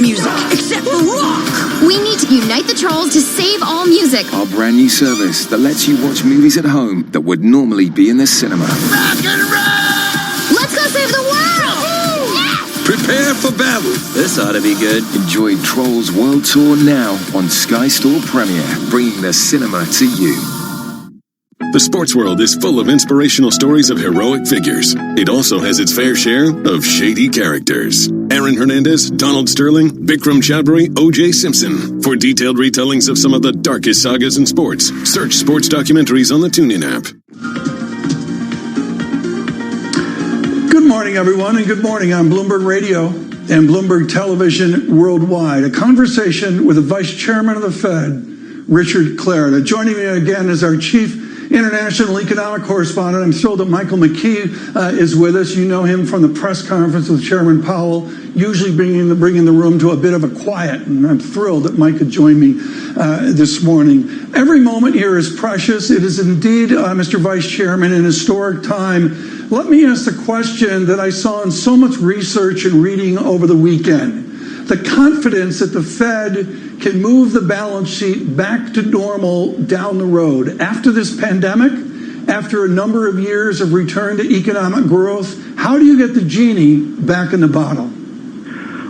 music, except for rock. We need to unite the trolls to save all music. Our brand new service that lets you watch movies at home that would normally be in the cinema. Rock and roll! Let's go save the world! Yeah! Prepare for battle. This ought to be good. Enjoy Trolls World Tour now on Sky Store Premiere, bringing the cinema to you. The sports world is full of inspirational stories of heroic figures. It also has its fair share of shady characters. Aaron Hernandez, Donald Sterling, Bikram Choudhury, O.J. Simpson. For detailed retellings of some of the darkest sagas in sports, search sports documentaries on the TuneIn app. Good morning, everyone, and good morning on Bloomberg Radio and Bloomberg Television Worldwide. A conversation with the Vice Chairman of the Fed, Richard Clarida. Joining me again is our Chief International Economic Correspondent. I'm thrilled that Michael McKee is with us. You know him from the press conference with Chairman Powell, usually bringing the room to a bit of a quiet, and I'm thrilled that Mike could join me this morning. Every moment here is precious. It is indeed, Mr. Vice Chairman, an historic time. Let me ask the question that I saw in so much research and reading over the weekend. The confidence that the Fed can move the balance sheet back to normal down the road. After this pandemic, after a number of years of return to economic growth, how do you get the genie back in the bottle?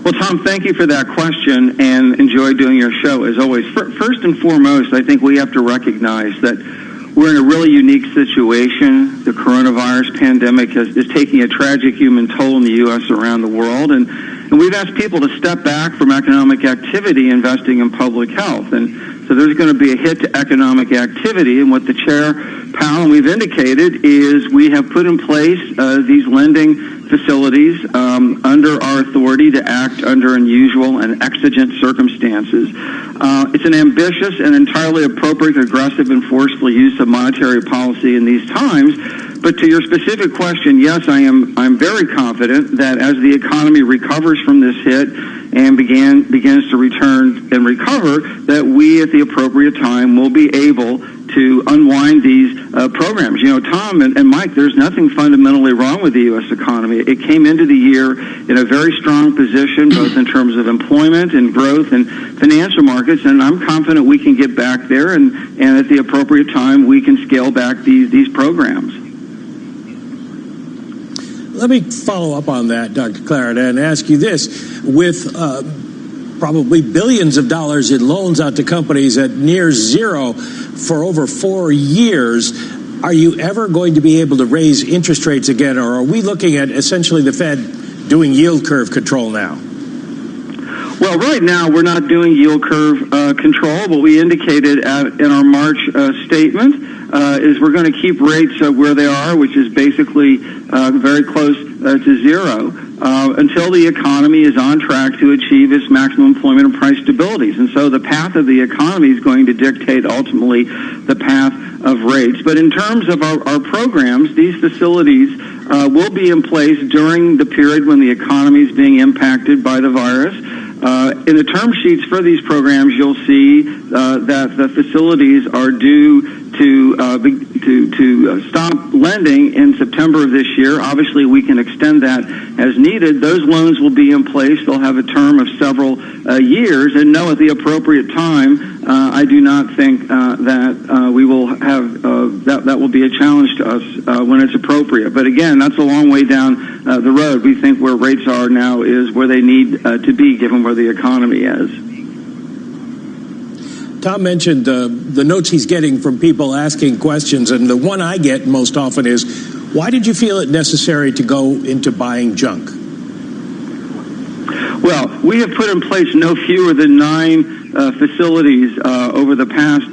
Well, Tom, thank you for that question and enjoy doing your show as always. First and foremost, I think we have to recognize that we're in a really unique situation. The coronavirus pandemic is taking a tragic human toll in the U.S. around the world, and we've asked people to step back from economic activity, investing in public health. And so there's going to be a hit to economic activity. And what the Chair, Powell, and we've indicated is we have put in place these lending facilities under our authority to act under unusual and exigent circumstances. It's an ambitious and entirely appropriate, aggressive, and forceful use of monetary policy in these times. But to your specific question, yes, I'm very confident that as the economy recovers from this hit and begins to return and recover, that we at the appropriate time will be able to unwind these programs. You know, Tom and Mike, there's nothing fundamentally wrong with the U.S. economy. It came into the year in a very strong position, both in terms of employment and growth and financial markets, and I'm confident we can get back there, and at the appropriate time, we can scale back these programs. Let me follow up on that, Dr. Clarida, and ask you this. With probably billions of dollars in loans out to companies at near zero for over 4 years, are you ever going to be able to raise interest rates again, or are we looking at essentially the Fed doing yield curve control now? Well, right now we're not doing yield curve control. What we indicated in our March statement is we're going to keep rates where they are, which is basically very close to zero, until the economy is on track to achieve its maximum employment and price stabilities. And so the path of the economy is going to dictate ultimately the path of rates. But in terms of our programs, these facilities will be in place during the period when the economy is being impacted by the virus. In the term sheets for these programs, you'll see that the facilities are due to stop lending in September of this year. Obviously, we can extend that as needed. Those loans will be in place. They'll have a term of several years. And no, at the appropriate time, I do not think that we will have that will be a challenge to us when it's appropriate. But again, that's a long way down the road. We think where rates are now is where they need to be, given where the economy is. Tom mentioned the notes he's getting from people asking questions, and the one I get most often is, why did you feel it necessary to go into buying junk? Well, we have put in place no fewer than 9 facilities over the past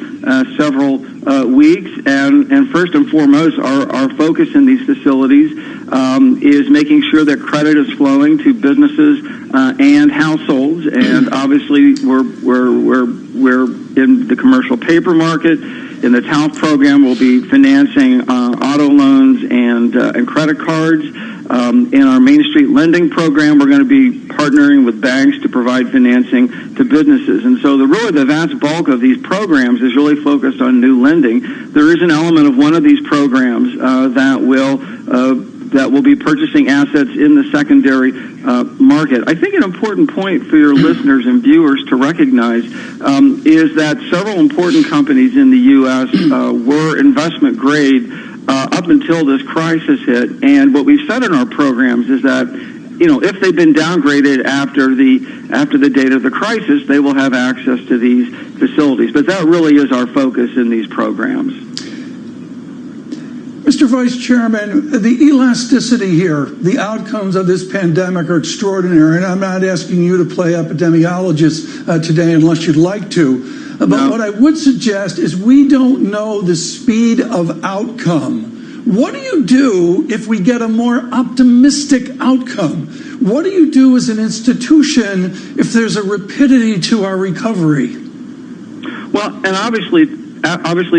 several weeks, and first and foremost, our focus in these facilities is making sure that credit is flowing to businesses and households, and obviously we're in the commercial paper market. In the TALF program, we'll be financing auto loans and credit cards. In our Main Street lending program, we're going to be partnering with banks to provide financing to businesses. And so the vast bulk of these programs is really focused on new lending. There is an element of one of these programs that will that will be purchasing assets in the secondary market. I think an important point for your listeners and viewers to recognize is that several important companies in the U.S. Were investment grade up until this crisis hit. And what we've said in our programs is that, if they've been downgraded after the date of the crisis, they will have access to these facilities. But that really is our focus in these programs. Mr. Vice Chairman, the elasticity here, the outcomes of this pandemic are extraordinary, and I'm not asking you to play epidemiologist today unless you'd like to. But what I would suggest is we don't know the speed of outcome. What do you do if we get a more optimistic outcome? What do you do as an institution if there's a rapidity to our recovery? Well, and obviously,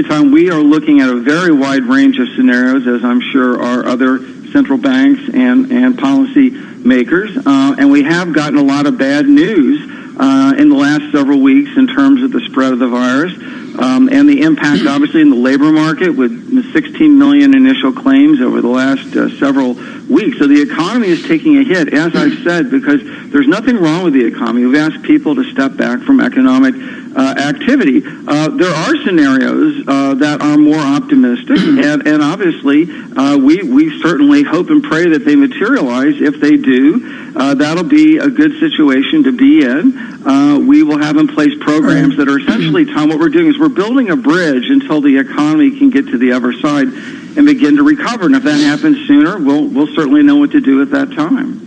Tom, we are looking at a very wide range of scenarios, as I'm sure are other central banks and policy makers. And we have gotten a lot of bad news in the last several weeks in terms of the spread of the virus and the impact, obviously, in the labor market with 16 million initial claims over the last several weeks. So the economy is taking a hit, as I've said, because there's nothing wrong with the economy. We've asked people to step back from economic activity. There are scenarios that are more optimistic, and obviously we certainly hope and pray that they materialize. If they do, that'll be a good situation to be in. We will have in place programs that are essentially, Tom, what we're doing is we're building a bridge until the economy can get to the other side and begin to recover. And if that happens sooner, we'll certainly know what to do at that time.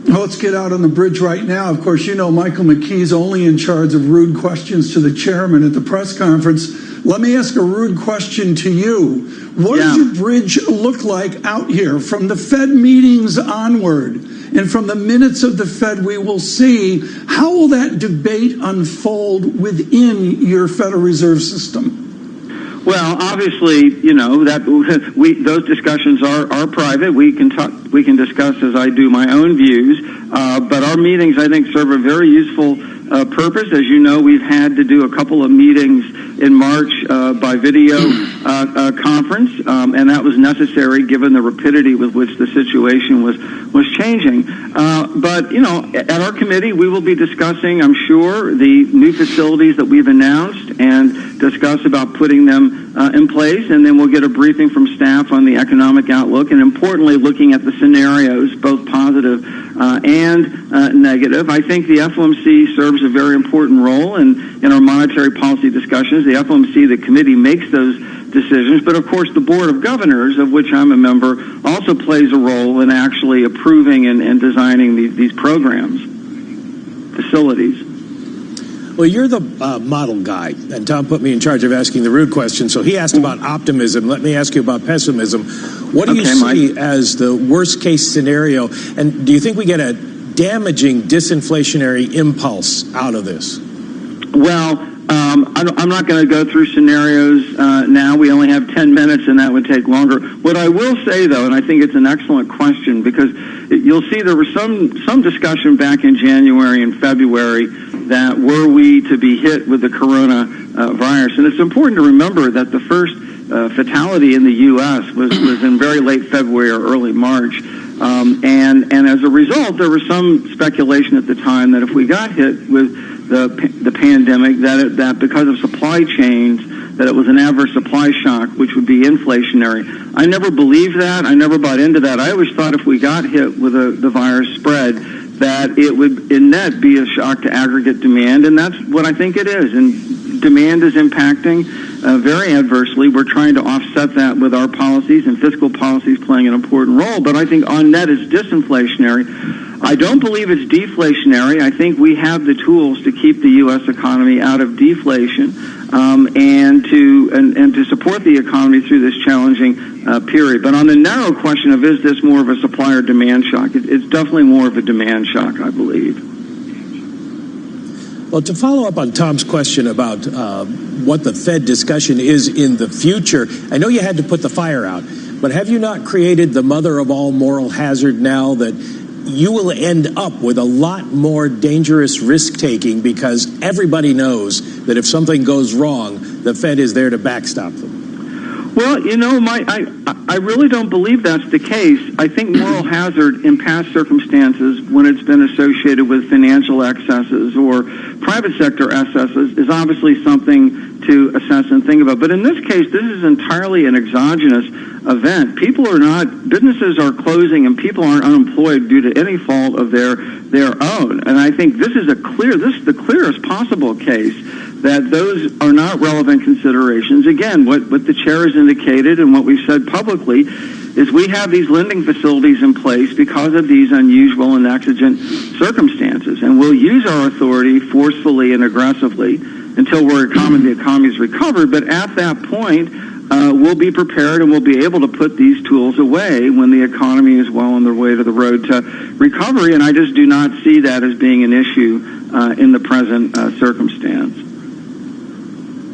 Well, let's get out on the bridge right now. Of course, Michael McKee's only in charge of rude questions to the chairman at the press conference. Let me ask a rude question to you. What does your bridge look like out here from the Fed meetings onward? And from the minutes of the Fed, we will see how will that debate unfold within your Federal Reserve System? Well, obviously, those discussions are private. We can discuss, as I do, my own views. But our meetings, I think, serve a very useful purpose. As you know, we've had to do a couple of meetings in March by video conference, and that was necessary given the rapidity with which the situation was changing. But at our committee, we will be discussing, I'm sure, the new facilities that we've announced and discuss about putting them in place, and then we'll get a briefing from staff on the economic outlook, and importantly, looking at the scenarios, both positive and negative. I think the FOMC serves a very important role in our monetary policy discussions. The FOMC, the committee, makes those decisions, but of course the Board of Governors, of which I'm a member, also plays a role in actually approving and designing these programs, facilities. Well, you're the model guy, and Tom put me in charge of asking the rude question, so he asked about optimism. Let me ask you about pessimism. What do you see Mike, as the worst-case scenario, and do you think we get a damaging disinflationary impulse out of this? Well, I'm not going to go through scenarios now. We only have 10 minutes, and that would take longer. What I will say, though, and I think it's an excellent question, because you'll see there was some discussion back in January and February that were we to be hit with the coronavirus. And it's important to remember that the first fatality in the U.S. was in very late February or early March. And as a result, there was some speculation at the time that if we got hit with the pandemic, that because of supply chains, that it was an adverse supply shock, which would be inflationary. I never believed that. I never bought into that. I always thought if we got hit with the virus spread, that it would, in net, be a shock to aggregate demand, and that's what I think it is. And demand is impacting very adversely. We're trying to offset that with our policies, and fiscal policies playing an important role, but I think on net it's disinflationary. I don't believe it's deflationary. I think we have the tools to keep the U.S. economy out of deflation and to support the economy through this challenging period. But on the narrow question of is this more of a supply or demand shock, it's definitely more of a demand shock, I believe. Well, to follow up on Tom's question about what the Fed discussion is in the future, I know you had to put the fire out, but have you not created the mother of all moral hazard now that you will end up with a lot more dangerous risk-taking because everybody knows that if something goes wrong, the Fed is there to backstop them? Well, I really don't believe that's the case. I think moral hazard in past circumstances, when it's been associated with financial excesses or private sector excesses, is obviously something to assess and think about. But in this case, this is entirely an exogenous event. Businesses are closing and people aren't unemployed due to any fault of their own. And I think this is the clearest possible case that those are not relevant considerations. Again, what the chair has indicated and what we've said publicly is we have these lending facilities in place because of these unusual and exigent circumstances, and we'll use our authority forcefully and aggressively until the economy is recovered. But at that point, we'll be prepared and we'll be able to put these tools away when the economy is well on the way to the road to recovery, and I just do not see that as being an issue in the present circumstance.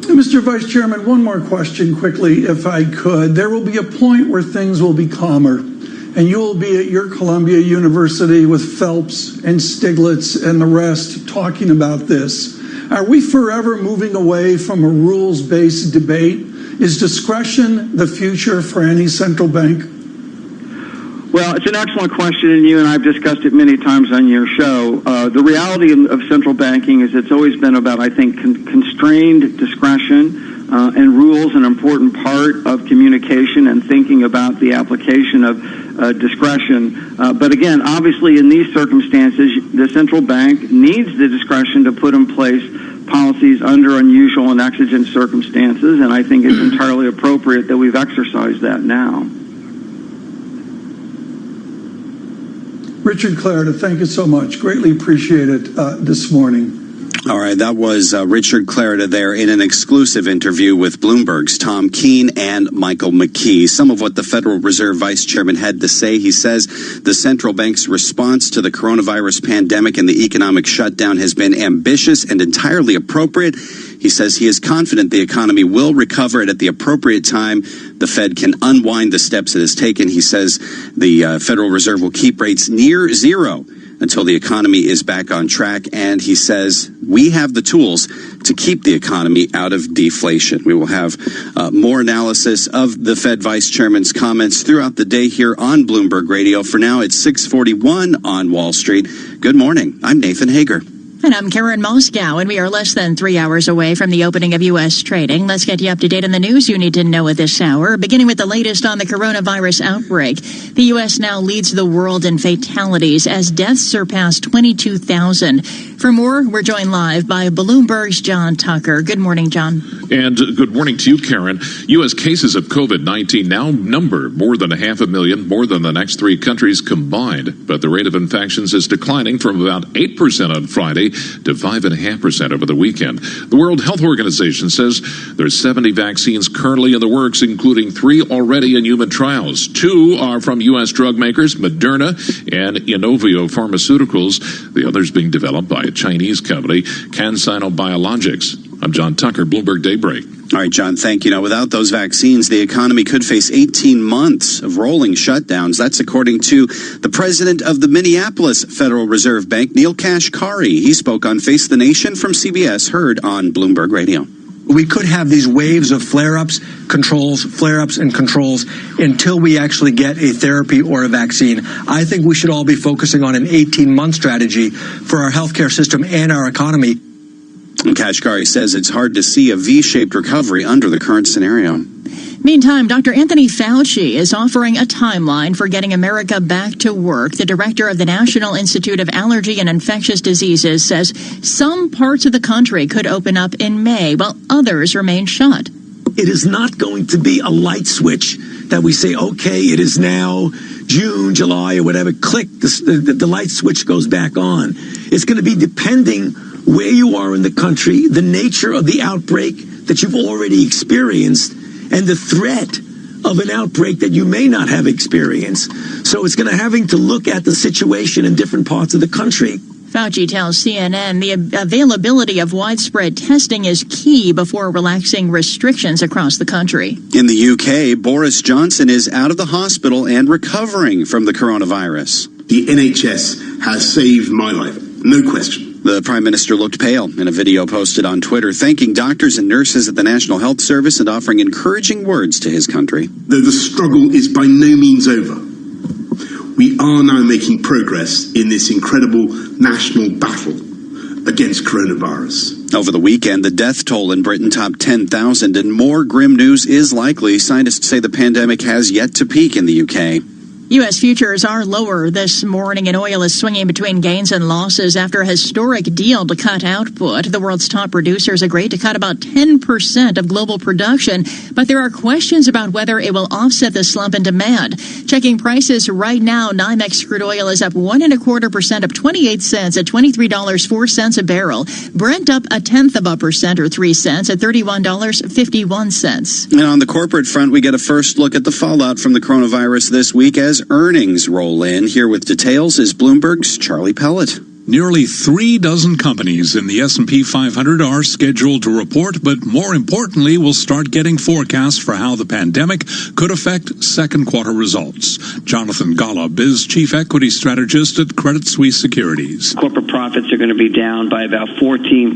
Mr. Vice Chairman, one more question quickly, if I could. There will be a point where things will be calmer, and you will be at your Columbia University with Phelps and Stiglitz and the rest talking about this. Are we forever moving away from a rules-based debate? Is discretion the future for any central bank? Well, it's an excellent question, and you and I have discussed it many times on your show. The reality of central banking is it's always been about, I think, constrained discretion, and rules an important part of communication and thinking about the application of discretion. But again, obviously in these circumstances, the central bank needs the discretion to put in place policies under unusual and exigent circumstances, and I think it's entirely appropriate that we've exercised that now. Richard Clarida, thank you so much. Greatly appreciate it this morning. All right, that was Richard Clarida there in an exclusive interview with Bloomberg's Tom Keene and Michael McKee. Some of what the Federal Reserve Vice Chairman had to say. He says the central bank's response to the coronavirus pandemic and the economic shutdown has been ambitious and entirely appropriate. He says he is confident the economy will recover and at the appropriate time the Fed can unwind the steps it has taken. He says the Federal Reserve will keep rates near zero until the economy is back on track. And he says we have the tools to keep the economy out of deflation. We will have more analysis of the Fed Vice Chairman's comments throughout the day here on Bloomberg Radio. For now, it's 6:41 on Wall Street. Good morning. I'm Nathan Hager. And I'm Karen Moscow, and we are less than 3 hours away from the opening of U.S. trading. Let's get you up to date on the news you need to know at this hour, beginning with the latest on the coronavirus outbreak. The U.S. now leads the world in fatalities as deaths surpass 22,000. For more, we're joined live by Bloomberg's John Tucker. Good morning, John. And good morning to you, Karen. U.S. cases of COVID-19 now number more than 500,000, more than the next three countries combined. But the rate of infections is declining from about 8% on Friday to 5.5% over the weekend. The World Health Organization says there's 70 vaccines currently in the works, including 3 already in human trials. 2 are from U.S. drug makers, Moderna and Inovio Pharmaceuticals. The others being developed by a Chinese company, CanSino Biologics. I'm John Tucker, Bloomberg Daybreak. All right, John, thank you. Now, without those vaccines, the economy could face 18 months of rolling shutdowns. That's according to the president of the Minneapolis Federal Reserve Bank, Neil Kashkari. He spoke on Face the Nation from CBS, heard on Bloomberg Radio. We could have these waves of flare-ups, controls, flare-ups, and controls until we actually get a therapy or a vaccine. I think we should all be focusing on an 18-month strategy for our healthcare system and our economy. And Kashkari says it's hard to see a V-shaped recovery under the current scenario. Meantime, Dr. Anthony Fauci is offering a timeline for getting America back to work. The director of the National Institute of Allergy and Infectious Diseases says some parts of the country could open up in May, while others remain shut. It is not going to be a light switch that we say, okay, it is now June, July, or whatever. Click, the light switch goes back on. It's going to be depending where you are in the country, the nature of the outbreak that you've already experienced, and the threat of an outbreak that you may not have experienced. So it's going to having to look at the situation in different parts of the country. Fauci tells CNN the availability of widespread testing is key before relaxing restrictions across the country. In the UK, Boris Johnson is out of the hospital and recovering from the coronavirus. The NHS has saved my life. No question. The Prime Minister looked pale in a video posted on Twitter, thanking doctors and nurses at the National Health Service and offering encouraging words to his country. The struggle is by no means over. We are now making progress in this incredible national battle against coronavirus. Over the weekend, the death toll in Britain topped 10,000, and more grim news is likely. Scientists say the pandemic has yet to peak in the UK. U.S. futures are lower this morning, and oil is swinging between gains and losses after a historic deal to cut output. The world's top producers agreed to cut about 10% of global production, but there are questions about whether it will offset the slump in demand. Checking prices right now, NYMEX crude oil is up 1.25%, up 28 cents at $23.04 a barrel. Brent up 0.1% or 3 cents at $31.51. And on the corporate front, we get a first look at the fallout from the coronavirus this week as earnings roll in. Here with details is Bloomberg's Charlie Pellet. Nearly 36 companies in the S&P 500 are scheduled to report, but more importantly, will start getting forecasts for how the pandemic could affect second quarter results. Jonathan Golub is chief equity strategist at Credit Suisse Securities. Corporate profits are going to be down by about 14%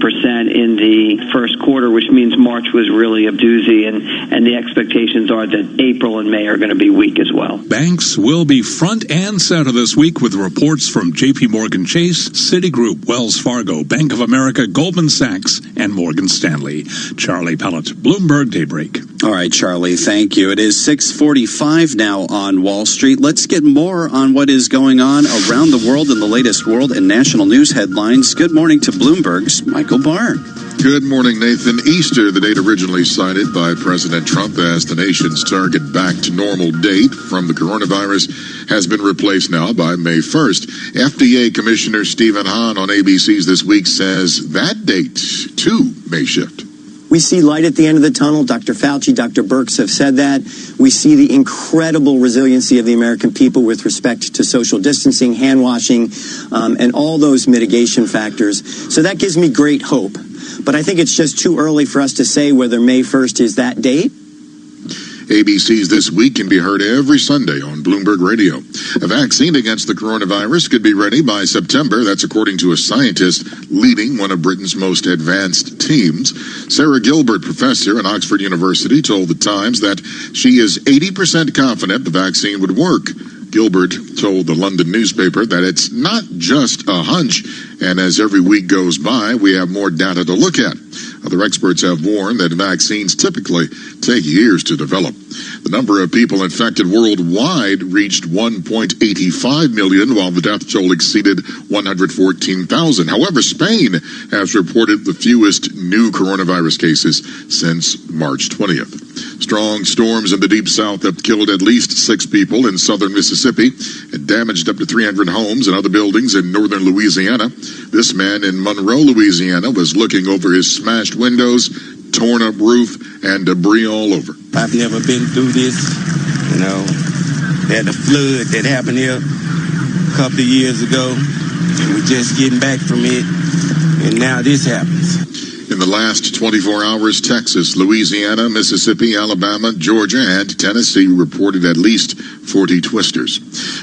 in the first quarter, which means March was really a doozy, and the expectations are that April and May are going to be weak as well. Banks will be front and center this week with reports from J.P. Morgan Chase, Citigroup, Wells Fargo, Bank of America, Goldman Sachs, and Morgan Stanley. Charlie Pellet, Bloomberg Daybreak. All right, Charlie, thank you. It is 6:45 now on Wall Street. Let's get more on what is going on around the world in the latest world and national news headlines. Good morning to Bloomberg's Michael Barr. Good morning, Nathan. Easter, the date originally cited by President Trump as the nation's target back to normal date from the coronavirus, has been replaced now by May 1st. FDA Commissioner Stephen Hahn on ABC's This Week says that date, too, may shift. We see light at the end of the tunnel. Dr. Fauci, Dr. Birx have said that. We see the incredible resiliency of the American people with respect to social distancing, hand washing, and all those mitigation factors. So that gives me great hope. But I think it's just too early for us to say whether May 1st is that date. ABC's This Week can be heard every Sunday on Bloomberg Radio. A vaccine against the coronavirus could be ready by September. That's according to a scientist leading one of Britain's most advanced teams. Sarah Gilbert, professor at Oxford University, told The Times that she is 80% confident the vaccine would work. Gilbert told the London newspaper that it's not just a hunch, and as every week goes by, we have more data to look at. Other experts have warned that vaccines typically take years to develop. The number of people infected worldwide reached 1.85 million, while the death toll exceeded 114,000. However, Spain has reported the fewest new coronavirus cases since March 20th. Strong storms in the Deep South have killed at least 6 people in southern Mississippi and damaged up to 300 homes and other buildings in northern Louisiana. This man in Monroe, Louisiana, was looking over his smashed windows, torn up roof, and debris all over. I've never been through this. You know, had the flood that happened here a couple of years ago, and we're just getting back from it, and now this happens. In the last 24 hours, Texas, Louisiana, Mississippi, Alabama, Georgia, and Tennessee reported at least 40 twisters.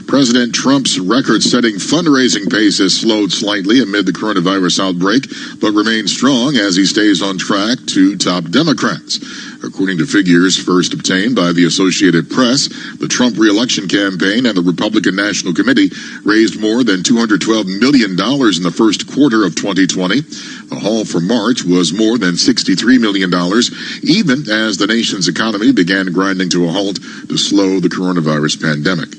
President Trump's record-setting fundraising pace has slowed slightly amid the coronavirus outbreak, but remains strong as he stays on track to top Democrats. According to figures first obtained by the Associated Press, the Trump re-election campaign and the Republican National Committee raised more than $212 million in the first quarter of 2020. The haul for March was more than $63 million, even as the nation's economy began grinding to a halt to slow the coronavirus pandemic.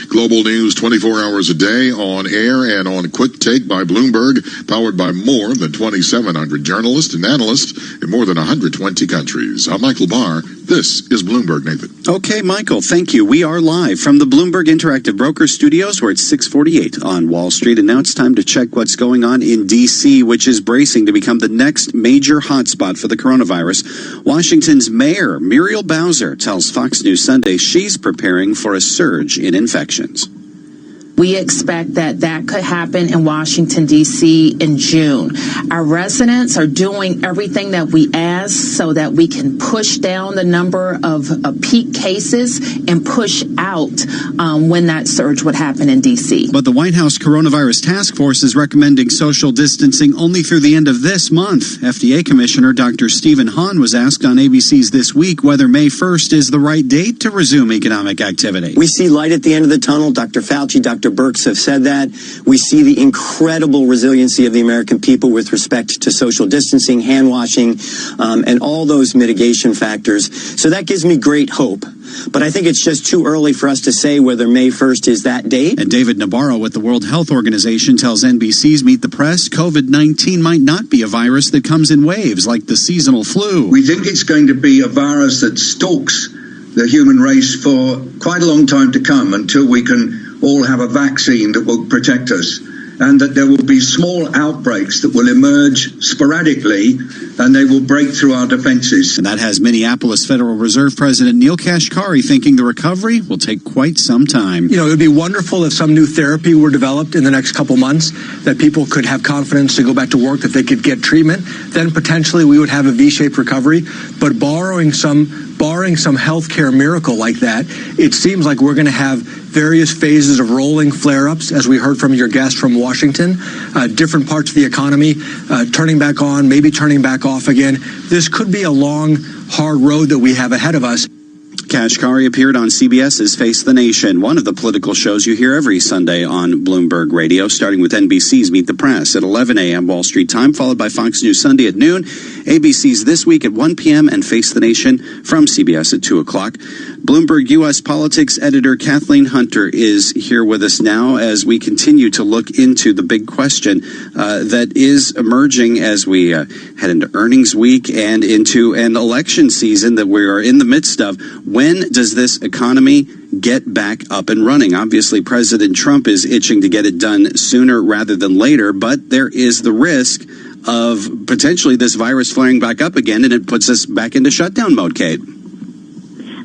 Global news 24 hours a day, on air and on Quick Take by Bloomberg, powered by more than 2,700 journalists and analysts in more than 120 countries. I'm Michael Barr. This is Bloomberg, Nathan. Okay, Michael, thank you. We are live from the Bloomberg Interactive Broker Studios, where it's 6:48 on Wall Street. And now it's time to check what's going on in D.C., which is bracing to become the next major hotspot for the coronavirus. Washington's Mayor Muriel Bowser tells Fox News Sunday she's preparing for a surge in infections. We expect that could happen in Washington, D.C. in June. Our residents are doing everything that we ask so that we can push down the number of peak cases and push out when that surge would happen in D.C. But the White House Coronavirus Task Force is recommending social distancing only through the end of this month. FDA Commissioner Dr. Stephen Hahn was asked on ABC's This Week whether May 1st is the right date to resume economic activity. We see light at the end of the tunnel. Dr. Fauci, Dr. Birx have said that. We see the incredible resiliency of the American people with respect to social distancing, hand washing, and all those mitigation factors. So that gives me great hope. But I think it's just too early for us to say whether May 1st is that date. And David Nabarro with the World Health Organization tells NBC's Meet the Press COVID-19 might not be a virus that comes in waves like the seasonal flu. We think it's going to be a virus that stalks the human race for quite a long time to come until we can all have a vaccine that will protect us, and that there will be small outbreaks that will emerge sporadically and they will break through our defenses. And that has Minneapolis Federal Reserve President Neil Kashkari thinking the recovery will take quite some time. You know, it would be wonderful if some new therapy were developed in the next couple months, that people could have confidence to go back to work, that they could get treatment. Then potentially we would have a V-shaped recovery. But barring some healthcare miracle like that, it seems like we're going to have various phases of rolling flare-ups, as we heard from your guest from Washington, different parts of the economy turning back on, maybe turning back off again. This could be a long, hard road that we have ahead of us. Kashkari appeared on CBS's Face the Nation, one of the political shows you hear every Sunday on Bloomberg Radio, starting with NBC's Meet the Press at 11 a.m. Wall Street time, followed by Fox News Sunday at noon, ABC's This Week at 1 p.m., and Face the Nation from CBS at 2 o'clock. Bloomberg U.S. politics editor Kathleen Hunter is here with us now as we continue to look into the big question that is emerging as we head into earnings week and into an election season that we are in the midst of. When does this economy get back up and running? Obviously, President Trump is itching to get it done sooner rather than later, but there is the risk of potentially this virus flaring back up again, and it puts us back into shutdown mode, Kate.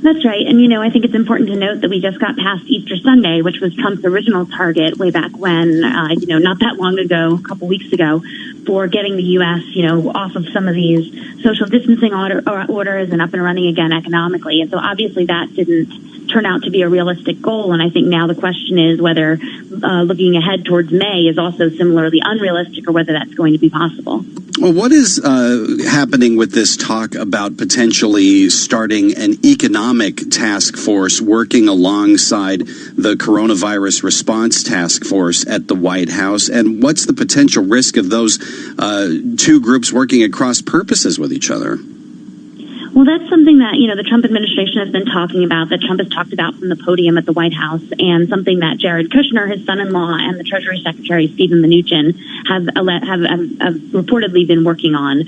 That's right. And, I think it's important to note that we just got past Easter Sunday, which was Trump's original target way back when, not that long ago, a couple weeks ago, for getting the U.S., off of some of these social distancing orders and up and running again economically. And so obviously that didn't turn out to be a realistic goal. And I think now the question is whether looking ahead towards May is also similarly unrealistic or whether that's going to be possible. Well, what is happening with this talk about potentially starting an economic task force working alongside the coronavirus response task force at the White House? And what's the potential risk of those two groups working at cross purposes with each other? Well, that's something that, the Trump administration has been talking about, that Trump has talked about from the podium at the White House, and something that Jared Kushner, his son-in-law, and the Treasury Secretary, Stephen Mnuchin, have reportedly been working on.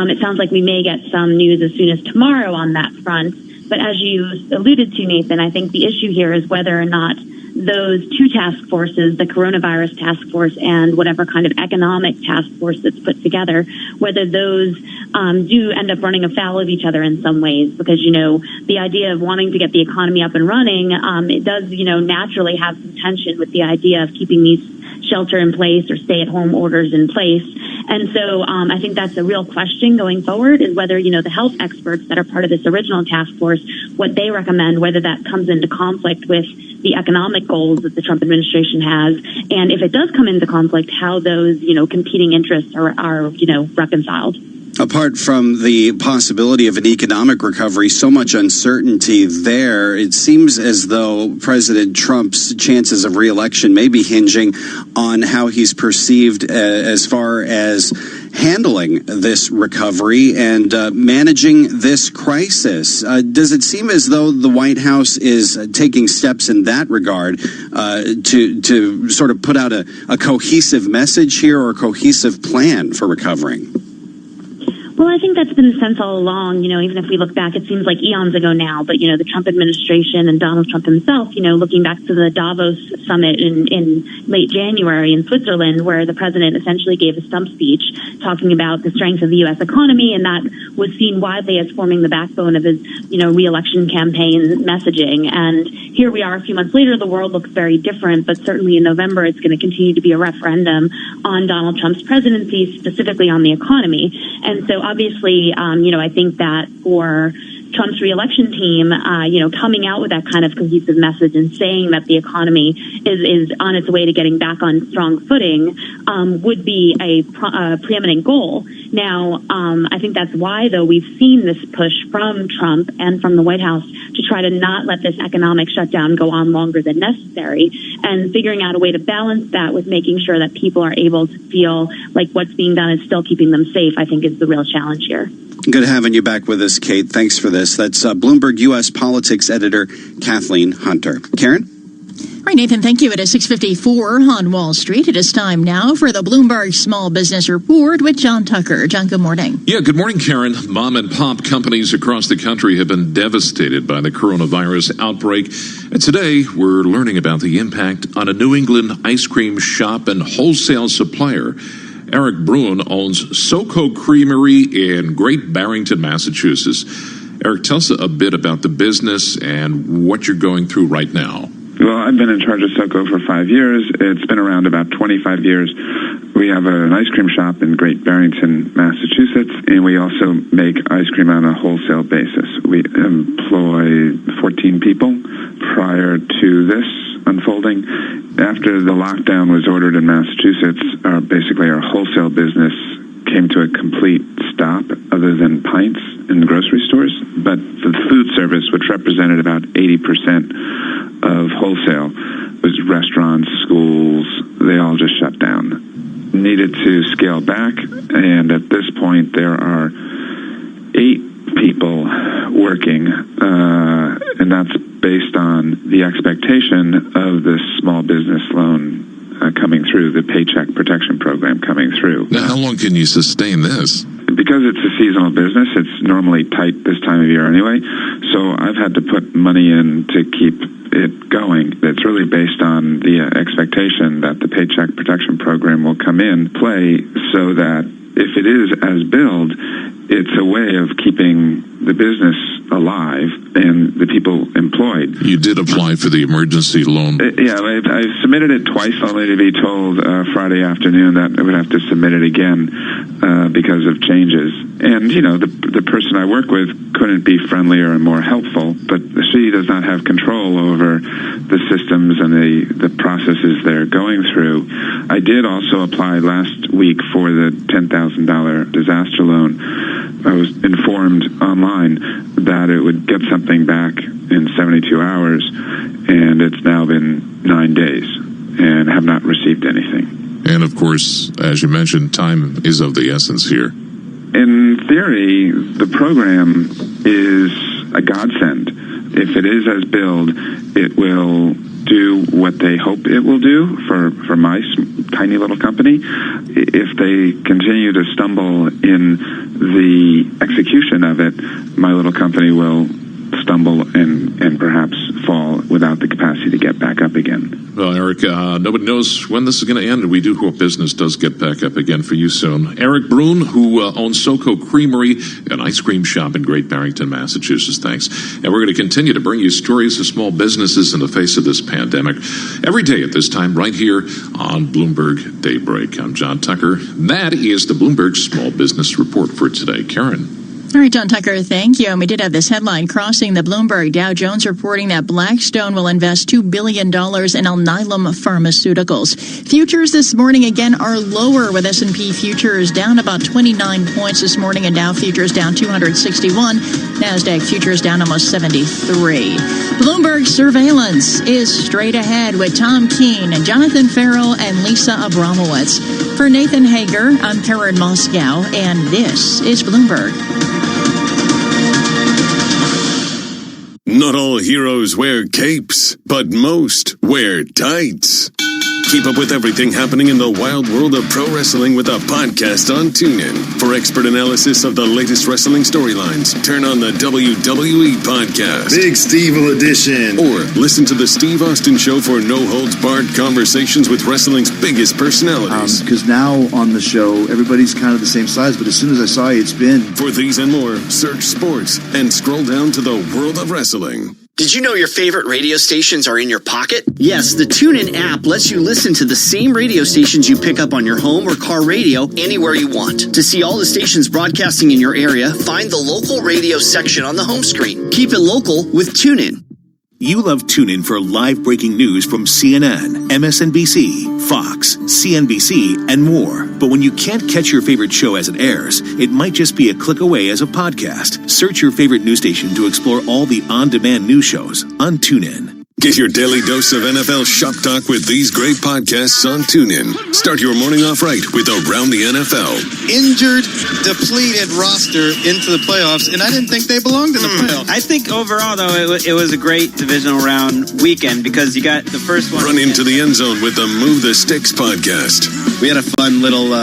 It sounds like we may get some news as soon as tomorrow on that front. But as you alluded to, Nathan, I think the issue here is whether or not those two task forces, the coronavirus task force and whatever kind of economic task force that's put together, whether those do end up running afoul of each other in some ways, because, the idea of wanting to get the economy up and running, it does, naturally have some tension with the idea of keeping these shelter in place or stay at home orders in place. And so I think that's a real question going forward, is whether, the health experts that are part of this original task force, what they recommend, whether that comes into conflict with the economic goals that the Trump administration has. And if it does come into conflict, how those, competing interests are reconciled. Apart from the possibility of an economic recovery, so much uncertainty there, it seems as though President Trump's chances of re-election may be hinging on how he's perceived as far as handling this recovery and managing this crisis. Does it seem as though the White House is taking steps in that regard to sort of put out a cohesive message here or a cohesive plan for recovering? Well, I think that's been the sense all along. Even if we look back, it seems like eons ago now, but, the Trump administration and Donald Trump himself, looking back to the Davos summit in late January in Switzerland, where the president essentially gave a stump speech talking about the strength of the U.S. economy, and that was seen widely as forming the backbone of his, re-election campaign messaging. And here we are a few months later, the world looks very different, but certainly in November, it's going to continue to be a referendum on Donald Trump's presidency, specifically on the economy. And so obviously, I think that for Trump's reelection team, coming out with that kind of cohesive message and saying that the economy is on its way to getting back on strong footing would be a preeminent goal. Now, I think that's why, though, we've seen this push from Trump and from the White House to try to not let this economic shutdown go on longer than necessary, and figuring out a way to balance that with making sure that people are able to feel like what's being done is still keeping them safe, I think is the real challenge here. Good having you back with us, Kate. Thanks for this. That's Bloomberg U.S. politics editor Kathleen Hunter. Karen? All right, Nathan, thank you. It is 6:54 on Wall Street. It is time now for the Bloomberg Small Business Report with John Tucker. John, good morning. Yeah, good morning, Karen. Mom and pop companies across the country have been devastated by the coronavirus outbreak. And today, we're learning about the impact on a New England ice cream shop and wholesale supplier. Eric Bruin owns SoCo Creamery in Great Barrington, Massachusetts. Eric, tell us a bit about the business and what you're going through right now. Well, I've been in charge of SoCo for 5 years. It's been around about 25 years. We have an ice cream shop in Great Barrington, Massachusetts, and we also make ice cream on a wholesale basis. We employ 14 people prior to this unfolding. After the lockdown was ordered in Massachusetts, basically our wholesale business came to a complete stop other than pints in the grocery stores. But the food service, which represented about 80% of wholesale, was restaurants, schools, they all just shut down. Needed to scale back, and at this point there are 8 people working, and that's based on the expectation of this small business loan coming through, the Paycheck Protection Program coming through. Now, how long can you sustain this? Because it's a seasonal business, it's normally tight this time of year anyway, so I've had to put money in to keep it going. It's really based on the expectation that the Paycheck Protection Program will come in play so that if it is as billed, it's a way of keeping the business alive and the people employed. You did apply for the emergency loan. Yeah, I submitted it twice, only to be told Friday afternoon that I would have to submit it again because of changes. And, the person I work with couldn't be friendlier and more helpful, but she does not have control over the systems and the processes they're going through. I did also apply last week for the $10,000 disaster loan. I was informed online that it would get something back in 72 hours, and it's now been 9 days and have not received anything. And of course, as you mentioned, time is of the essence here. In theory, the program is a godsend. If it is as billed, it will do what they hope it will do for my tiny little company. If they continue to stumble in the execution of it, my little company will stumble and perhaps fall without the capacity to get back up again. Well, Eric, nobody knows when this is going to end, and we do hope business does get back up again for you soon. Eric Bruin, who owns SoCo Creamery, an ice cream shop in Great Barrington, Massachusetts. Thanks. And we're going to continue to bring you stories of small businesses in the face of this pandemic every day at this time right here on Bloomberg Daybreak. I'm John Tucker. That is the Bloomberg Small Business Report for today. Karen. All right, John Tucker, thank you. And we did have this headline crossing the Bloomberg. Dow Jones reporting that Blackstone will invest $2 billion in Alnylam Pharmaceuticals. Futures this morning again are lower, with S&P futures down about 29 points this morning and Dow futures down 261. NASDAQ futures down almost 73. Bloomberg Surveillance is straight ahead with Tom Keene and Jonathan Farrell and Lisa Abramowitz. For Nathan Hager, I'm Karen Moscow, and this is Bloomberg. Not all heroes wear capes, but most wear tights. Keep up with everything happening in the wild world of pro wrestling with a podcast on TuneIn. For expert analysis of the latest wrestling storylines, turn on the WWE podcast. Big Steve-O edition. Or listen to the Steve Austin Show for no-holds-barred conversations with wrestling's biggest personalities. Because now on the show, everybody's kind of the same size, but as soon as I saw you, it's been... For these and more, search sports and scroll down to the world of wrestling. Did you know your favorite radio stations are in your pocket? Yes, the TuneIn app lets you listen to the same radio stations you pick up on your home or car radio anywhere you want. To see all the stations broadcasting in your area, find the local radio section on the home screen. Keep it local with TuneIn. You love TuneIn for live breaking news from CNN, MSNBC, Fox, CNBC, and more. But when you can't catch your favorite show as it airs, it might just be a click away as a podcast. Search your favorite news station to explore all the on-demand news shows on TuneIn. Get your daily dose of NFL shop talk with these great podcasts on TuneIn. Start your morning off right with Around the NFL. Injured, depleted roster into the playoffs, and I didn't think they belonged in the playoffs. I think overall, though, it was a great divisional round weekend because you got the first one. Run into the end zone with the Move the Sticks podcast. We had a fun little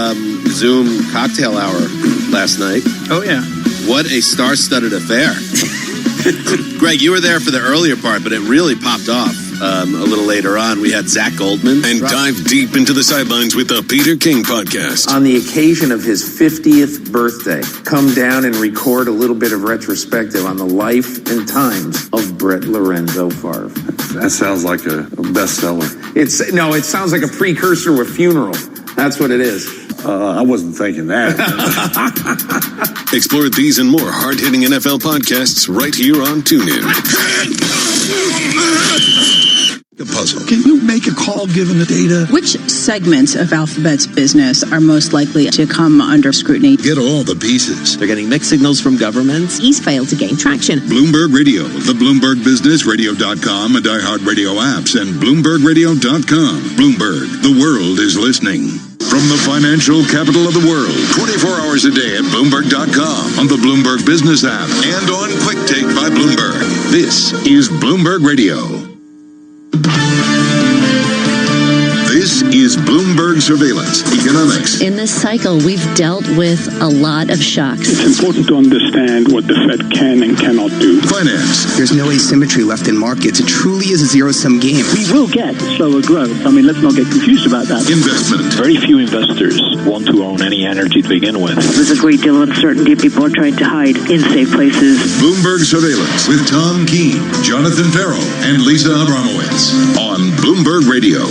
Zoom cocktail hour last night. Oh, yeah. What a star-studded affair. Greg, you were there for the earlier part, but it really popped off a little later on. We had Zach Goldman. And dive deep into the sidelines with the Peter King podcast. On the occasion of his 50th birthday, come down and record a little bit of retrospective on the life and times of Brett Lorenzo Favre. That sounds like a bestseller. It sounds like a precursor to a funeral. That's what it is. I wasn't thinking that. Explore these and more hard-hitting NFL podcasts right here on TuneIn. A puzzle. Can you make a call given the data? Which segments of Alphabet's business are most likely to come under scrutiny? Get all the pieces. They're getting mixed signals from governments. He's failed to gain traction. Bloomberg Radio, the Bloomberg Business, Radio.com, and iHeartRadio apps, and BloombergRadio.com. Bloomberg, the world is listening. From the financial capital of the world, 24 hours a day at Bloomberg.com, on the Bloomberg Business app, and on Quick Take by Bloomberg. This is Bloomberg Radio. This is Bloomberg Surveillance Economics. In this cycle, we've dealt with a lot of shocks. It's important to understand what the Fed can and cannot do. Finance. There's no asymmetry left in markets. It truly is a zero-sum game. We will get slower growth. I mean, let's not get confused about that. Investment. Very few investors want to own any energy to begin with. There's a great deal of uncertainty. People are trying to hide in safe places. Bloomberg Surveillance with Tom Keene, Jonathan Farrell, and Lisa Abramowitz on Bloomberg Radio.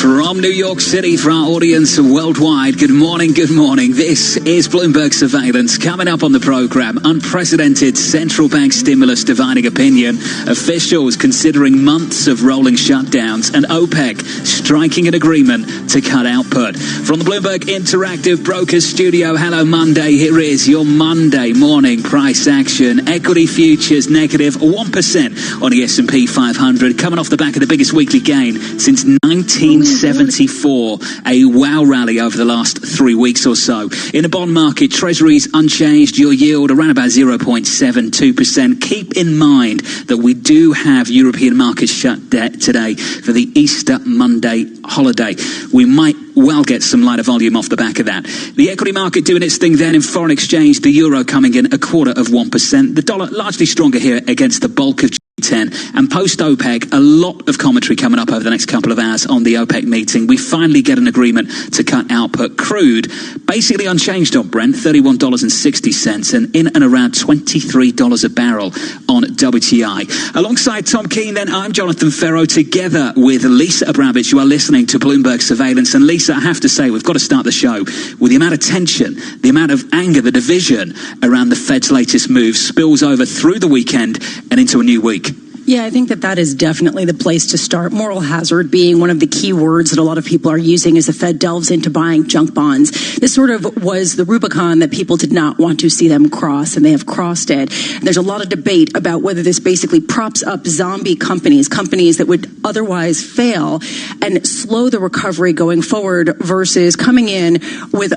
From New York City for our audience worldwide, good morning, good morning. This is Bloomberg Surveillance. Coming up on the program, unprecedented central bank stimulus dividing opinion, officials considering months of rolling shutdowns, and OPEC striking an agreement to cut output. From the Bloomberg Interactive Brokers Studio, hello Monday. Here is your Monday morning price action. Equity futures negative 1% on the S&P 500, coming off the back of the biggest weekly gain since 1974, a wow rally over the last 3 weeks or so. In the bond market, treasuries unchanged, your yield around about 0.72%. Keep in mind that we do have European markets shut today for the Easter Monday holiday. We might well get some lighter volume off the back of that. The equity market doing its thing then in foreign exchange, the euro coming in 0.25%. The dollar largely stronger here against the bulk of G10. And post-OPEC, a lot of commentary coming up over the next couple of hours on the OPEC meeting. We finally get an agreement to cut output. Crude, basically unchanged on Brent, $31.60, and in and around $23 a barrel on WTI. Alongside Tom Keene, then, I'm Jonathan Farrow, together with Lisa Abramowitz. You are listening to Bloomberg Surveillance. And Lisa, I have to say, we've got to start the show with the amount of tension, the amount of anger, the division around the Fed's latest move spills over through the weekend and into a new week. Yeah, I think that is definitely the place to start. Moral hazard being one of the key words that a lot of people are using as the Fed delves into buying junk bonds. This sort of was the Rubicon that people did not want to see them cross, and they have crossed it. There's a lot of debate about whether this basically props up zombie companies that would otherwise fail and slow the recovery going forward versus coming in with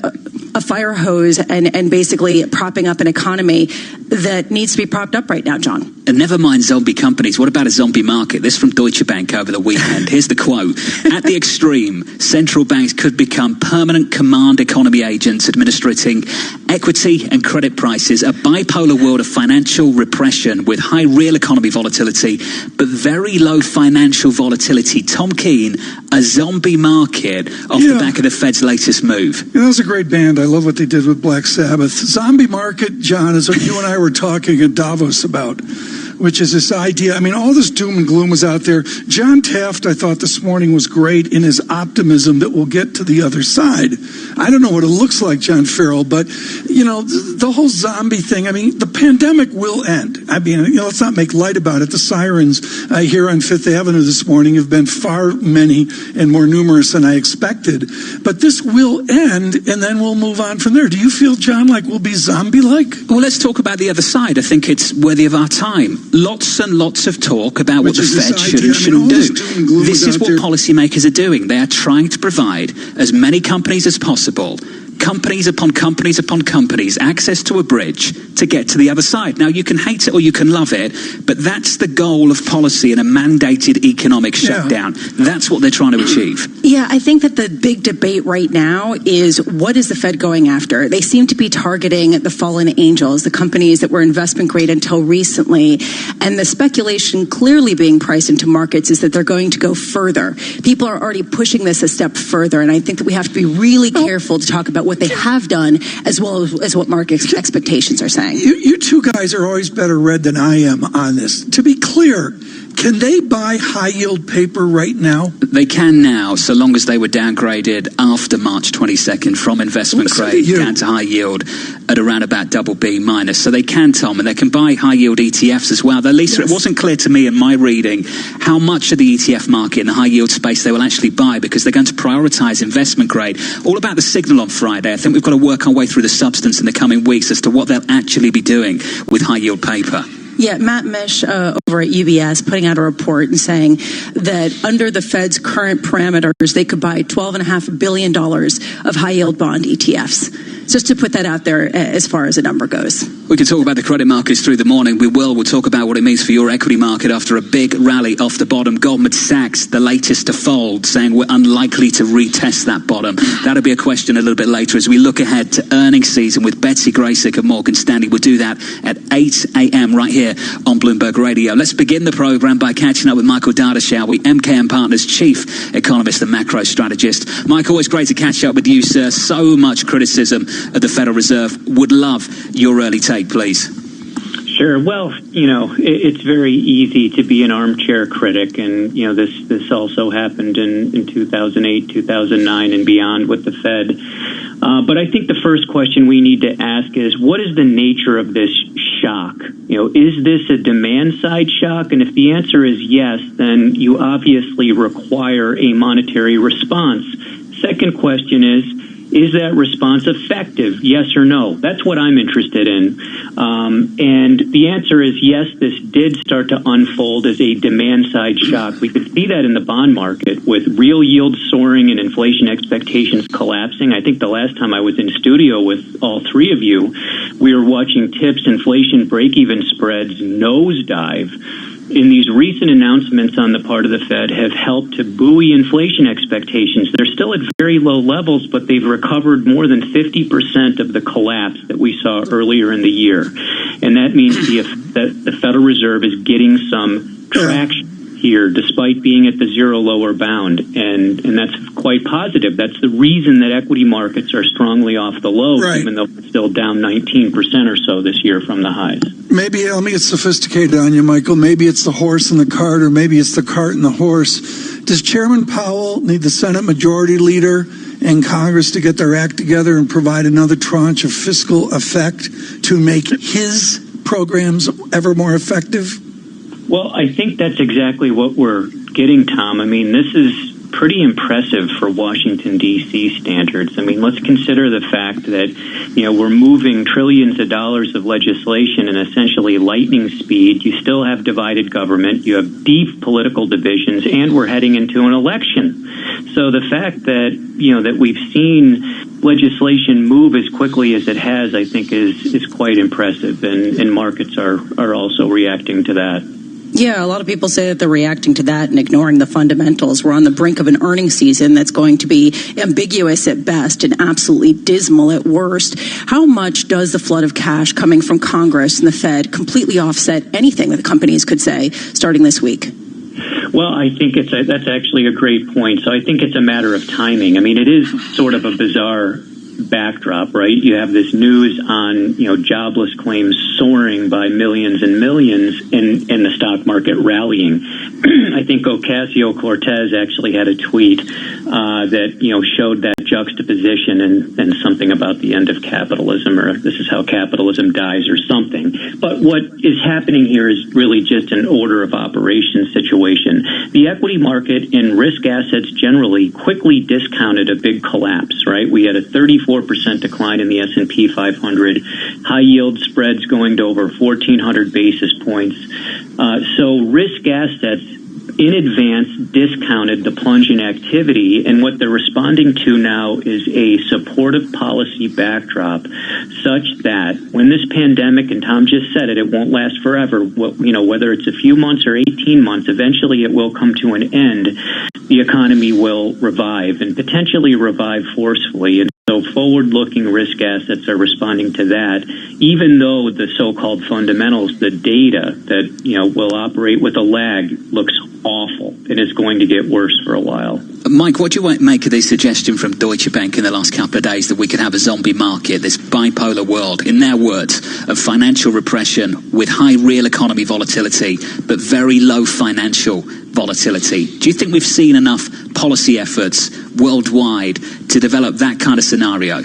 a fire hose and basically propping up an economy that needs to be propped up right now, John. And never mind zombie companies. What about a zombie market? This from Deutsche Bank over the weekend. Here's the quote. At the extreme, central banks could become permanent command economy agents administrating equity and credit prices, a bipolar world of financial repression with high real economy volatility, but very low financial volatility. Tom Keene, a zombie market off the back of the Fed's latest move. You know, that was a great band. I love what they did with Black Sabbath. Zombie market, John, is what you and I were talking at Davos about, which is this idea. I mean, all this doom and gloom was out there. John Taft, I thought this morning, was great in his optimism that we'll get to the other side. I don't know what it looks like, John Farrell, but, you know, the whole zombie thing, I mean, the pandemic will end. I mean, you know, let's not make light about it. The sirens here on Fifth Avenue this morning have been far many and more numerous than I expected. But this will end, and then we'll move on from there. Do you feel, John, like we'll be zombie-like? Well, let's talk about the other side. I think it's worthy of our time. Lots and lots of talk about what the Fed should and shouldn't do. This is what policymakers are doing. They are trying to provide as many companies as possible, companies upon companies upon companies, access to a bridge to get to the other side. Now, you can hate it or you can love it, but that's the goal of policy in a mandated economic shutdown. That's what they're trying to achieve. Yeah, I think that the big debate right now is, what is the Fed going after? They seem to be targeting the fallen angels, the companies that were investment grade until recently. And the speculation clearly being priced into markets is that they're going to go further. People are already pushing this a step further. And I think that we have to be really careful to talk about what they have done as well as what market expectations are saying. You two guys are always better read than I am on this. To be clear, can they buy high-yield paper right now? They can now, so long as they were downgraded after March 22nd from investment grade down to high yield at around about double B minus. So they can, Tom, and they can buy high-yield ETFs as well. Though, Lisa, it wasn't clear to me in my reading how much of the ETF market in the high-yield space they will actually buy, because they're going to prioritize investment grade. All about the signal on Friday. I think we've got to work our way through the substance in the coming weeks as to what they'll actually be doing with high-yield paper. Yeah, Matt Mish over at UBS putting out a report and saying that under the Fed's current parameters, they could buy $12.5 billion of high-yield bond ETFs. Just to put that out there as far as the number goes. We can talk about the credit markets through the morning. We will. We'll talk about what it means for your equity market after a big rally off the bottom. Goldman Sachs, the latest to fold, saying we're unlikely to retest that bottom. That'll be a question a little bit later as we look ahead to earnings season with Betsy Graysick of Morgan Stanley. We'll do that at 8 a.m. right here on Bloomberg Radio. Let's begin the program by catching up with Michael Data, shall we? MKM Partners chief economist and macro strategist. Mike, always great to catch up with you, sir. So much criticism of the Federal Reserve. Would love your early take, please. Sure. Well, you know, it's very easy to be an armchair critic, and you know this also happened in 2008, 2009, and beyond with the Fed. But I think the first question we need to ask is, what is the nature of this shock? You know, is this a demand side shock? And if the answer is yes, then you obviously require a monetary response. Second question is that response effective? Yes or no? That's what I'm interested in. And the answer is yes, this did start to unfold as a demand-side shock. We could see that in the bond market with real yields soaring and inflation expectations collapsing. I think the last time I was in studio with all three of you, we were watching TIPS inflation break-even spreads nosedive. In these recent announcements on the part of the Fed have helped to buoy inflation expectations. They're still at very low levels, but they've recovered more than 50% of the collapse that we saw earlier in the year. And that means that the Federal Reserve is getting some traction here, despite being at the zero lower bound. And that's quite positive. That's the reason that equity markets are strongly off the low, even though it's still down 19% or so this year from the highs. Maybe, let me get sophisticated on you, Michael. Maybe it's the horse and the cart, or maybe it's the cart and the horse. Does Chairman Powell need the Senate Majority Leader and Congress to get their act together and provide another tranche of fiscal effect to make his programs ever more effective? Well, I think that's exactly what we're getting, Tom. I mean, this is pretty impressive for Washington, D.C. standards. I mean, let's consider the fact that, you know, we're moving trillions of dollars of legislation in essentially lightning speed. You still have divided government. You have deep political divisions, and we're heading into an election. So the fact that, you know, that we've seen legislation move as quickly as it has, I think, is quite impressive, and markets are also reacting to that. Yeah, a lot of people say that they're reacting to that and ignoring the fundamentals. We're on the brink of an earnings season that's going to be ambiguous at best and absolutely dismal at worst. How much does the flood of cash coming from Congress and the Fed completely offset anything that the companies could say starting this week? Well, I think that's actually a great point. So I think it's a matter of timing. I mean, it is sort of a bizarre backdrop, right? You have this news on, jobless claims soaring by millions and millions and the stock market rallying. I think Ocasio-Cortez actually had a tweet that, showed that juxtaposition and something about the end of capitalism, or this is how capitalism dies or something. But what is happening here is really just an order of operations situation. The equity market and risk assets generally quickly discounted a big collapse, right? We had a 34% decline in the S&P 500, high yield spreads going to over 1,400 basis points. So risk assets in advance discounted the plunge in activity, and what they're responding to now is a supportive policy backdrop such that when this pandemic, and Tom just said it won't last forever, whether it's a few months or 18 months, eventually it will come to an end. The economy will revive and potentially revive forcefully. And so forward-looking risk assets are responding to that, even though the so-called fundamentals, the data that will operate with a lag, looks awful and is going to get worse for a while. Mike, what do you make of the suggestion from Deutsche Bank in the last couple of days that we could have a zombie market, this bipolar world, in their words, of financial repression with high real economy volatility, but very low financial volatility? Do you think we've seen enough policy efforts worldwide to develop that kind of scenario?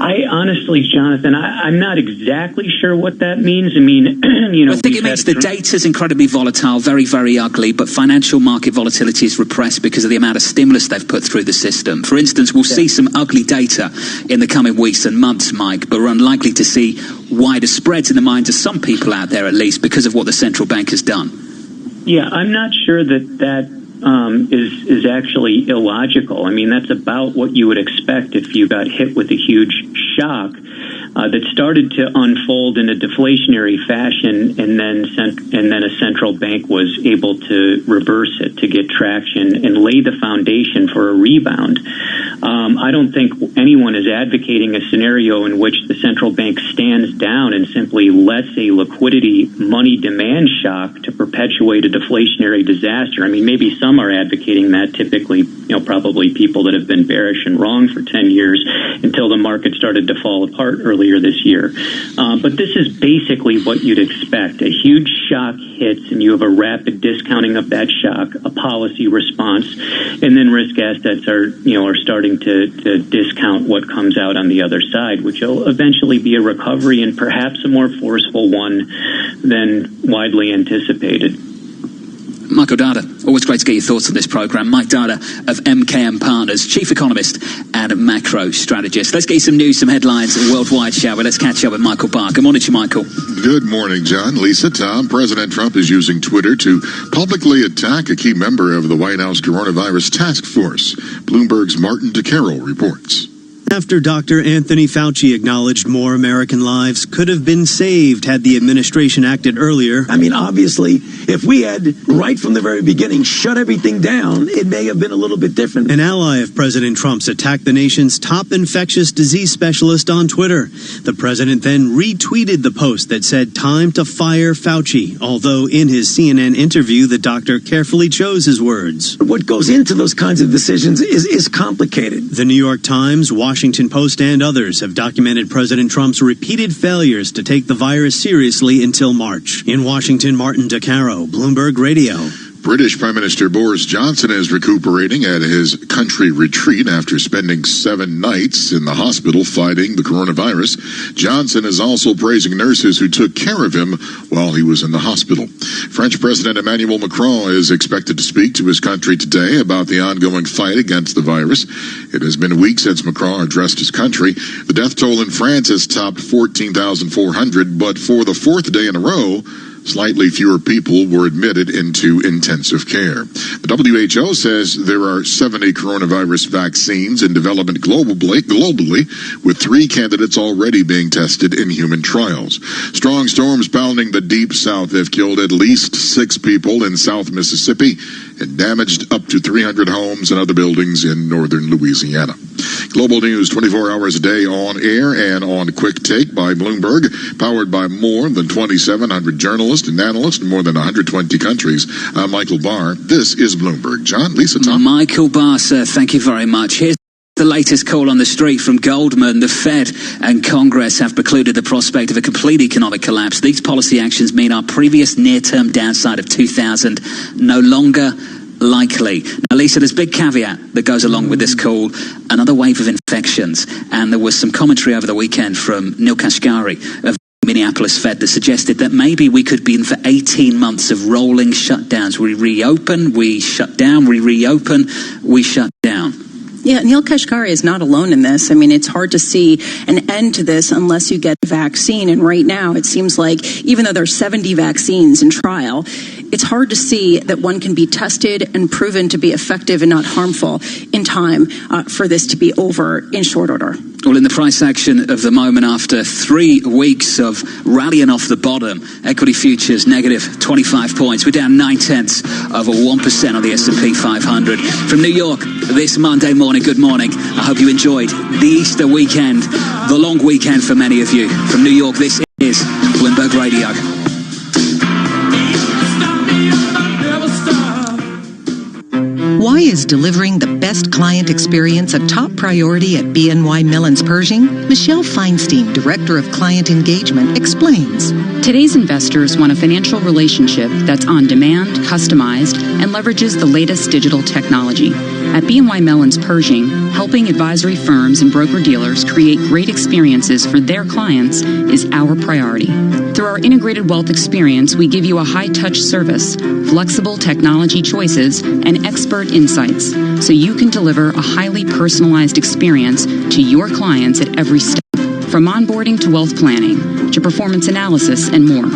I honestly, Jonathan, I'm not exactly sure what that means. I mean, I think it means the data's incredibly volatile, very, very ugly, but financial market volatility is repressed because of the amount of stimulus they've put through the system. For instance, we'll see some ugly data in the coming weeks and months, Mike, but we're unlikely to see wider spreads in the minds of some people out there, at least, because of what the central bank has done. Yeah, I'm not sure that is actually illogical. I mean, that's about what you would expect if you got hit with a huge shock that started to unfold in a deflationary fashion, and then a central bank was able to reverse it to get traction and lay the foundation for a rebound. I don't think anyone is advocating a scenario in which the central bank stands down and simply lets a liquidity money demand shock to perpetuate a deflationary disaster. I mean, maybe some are advocating that, typically, probably people that have been bearish and wrong for 10 years until the market started to fall apart earlier this year. But this is basically what you'd expect. A huge shock hits and you have a rapid discounting of that shock, a policy response, and then risk assets are starting to discount what comes out on the other side, which will eventually be a recovery and perhaps a more forceful one than widely anticipated. Michael Dada, always great to get your thoughts on this program. Mike Dada of MKM Partners, chief economist and macro strategist. Let's get you some news, some headlines worldwide, shall we? Let's catch up with Michael Barr. Good morning to you, Michael. Good morning, John. Lisa, Tom. President Trump is using Twitter to publicly attack a key member of the White House coronavirus task force. Bloomberg's Martin DeCarroll reports. After Dr. Anthony Fauci acknowledged more American lives could have been saved had the administration acted earlier. I mean, obviously, if we had, right from the very beginning, shut everything down, it may have been a little bit different. An ally of President Trump's attacked the nation's top infectious disease specialist on Twitter. The president then retweeted the post that said, "Time to fire Fauci," although in his CNN interview, the doctor carefully chose his words. What goes into those kinds of decisions is complicated. The New York Times, Washington Post, and others have documented President Trump's repeated failures to take the virus seriously until March. In Washington, Martin DeCarroll, Bloomberg Radio. British Prime Minister Boris Johnson is recuperating at his country retreat after spending 7 nights in the hospital fighting the coronavirus. Johnson is also praising nurses who took care of him while he was in the hospital. French President Emmanuel Macron is expected to speak to his country today about the ongoing fight against the virus. It has been a week since Macron addressed his country. The death toll in France has topped 14,400, but for the 4th day in a row, Slightly fewer people were admitted into intensive care. The WHO says there are 70 coronavirus vaccines in development globally, with 3 candidates already being tested in human trials. Strong storms pounding the deep south have killed at least 6 people in South Mississippi and damaged up to 300 homes and other buildings in northern Louisiana. Global news 24 hours a day on air and on Quick Take by Bloomberg, powered by more than 2,700 journalists and analysts in more than 120 countries. I'm Michael Barr. This is Bloomberg. John, Lisa, Tom. Michael Barr, sir, thank you very much. Here's the latest call on the street from Goldman. The Fed and Congress have precluded the prospect of a complete economic collapse. These policy actions mean our previous near-term downside of 2,000 no longer likely. Now, Lisa, there's a big caveat that goes along with this call. Another wave of infections. And there was some commentary over the weekend from Neil Kashkari of Minneapolis Fed that suggested that maybe we could be in for 18 months of rolling shutdowns. We reopen, we shut down, we reopen, we shut down. Yeah, Neil Kashkari is not alone in this. I mean, it's hard to see an end to this unless you get a vaccine. And right now, it seems like even though there's 70 vaccines in trial, it's hard to see that one can be tested and proven to be effective and not harmful in time for this to be over in short order. Well, in the price action of the moment, after 3 weeks of rallying off the bottom, equity futures negative 25 points. We're down 0.9% on the S&P 500. From New York, this Monday morning, good morning. I hope you enjoyed the Easter weekend, the long weekend for many of you. From New York, this is Bloomberg Radio. Why is delivering the best client experience a top priority at BNY Mellon's Pershing? Michelle Feinstein, Director of Client Engagement, explains. Today's investors want a financial relationship that's on demand, customized, and leverages the latest digital technology. At BNY Mellon's Pershing, helping advisory firms and broker-dealers create great experiences for their clients is our priority. Through our integrated wealth experience, we give you a high-touch service, flexible technology choices, and expert insights, so you can deliver a highly personalized experience to your clients at every step, from onboarding to wealth planning, to performance analysis and more.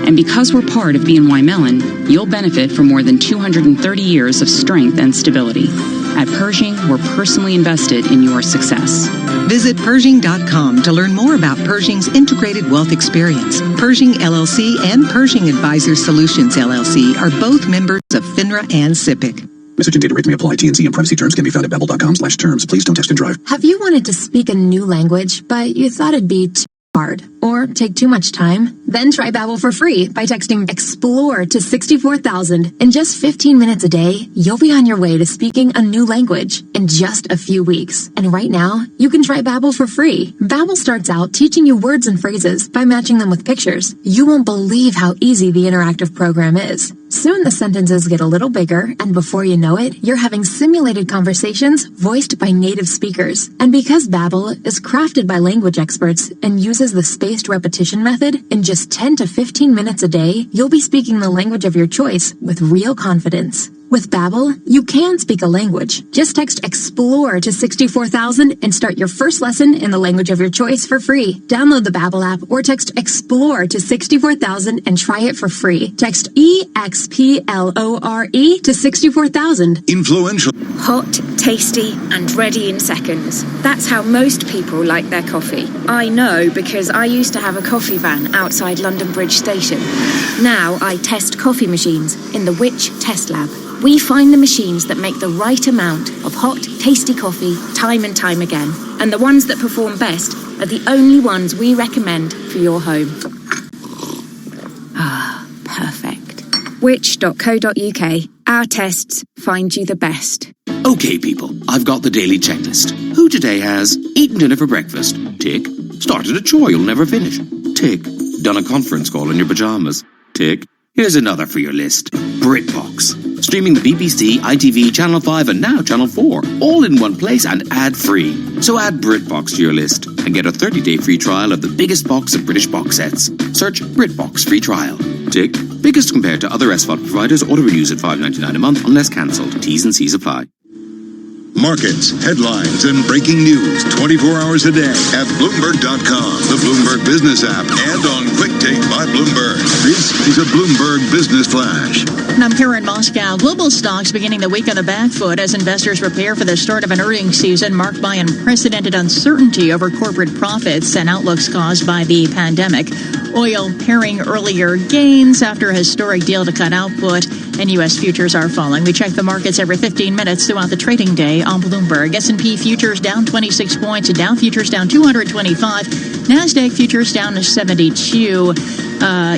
And because we're part of BNY Mellon, you'll benefit from more than 230 years of strength and stability. At Pershing, we're personally invested in your success. Visit Pershing.com to learn more about Pershing's integrated wealth experience. Pershing LLC and Pershing Advisor Solutions LLC are both members of FINRA and SIPC. Message and data rates may apply. T&C and privacy terms can be found at babbel.com/terms. Please don't text and drive. Have you wanted to speak a new language, but you thought it'd be too hard or take too much time? Then try Babbel for free by texting EXPLORE to 64,000. In just 15 minutes a day, you'll be on your way to speaking a new language in just a few weeks. And right now, you can try Babbel for free. Babbel starts out teaching you words and phrases by matching them with pictures. You won't believe how easy the interactive program is. Soon the sentences get a little bigger, and before you know it, you're having simulated conversations voiced by native speakers. And because Babbel is crafted by language experts and uses the spaced repetition method, in just 10 to 15 minutes a day, you'll be speaking the language of your choice with real confidence. With Babbel, you can speak a language. Just text EXPLORE to 64,000 and start your first lesson in the language of your choice for free. Download the Babbel app or text EXPLORE to 64,000 and try it for free. Text EXPLORE to 64,000. Influential. Hot, tasty, and ready in seconds. That's how most people like their coffee. I know because I used to have a coffee van outside London Bridge Station. Now I test coffee machines in the Which Test Lab. We find the machines that make the right amount of hot, tasty coffee time and time again. And the ones that perform best are the only ones we recommend for your home. Ah, perfect. Which.co.uk. Our tests find you the best. Okay, people, I've got the daily checklist. Who today has eaten dinner for breakfast? Tick. Started a chore you'll never finish? Tick. Done a conference call in your pajamas? Tick. Here's another for your list. BritBox. Streaming the BBC, ITV, Channel 5, and now Channel 4. All in one place and ad-free. So add BritBox to your list and get a 30-day free trial of the biggest box of British box sets. Search BritBox free trial. Tick. Biggest compared to other SVOD providers. Auto-renews at $5.99 a month unless cancelled. T's and C's apply. Markets, headlines, and breaking news 24 hours a day at Bloomberg.com, the Bloomberg Business app, and on Quick Take by Bloomberg. This is a Bloomberg Business Flash. And I'm here in Moscow. Global stocks beginning the week on the back foot as investors prepare for the start of an earnings season marked by unprecedented uncertainty over corporate profits and outlooks caused by the pandemic. Oil paring earlier gains after a historic deal to cut output, and U.S. futures are falling. We check the markets every 15 minutes throughout the trading day on Bloomberg. S&P futures down 26 points, Dow futures down 225, NASDAQ futures down to 72.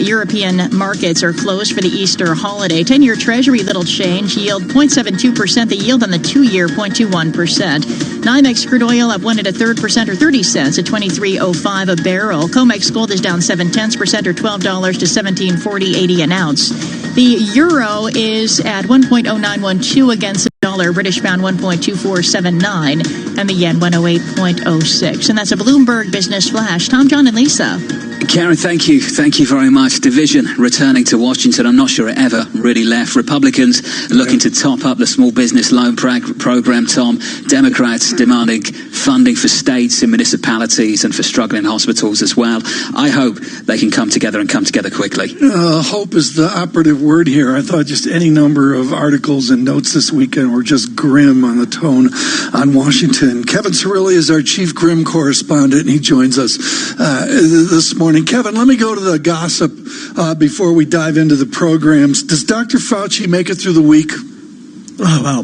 European markets are closed for the Easter holiday. 10-year Treasury, little change. Yield 0.72%. The yield on the 2-year, 0.21%. NYMEX crude oil up 1 1/3% or 30 cents at $23.05 a barrel. COMEX gold is down 0.7% or $12 to $17.40.80 an ounce. The euro is at 1.0912 against the dollar. British pound 1.2479 and the yen 108.06. And that's a Bloomberg Business Flash. Tom, John, and Lisa. Karen, thank you. Thank you very much. Division returning to Washington. I'm not sure it ever really left. Republicans looking to top up the small business loan program, Tom. Democrats demanding funding for states and municipalities and for struggling hospitals as well. I hope they can come together and come together quickly. Hope is the operative word here. I thought just any number of articles and notes this weekend were just grim on the tone on Washington. Kevin Cirilli is our chief grim correspondent, and he joins us this morning. Kevin, let me go to the gossip before we dive into the programs. Does Dr. Fauci make it through the week? Oh, wow.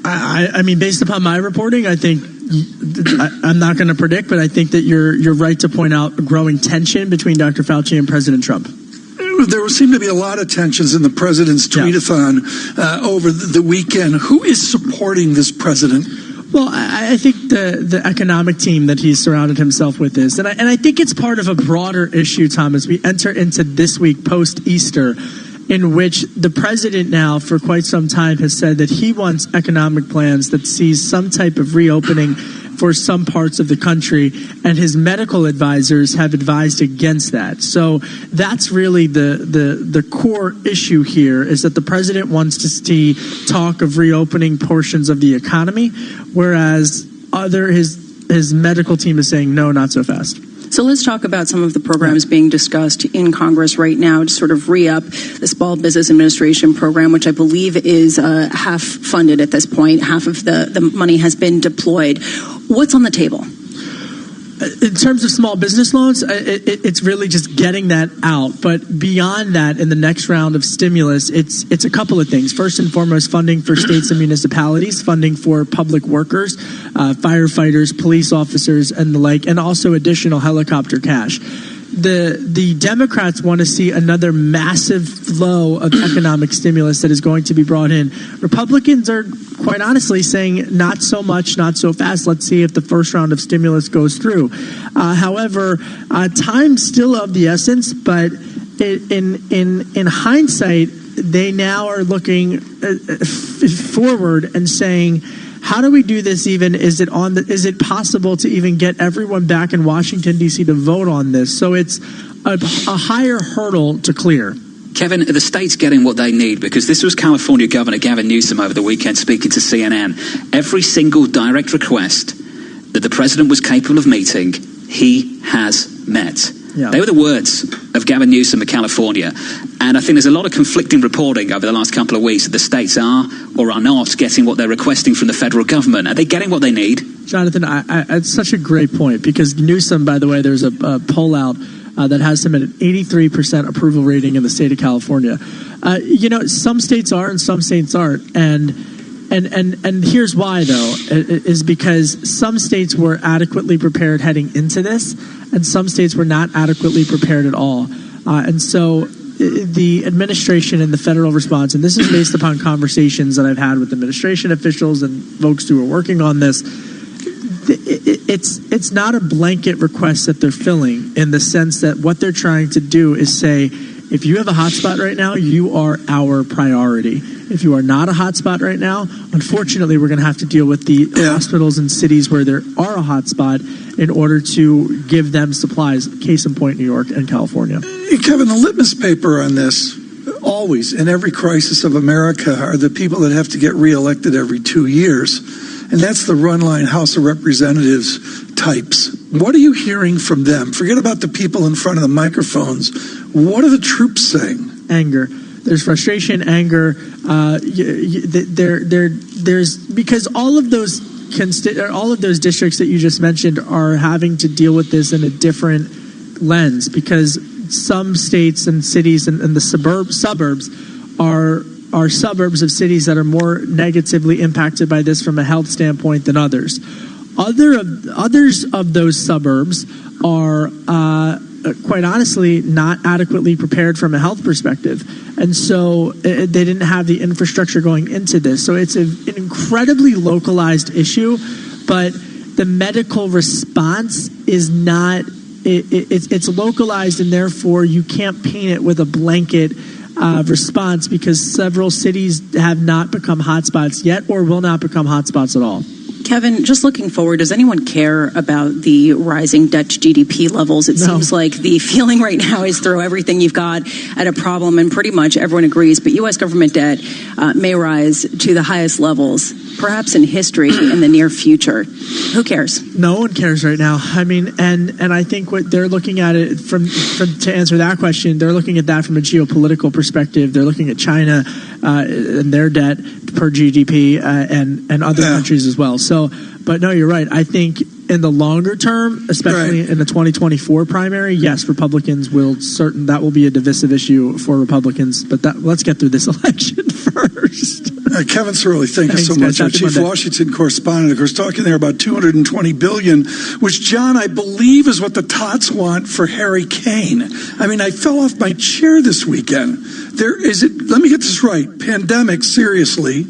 I mean, based upon my reporting, I think I'm not going to predict, but I think that you're right to point out a growing tension between Dr. Fauci and President Trump. There seemed to be a lot of tensions in the president's tweet-a-thon over the weekend. Who is supporting this president? Well, I think the economic team that he's surrounded himself with is. And I think it's part of a broader issue, Tom, as we enter into this week post-Easter, in which the president now for quite some time has said that he wants economic plans that sees some type of reopening for some parts of the country, and his medical advisors have advised against that. So that's really the core issue here, is that the president wants to see talk of reopening portions of the economy, whereas his medical team is saying, no, not so fast. So let's talk about some of the programs being discussed in Congress right now to sort of re-up the Small Business Administration program, which I believe is half funded at this point. Half of the money has been deployed. What's on the table? In terms of small business loans, it's really just getting that out. But beyond that, in the next round of stimulus, it's a couple of things. First and foremost, funding for states and municipalities, funding for public workers, firefighters, police officers, and the like, and also additional helicopter cash. The Democrats want to see another massive flow of economic stimulus that is going to be brought in. Republicans are quite honestly saying not so much, not so fast. Let's see if the first round of stimulus goes through. However, time's still of the essence, but in hindsight, they now are looking forward and saying, how do we do this even? Is it possible to even get everyone back in Washington, D.C. to vote on this? So it's a higher hurdle to clear. Kevin, are the states getting what they need? Because this was California Governor Gavin Newsom over the weekend speaking to CNN. Every single direct request that the president was capable of meeting, he has met. Yeah. They were the words of Gavin Newsom of California. And I think there's a lot of conflicting reporting over the last couple of weeks that the states are or are not getting what they're requesting from the federal government. Are they getting what they need? Jonathan, it's such a great point, because Newsom, by the way, there's a poll out that has him at an 83% approval rating in the state of California. Some states are and some states aren't. And here's why, though, is because some states were adequately prepared heading into this, and some states were not adequately prepared at all. And so the administration and the federal response, and this is based upon conversations that I've had with administration officials and folks who are working on this, it's not a blanket request that they're filling, in the sense that what they're trying to do is say, if you have a hotspot right now, you are our priority. If you are not a hotspot right now, unfortunately, we're going to have to deal with the hospitals and cities where there are a hotspot in order to give them supplies, case in point, New York and California. Kevin, the litmus paper on this, always, in every crisis of America, are the people that have to get reelected every 2 years. and that's the Runline House of Representatives types. What are you hearing from them? Forget about the people in front of the microphones. What are the troops saying? Anger. There's frustration, anger. There's because all of those districts that you just mentioned are having to deal with this in a different lens, because some states and cities and the suburbs are suburbs of cities that are more negatively impacted by this from a health standpoint than others. Others of those suburbs are quite honestly not adequately prepared from a health perspective, and so they didn't have the infrastructure going into this. So it's an incredibly localized issue, but the medical response is not. It's localized, and therefore you can't paint it with a blanket response, because several cities have not become hotspots yet or will not become hotspots at all. Kevin, just looking forward, does anyone care about the rising debt to GDP levels? It seems like the feeling right now is throw everything you've got at a problem, and pretty much everyone agrees, but U.S. government debt may rise to the highest levels, perhaps in history, in the near future. Who cares? No one cares right now. I mean, and I think what they're looking at it from to answer that question, they're looking at that from a geopolitical perspective. They're looking at China and their debt per GDP and other countries as well. So, but no, you're right. I think in the longer term, especially in the 2024 primary, yes, Republicans that will be a divisive issue for Republicans. But let's get through this election first. Kevin Cerulli, thank you so much. Our Chief Washington correspondent, of course, talking there about $220 billion, which, John, I believe is what the tots want for Harry Kane. I mean, I fell off my chair this weekend. Let me get this right. Pandemic, seriously.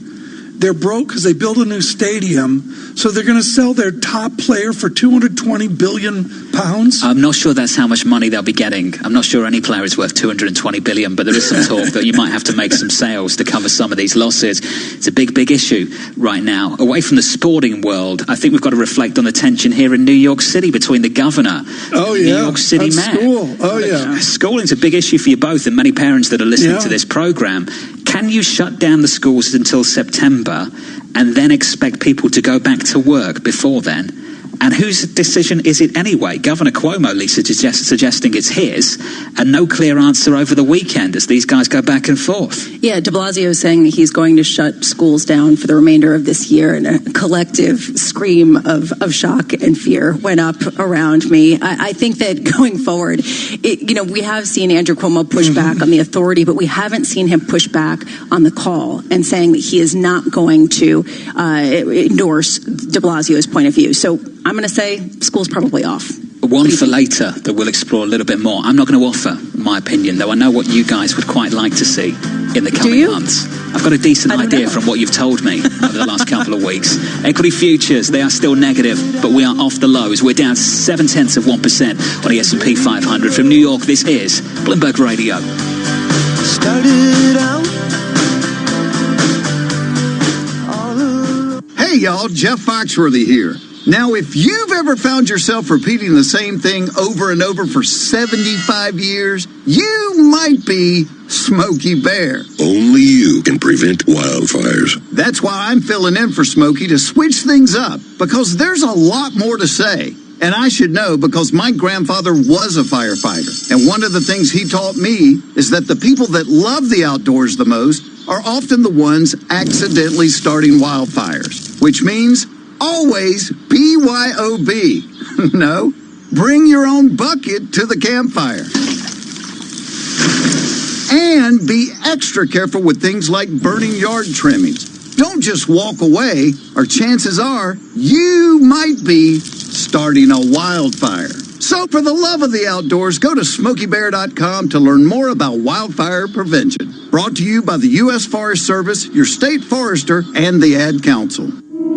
They're broke because they built a new stadium, so they're going to sell their top player for £220 billion? I'm not sure that's how much money they'll be getting. I'm not sure any player is worth $220 billion, but there is some talk that you might have to make some sales to cover some of these losses. It's a big, big issue right now. Away from the sporting world, I think we've got to reflect on the tension here in New York City between the governor and the New York City mayor. School. Schooling is a big issue for you both and many parents that are listening to this program. Can you shut down the schools until September and then expect people to go back to work before then? And whose decision is it anyway? Governor Cuomo, Lisa, suggesting it's his, and no clear answer over the weekend as these guys go back and forth. Yeah, de Blasio is saying that he's going to shut schools down for the remainder of this year, and a collective scream of shock and fear went up around me. I think that going forward, we have seen Andrew Cuomo push back on the authority, but we haven't seen him push back on the call and saying that he is not going to endorse de Blasio's point of view. So I'm going to say school's probably off. One for later that we'll explore a little bit more. I'm not going to offer my opinion, though I know what you guys would quite like to see in the coming months. I've got a decent idea from what you've told me over the last couple of weeks. Equity futures, they are still negative, but we are off the lows. We're down 0.7% on the S&P 500. From New York, this is Bloomberg Radio. Started out. Hey, y'all, Jeff Foxworthy here. Now, if you've ever found yourself repeating the same thing over and over for 75 years, you might be Smokey Bear. Only you can prevent wildfires. That's why I'm filling in for Smokey to switch things up, because there's a lot more to say. And I should know because my grandfather was a firefighter. And one of the things he taught me is that the people that love the outdoors the most are often the ones accidentally starting wildfires, which means always BYOB. No, bring your own bucket to the campfire. And be extra careful with things like burning yard trimmings. Don't just walk away, or chances are you might be starting a wildfire. So for the love of the outdoors, go to SmokeyBear.com to learn more about wildfire prevention. Brought to you by the U.S. Forest Service, your state forester, and the Ad Council.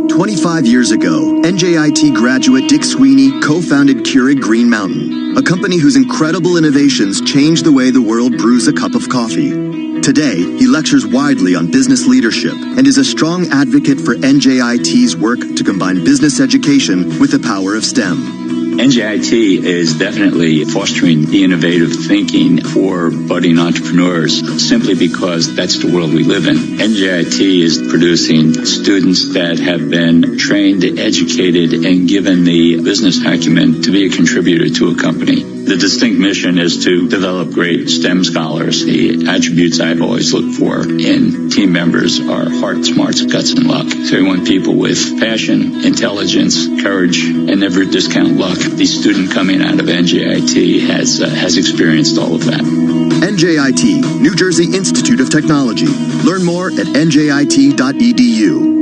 25 years ago, NJIT graduate Dick Sweeney co-founded Keurig Green Mountain, a company whose incredible innovations changed the way the world brews a cup of coffee. Today, he lectures widely on business leadership and is a strong advocate for NJIT's work to combine business education with the power of STEM. NJIT is definitely fostering the innovative thinking for budding entrepreneurs simply because that's the world we live in. NJIT is producing students that have been trained, educated, and given the business acumen to be a contributor to a company. The distinct mission is to develop great STEM scholars. The attributes I've always looked for in team members are heart, smarts, guts, and luck. So we want people with passion, intelligence, courage, and never discount luck. The student coming out of NJIT has experienced all of that. NJIT, New Jersey Institute of Technology. Learn more at njit.edu.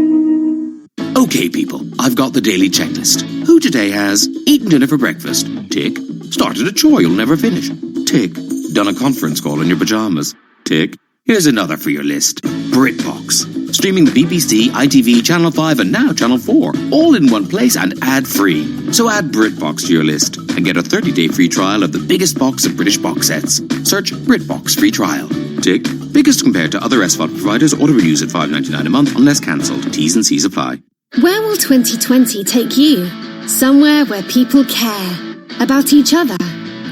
Okay, people, I've got the daily checklist. Who today has eaten dinner for breakfast? Tick. Started a chore you'll never finish. Tick. Done a conference call in your pajamas. Tick. Here's another for your list. BritBox. Streaming the BBC, ITV, Channel 5, and now Channel 4. All in one place and ad-free. So add BritBox to your list and get a 30-day free trial of the biggest box of British box sets. Search BritBox free trial. Tick. Biggest compared to other SVOD providers. Auto-renews at $5.99 a month unless cancelled. T's and C's apply. Where will 2020 take you? Somewhere where people care. About each other,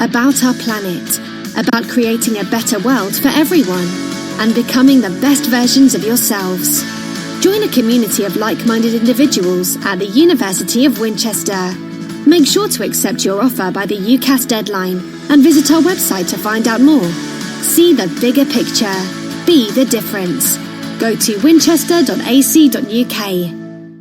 about our planet, about creating a better world for everyone, and becoming the best versions of yourselves. Join a community of like-minded individuals at the University of Winchester. Make sure to accept your offer by the UCAS deadline and visit our website to find out more. See the bigger picture. Be the difference. Go to winchester.ac.uk.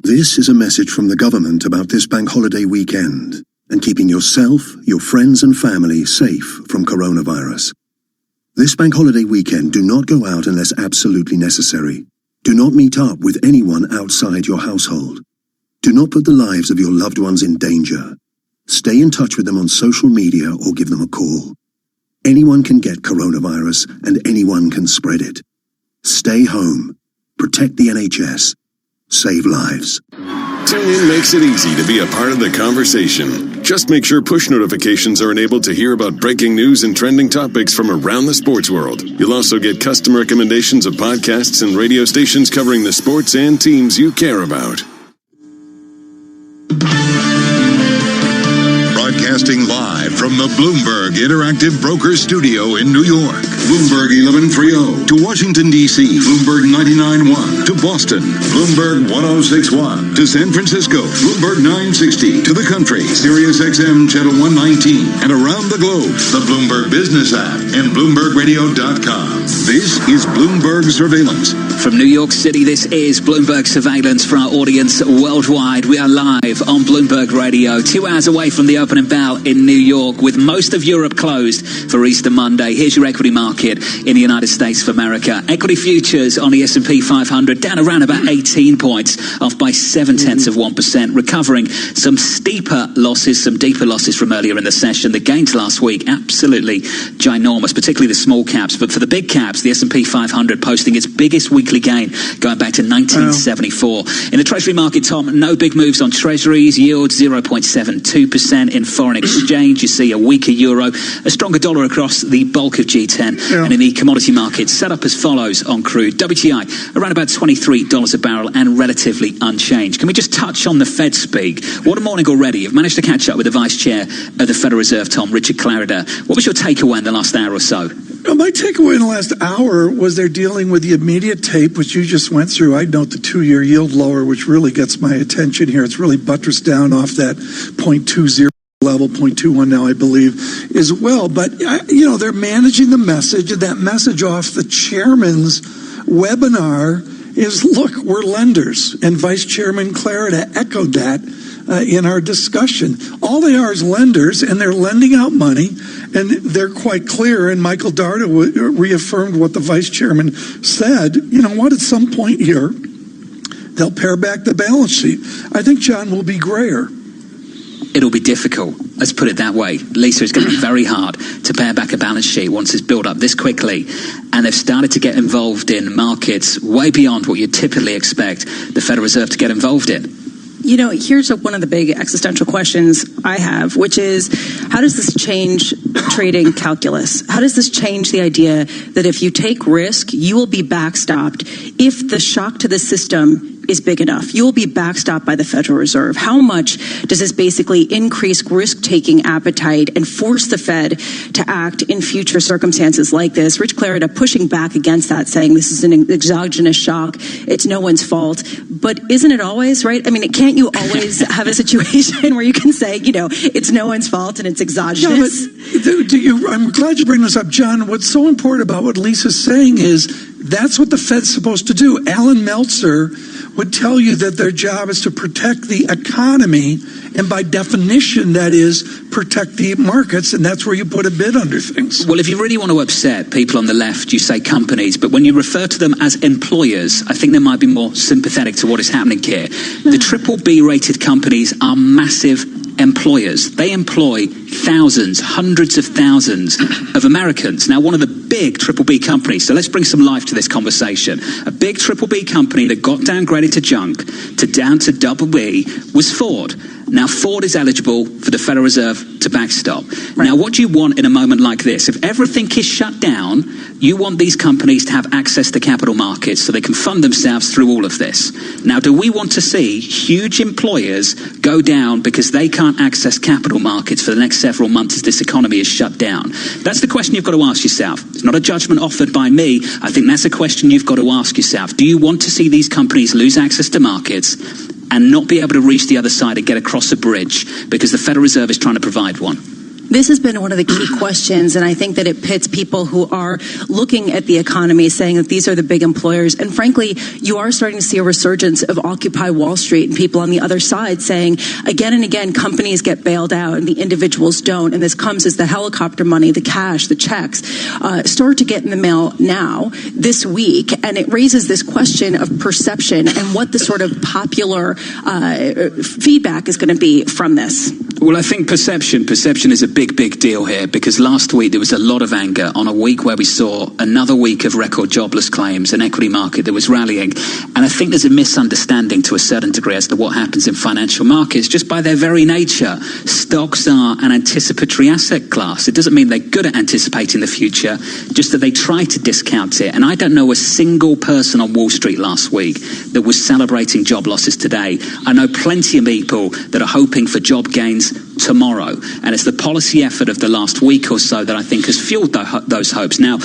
This is a message from the government about this bank holiday weekend and keeping yourself, your friends and family safe from coronavirus. This bank holiday weekend, do not go out unless absolutely necessary. Do not meet up with anyone outside your household. Do not put the lives of your loved ones in danger. Stay in touch with them on social media or give them a call. Anyone can get coronavirus and anyone can spread it. Stay home. Protect the NHS. Save lives. TuneIn makes it easy to be a part of the conversation. Just make sure push notifications are enabled to hear about breaking news and trending topics from around the sports world. You'll also get custom recommendations of podcasts and radio stations covering the sports and teams you care about. Broadcasting live from the Bloomberg Interactive Brokers Studio in New York. Bloomberg 1130 to Washington, D.C. Bloomberg 99.1 to Boston. Bloomberg 106.1 to San Francisco. Bloomberg 960 to the country. Sirius XM Channel 119 and around the globe. The Bloomberg Business app and BloombergRadio.com. This is Bloomberg Surveillance. From New York City, this is Bloomberg Surveillance for our audience worldwide. We are live on Bloomberg Radio, 2 hours away from the opening bell in New York, with most of Europe closed for Easter Monday. Here's your equity market in the United States of America. Equity futures on the S&P 500 down around about 18 points, off by 0.7%, recovering some steeper losses, some deeper losses from earlier in the session. The gains last week, absolutely ginormous, particularly the small caps. But for the big caps, the S&P 500 posting its biggest weekly gain going back to 1974. In the Treasury market, Tom, no big moves on Treasuries. Yield 0.72%. In foreign exchange, you see a weaker euro, a stronger dollar across the bulk of G10. And in the commodity markets, set up as follows on crude. WTI around about $23 a barrel and relatively unchanged. Can we just touch on the Fed speak? What a morning already. You've managed to catch up with the Vice Chair of the Federal Reserve, Tom, Richard Clarida. What was your takeaway in the last hour or so? My takeaway in the last hour was they're dealing with the immediate tape, which you just went through. I'd note the 2-year yield lower, which really gets my attention here. It's really buttressed down off that 0.20 level, 0.21 now, I believe, as well. But, they're managing the message, and that message off the chairman's webinar is, look, we're lenders. And Vice Chairman Clarida echoed that in our discussion. All they are is lenders, and they're lending out money, and they're quite clear. And Michael Darda reaffirmed what the Vice Chairman said. You know what? At some point here, they'll pare back the balance sheet. I think John will be grayer. It'll be difficult. Let's put it that way. Lisa, it's going to be very hard to pare back a balance sheet once it's built up this quickly. And they've started to get involved in markets way beyond what you'd typically expect the Federal Reserve to get involved in. Here's one of the big existential questions I have, which is, how does this change trading calculus? How does this change the idea that if you take risk, you will be backstopped if the shock to the system is big enough? You will be backstopped by the Federal Reserve. How much does this basically increase risk-taking appetite and force the Fed to act in future circumstances like this? Rich Clarida pushing back against that, saying this is an exogenous shock. It's no one's fault. But isn't it always, right? I mean, can't you always have a situation where you can say, it's no one's fault and it's exogenous? Yeah, but I'm glad you bring this up, John. What's so important about what Lisa's saying is that's what the Fed's supposed to do. Alan Meltzer would tell you that their job is to protect the economy, and by definition, that is protect the markets, and that's where you put a bid under things. Well, if you really want to upset people on the left, you say companies, but when you refer to them as employers, I think they might be more sympathetic to what is happening here. The BBB rated companies are massive employers. They employ thousands, hundreds of thousands of Americans. Now, one of the big BBB companies, so let's bring some life to this conversation. A big BBB company that got downgraded to junk, down to BB, was Ford. Now, Ford is eligible for the Federal Reserve to backstop. Right. Now, what do you want in a moment like this? If everything is shut down, you want these companies to have access to capital markets so they can fund themselves through all of this. Now, do we want to see huge employers go down because they can't access capital markets for the next several months as this economy is shut down? That's the question you've got to ask yourself. It's not a judgment offered by me. I think that's a question you've got to ask yourself. Do you want to see these companies lose access to markets and not be able to reach the other side and get across a bridge because the Federal Reserve is trying to provide one? This has been one of the key questions, and I think that it pits people who are looking at the economy saying that these are the big employers. And frankly, you are starting to see a resurgence of Occupy Wall Street and people on the other side saying again and again, companies get bailed out and the individuals don't. And this comes as the helicopter money, the cash, the checks start to get in the mail now this week. And it raises this question of perception and what the sort of popular feedback is going to be from this. Well, I think perception is a big deal here, because last week there was a lot of anger on a week where we saw another week of record jobless claims, an equity market that was rallying. And I think there's a misunderstanding to a certain degree as to what happens in financial markets. Just by their very nature, stocks are an anticipatory asset class. It doesn't mean they're good at anticipating the future, just that they try to discount it. And I don't know a single person on Wall Street last week that was celebrating job losses today. I know plenty of people that are hoping for job gains tomorrow, and it's the policy effort of the last week or so that I think has fueled those hopes. Now,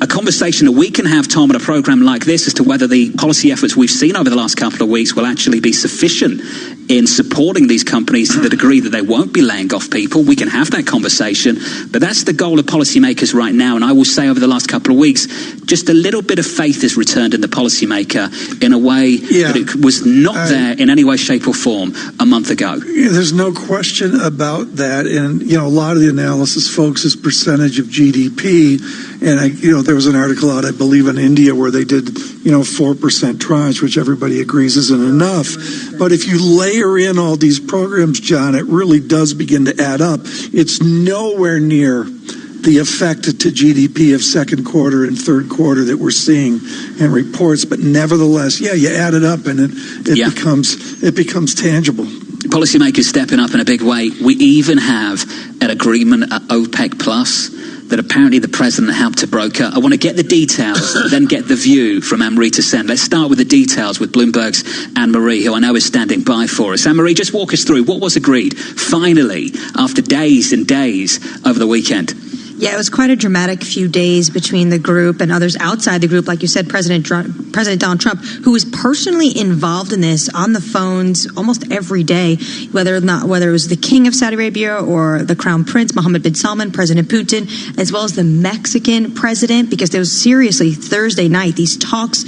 a conversation that we can have, Tom, at a program like this as to whether the policy efforts we've seen over the last couple of weeks will actually be sufficient in supporting these companies to the degree that they won't be laying off people. We can have that conversation, but that's the goal of policymakers right now. And I will say over the last couple of weeks, just a little bit of faith has returned in the policymaker in a way that it was not there in any way, shape or form a month ago. There's no question about that. And, a lot of the analysis focuses percentage of GDP. And, there was an article out, I believe, in India where they did, 4% tranche, which everybody agrees isn't enough. But if you layer in all these programs, John, it really does begin to add up. It's nowhere near the effect to GDP of second quarter and third quarter that we're seeing in reports. But nevertheless, you add it up and it becomes tangible. Policymakers stepping up in a big way. We even have an agreement at OPEC Plus that apparently the president helped to broker. I want to get the details, then get the view from Anne-Marie Tessent. Let's start with the details with Bloomberg's Anne-Marie, who I know is standing by for us. Anne-Marie, just walk us through what was agreed, finally, after days and days over the weekend. Yeah, it was quite a dramatic few days between the group and others outside the group. Like you said, President Donald Trump, who was personally involved in this on the phones almost every day, whether it was the King of Saudi Arabia or the Crown Prince, Mohammed bin Salman, President Putin, as well as the Mexican president, because there was seriously Thursday night, these talks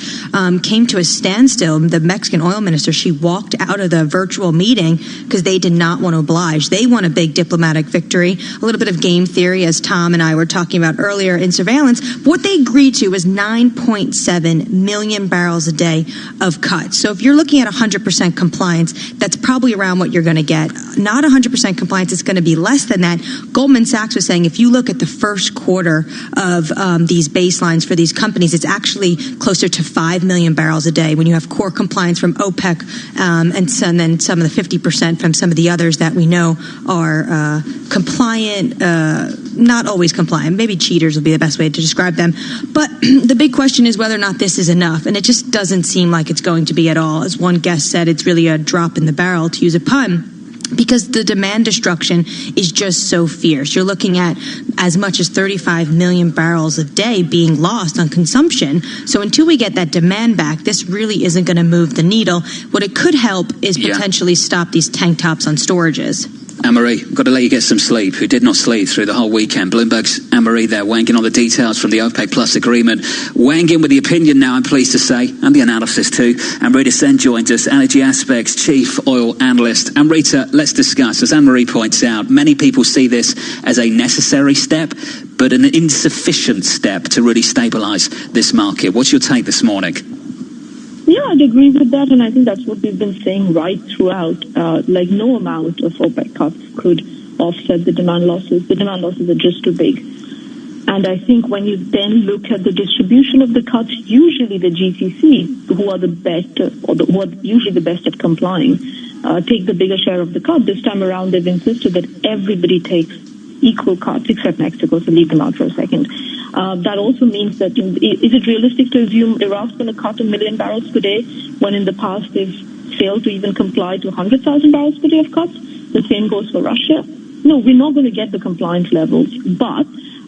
came to a standstill. The Mexican oil minister, she walked out of the virtual meeting because they did not want to oblige. They won a big diplomatic victory, a little bit of game theory, as Tom and and I were talking about earlier in surveillance. What they agreed to was 9.7 million barrels a day of cuts. So if you're looking at 100% compliance, that's probably around what you're going to get. Not 100% compliance, it's going to be less than that. Goldman Sachs was saying if you look at the first quarter of these baselines for these companies, it's actually closer to 5 million barrels a day when you have core compliance from OPEC and then some of the 50% from some of the others that we know are compliant, not always compliant. Maybe cheaters would be the best way to describe them. But the big question is whether or not this is enough, and it just doesn't seem like it's going to be at all. As one guest said, it's really a drop in the barrel, to use a pun, because the demand destruction is just so fierce. You're looking at as much as 35 million barrels a day being lost on consumption. So until we get that demand back, this really isn't going to move the needle. What it could help is potentially stop these tank tops on storages. Anne-Marie, got to let you get some sleep, who did not sleep through the whole weekend. Bloomberg's Anne-Marie there, weighing in on the details from the OPEC Plus agreement. Weighing in with the opinion now, I'm pleased to say, and the analysis too. Amrita Sen joins us, Energy Aspects Chief Oil Analyst. Amrita, let's discuss. As Anne-Marie points out, many people see this as a necessary step, but an insufficient step to really stabilise this market. What's your take this morning? Yeah, I'd agree with that, and I think that's what we've been saying right throughout. Like, no amount of OPEC cuts could offset the demand losses. The demand losses are just too big. And I think when you then look at the distribution of the cuts, usually the GCCs, who are the best, who are usually the best at complying, take the bigger share of the cut. This time around, they've insisted that everybody takes equal cuts, except Mexico, so leave them out for a second. That also means that, is it realistic to assume Iraq's going to cut 1 million barrels per day when in the past they've failed to even comply to 100,000 barrels per day of cuts? The same goes for Russia. No, we're not going to get the compliance levels, but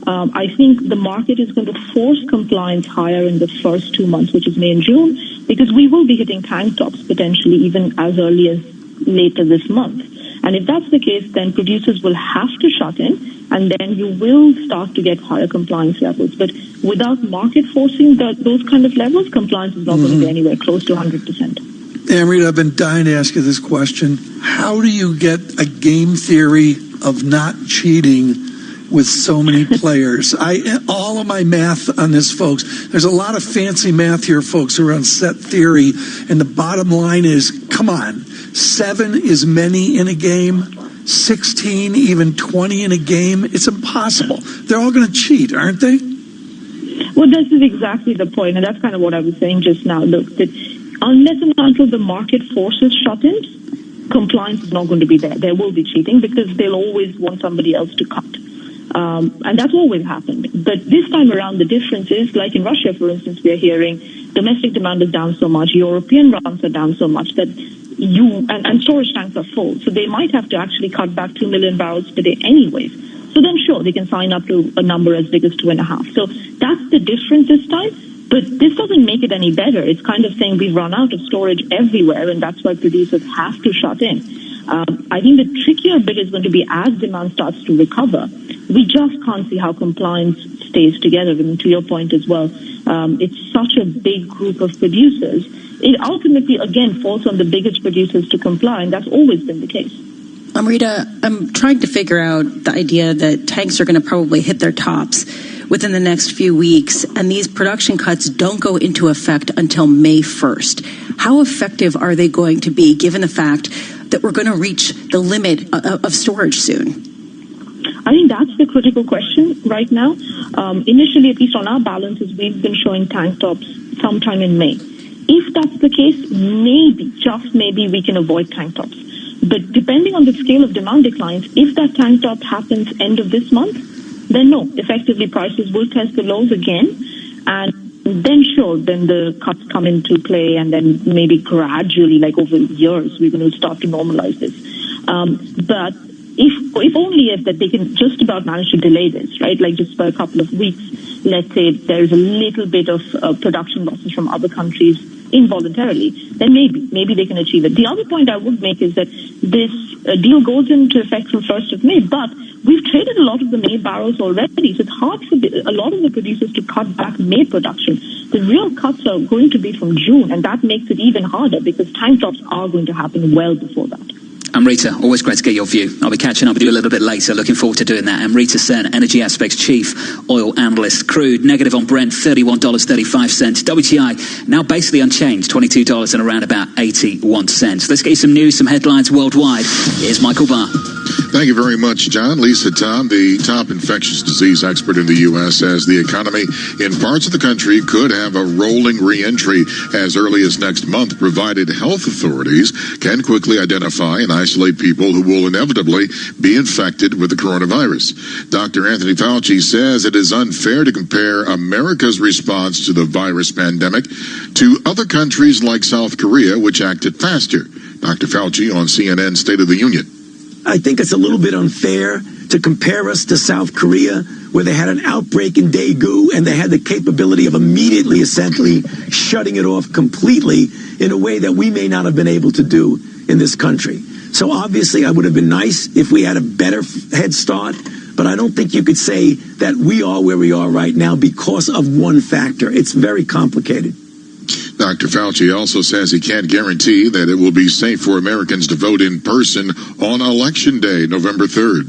I think the market is going to force compliance higher in the first 2 months, which is May and June, because we will be hitting tank tops potentially even as early as later this month. And if that's the case, then producers will have to shut in, and then you will start to get higher compliance levels. But without market forcing those kind of levels, compliance is not going to be anywhere close to 100%. Amrita, I've been dying to ask you this question. How do you get a game theory of not cheating with so many players? All of my math on this, folks, there's a lot of fancy math here, folks, around set theory, and the bottom line is, come on, 7 is many in a game, 16, even 20 in a game. It's impossible. They're all going to cheat, aren't they? Well, this is exactly the point, and that's kind of what I was saying just now. Look, that unless and until the market forces shut-ins, compliance is not going to be there. There will be cheating because they'll always want somebody else to cut. And that's always happened. But this time around, the difference is, like in Russia, for instance, we are hearing domestic demand is down so much, European runs are down so much that and storage tanks are full. So they might have to actually cut back 2 million barrels per day anyways. So then, sure, they can sign up to a number as big as 2.5. So that's the difference this time. But this doesn't make it any better. It's kind of saying we've run out of storage everywhere, and that's why producers have to shut in. I think the trickier bit is going to be as demand starts to recover. We just can't see how compliance stays together. And to your point as well, it's such a big group of producers. It ultimately, again, falls on the biggest producers to comply, and that's always been the case. Amrita, I'm trying to figure out the idea that tanks are going to probably hit their tops within the next few weeks, and these production cuts don't go into effect until May 1st. How effective are they going to be, given the fact that we're going to reach the limit of storage soon? I think that's the critical question right now. Initially, at least on our balances, we've been showing tank tops sometime in May. If that's the case, maybe, just maybe, we can avoid tank tops. But depending on the scale of demand declines, if that tank top happens end of this month, then no, effectively prices will test the lows again. And then sure, then the cuts come into play, and then maybe gradually, like over years, we're going to start to normalize this. But if only if that they can just about manage to delay this, right? Like just for a couple of weeks, let's say there's a little bit of production losses from other countries involuntarily, then maybe they can achieve it. The other point I would make is that this deal goes into effect from 1st of May, but we've traded a lot of the May barrels already, so it's hard for a lot of the producers to cut back May production. The real cuts are going to be from June, and that makes it even harder because tank tops are going to happen well before that. Amrita, always great to get your view. I'll be catching up with you a little bit later. Looking forward to doing that. Amrita Sen, Energy Aspects Chief Oil Analyst. Crude negative on Brent, $31.35. WTI now basically unchanged, $22 and around about 81 cents. Let's get you some news, some headlines worldwide. Here's Michael Barr. Thank you very much, John. Lisa Tom, the top infectious disease expert in the U.S., says the economy in parts of the country could have a rolling re-entry as early as next month, provided health authorities can quickly identify and isolate people who will inevitably be infected with the coronavirus. Dr. Anthony Fauci says it is unfair to compare America's response to the virus pandemic to other countries like South Korea, which acted faster. Dr. Fauci on CNN State of the Union. I think it's a little bit unfair to compare us to South Korea, where they had an outbreak in Daegu and they had the capability of immediately, essentially, shutting it off completely in a way that we may not have been able to do in this country. So obviously, I would have been nice if we had a better head start, but I don't think you could say that we are where we are right now because of one factor. It's very complicated. Dr. Fauci also says he can't guarantee that it will be safe for Americans to vote in person on Election Day, November 3rd.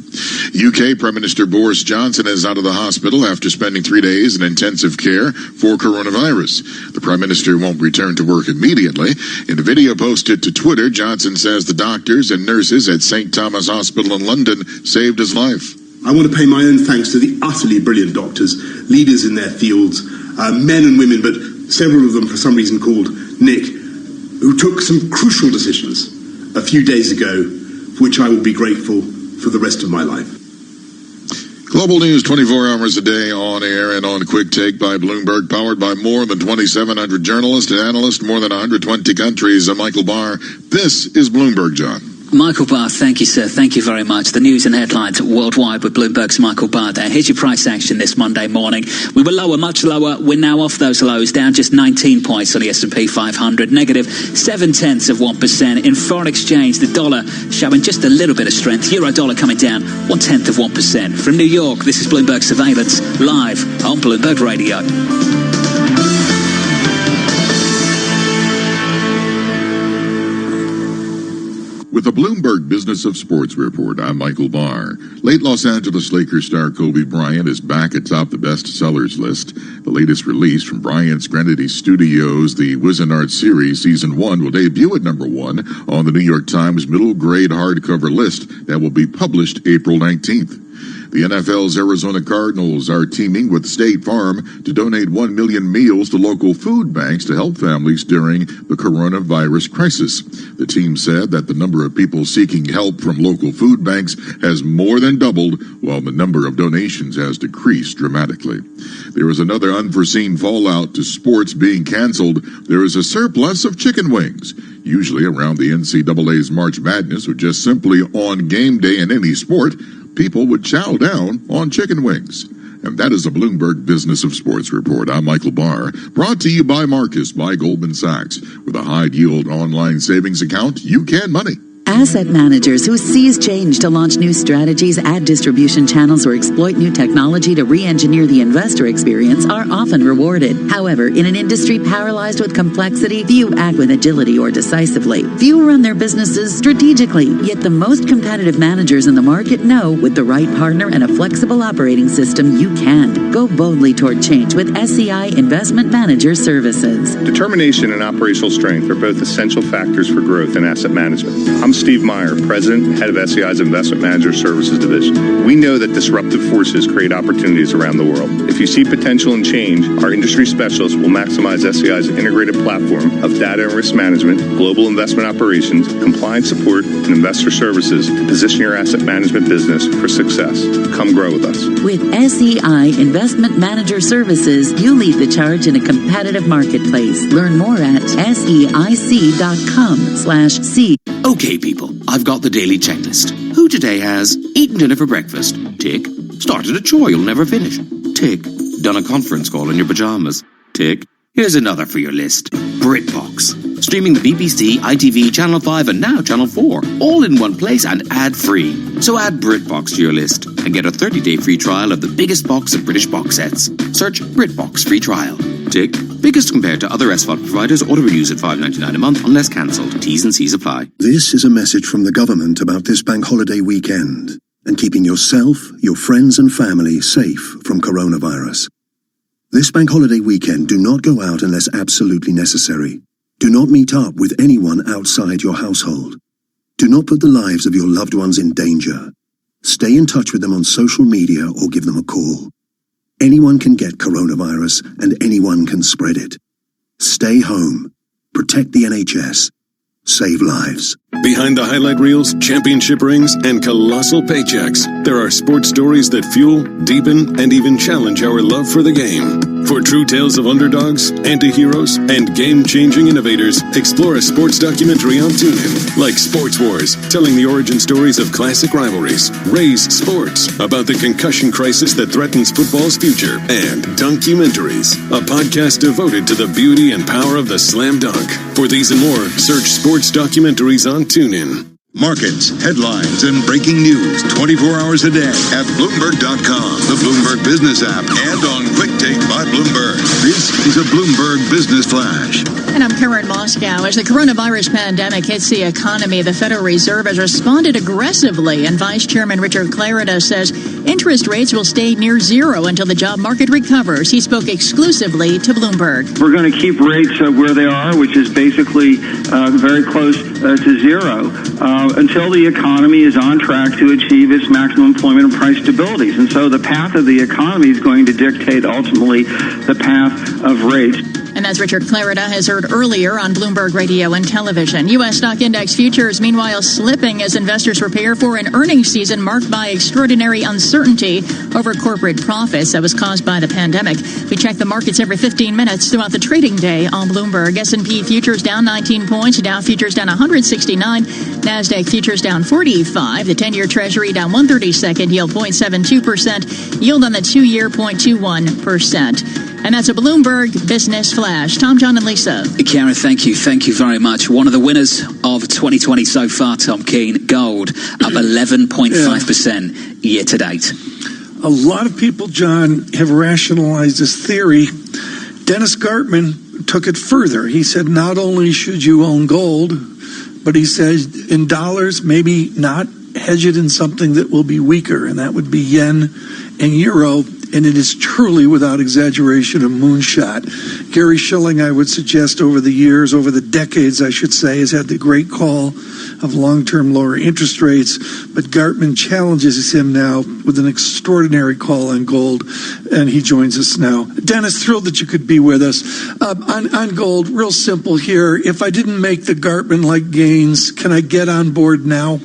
UK Prime Minister Boris Johnson is out of the hospital after spending 3 days in intensive care for coronavirus. The Prime Minister won't return to work immediately. In a video posted to Twitter, Johnson says the doctors and nurses at St. Thomas Hospital in London saved his life. I want to pay my own thanks to the utterly brilliant doctors, leaders in their fields, men and women, but several of them for some reason called Nick, who took some crucial decisions a few days ago, for which I will be grateful for the rest of my life. Global news 24 hours a day on air and on Quick Take by Bloomberg, powered by more than 2,700 journalists and analysts, more than 120 countries. I'm Michael Barr. This is Bloomberg, John. Michael Barr, thank you, sir. Thank you very much. The news and headlines worldwide with Bloomberg's Michael Barr there. Here's your price action this Monday morning. We were lower, much lower. We're now off those lows, down just 19 points on the S&P 500, negative 0.7%. In foreign exchange, the dollar showing just a little bit of strength. Euro dollar coming down 0.1%. From New York, this is Bloomberg Surveillance, live on Bloomberg Radio. With the Bloomberg Business of Sports Report, I'm Michael Barr. Late Los Angeles Lakers star Kobe Bryant is back atop the bestsellers list. The latest release from Bryant's Granity Studios, the Wizenart series, Season 1, will debut at number 1 on the New York Times middle grade hardcover list that will be published April 19th. The NFL's Arizona Cardinals are teaming with State Farm to donate 1 million meals to local food banks to help families during the coronavirus crisis. The team said that the number of people seeking help from local food banks has more than doubled, while the number of donations has decreased dramatically. There is another unforeseen fallout to sports being canceled. There is a surplus of chicken wings, usually around the NCAA's March Madness or just simply on game day in any sport. People would chow down on chicken wings. And that is a Bloomberg Business of Sports Report. I'm Michael Barr, brought to you by Marcus by Goldman Sachs. With a high-yield online savings account, you can money. Asset managers who seize change to launch new strategies, add distribution channels, or exploit new technology to re-engineer the investor experience are often rewarded. However, in an industry paralyzed with complexity, few act with agility or decisively. Few run their businesses strategically, yet the most competitive managers in the market know with the right partner and a flexible operating system, you can. Go boldly toward change with SEI Investment Manager Services. Determination and operational strength are both essential factors for growth in asset management. I'm Steve Meyer, President and Head of SEI's Investment Manager Services Division. We know that disruptive forces create opportunities around the world. If you see potential and change, our industry specialists will maximize SEI's integrated platform of data and risk management, global investment operations, compliance support, and investor services to position your asset management business for success. Come grow with us. With SEI Investment Manager Services, you lead the charge in a competitive marketplace. Learn more at SEIC.com/C. Okay, people, I've got the daily checklist. Who today has eaten dinner for breakfast? Tick. Started a chore you'll never finish? Tick. Done a conference call in your pajamas? Tick. Here's another for your list. BritBox. Streaming the BBC, ITV, Channel 5, and now Channel 4. All in one place and ad-free. So add BritBox to your list. and get a 30-day free trial of the biggest box of British box sets. Search BritBox free trial. Tick. Biggest compared to other SVOD providers. Auto-renews at $5.99 a month unless cancelled. T's and C's apply. This is a message from the government about this bank holiday weekend and keeping yourself, your friends and family safe from coronavirus. This bank holiday weekend, do not go out unless absolutely necessary. Do not meet up with anyone outside your household. Do not put the lives of your loved ones in danger. Stay in touch with them on social media or give them a call. Anyone can get coronavirus and anyone can spread it. Stay home. Protect the NHS. Save lives. Behind the highlight reels, championship rings, and colossal paychecks, there are sports stories that fuel, deepen, and even challenge our love for the game. For true tales of underdogs, anti-heroes, and game-changing innovators, explore a sports documentary on TuneIn, like Sports Wars, telling the origin stories of classic rivalries, Raise Sports, about the concussion crisis that threatens football's future, and Dunkumentaries, a podcast devoted to the beauty and power of the slam dunk. For these and more, search sports documentaries on TuneIn. Markets, headlines, and breaking news 24 hours a day at Bloomberg.com, the Bloomberg Business app, and on Quick Take by Bloomberg. This is a Bloomberg Business Flash. And I'm Karen Moscow. As the coronavirus pandemic hits the economy, the Federal Reserve has responded aggressively, and Vice Chairman Richard Clarida says interest rates will stay near zero until the job market recovers. He spoke exclusively to Bloomberg. We're going to keep rates where they are, which is basically very close to zero, until the economy is on track to achieve its maximum employment and price stabilities. And so the path of the economy is going to dictate ultimately the path of rates. And as Richard Clarida has heard earlier on Bloomberg Radio and television, U.S. stock index futures, meanwhile, slipping as investors prepare for an earnings season marked by extraordinary uncertainty over corporate profits that was caused by the pandemic. We check the markets every 15 minutes throughout the trading day on Bloomberg. S&P futures down 19 points, Dow futures down 169, NASDAQ futures down 45, the 10-year Treasury down 132nd, yield 0.72%, yield on the 2-year 0.21%. And that's a Bloomberg Business Flash. Tom, John, and Lisa. Karen, thank you. Thank you very much. One of the winners of 2020 so far, Tom Keene, gold up 11.5% year to date. A lot of people, John, have rationalized this theory. Dennis Gartman took it further. He said not only should you own gold, but he said in dollars, maybe not hedge it in something that will be weaker, and that would be yen and euro. And it is truly, without exaggeration, a moonshot. Gary Schilling, I would suggest, over the years, over the decades, I should say, has had the great call of long-term lower interest rates. But Gartman challenges him now with an extraordinary call on gold, and he joins us now. Dennis, thrilled that you could be with us. On gold, real simple here. If I didn't make the Gartman-like gains, can I get on board now?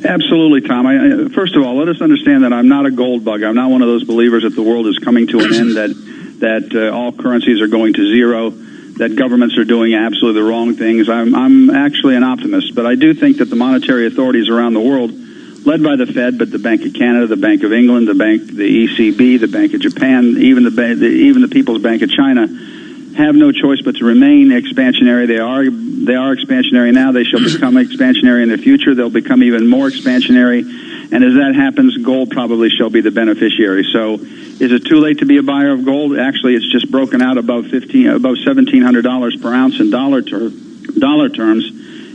Absolutely, Tom. First of all, let us understand that I'm not a gold bug. I'm not one of those believers that the world is coming to an end, that all currencies are going to zero, that governments are doing absolutely the wrong things. I'm actually an optimist, but I do think that the monetary authorities around the world, led by the Fed, but the Bank of Canada, the Bank of England, the ECB, the Bank of Japan, even the People's Bank of China, have no choice but to remain expansionary. They are expansionary now. They shall become expansionary in the future. They'll become even more expansionary. And as that happens, gold probably shall be the beneficiary. So is it too late to be a buyer of gold? Actually, it's just broken out above $1,700 per ounce in dollar terms.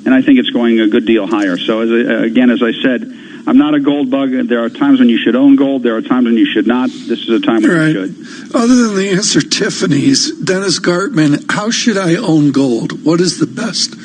And I think it's going a good deal higher. So as I said, I'm not a gold bug. There are times when you should own gold. There are times when you should not. This is a time when you should. Other than the answer Tiffany's, Dennis Gartman, how should I own gold? What is the best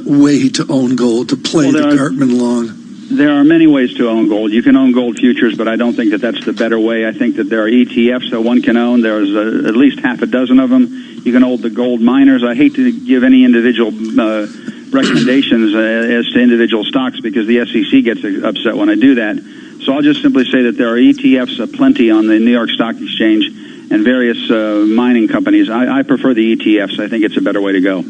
way to own gold, to play the Gartman long? There are many ways to own gold. You can own gold futures, but I don't think that that's the better way. I think that there are ETFs that one can own. There's at least half a dozen of them. You can own the gold miners. I hate to give any individual recommendations as to individual stocks because the SEC gets upset when I do that. So I'll just simply say that there are ETFs plenty on the New York Stock Exchange and various mining companies. I prefer the ETFs. I think it's a better way to go.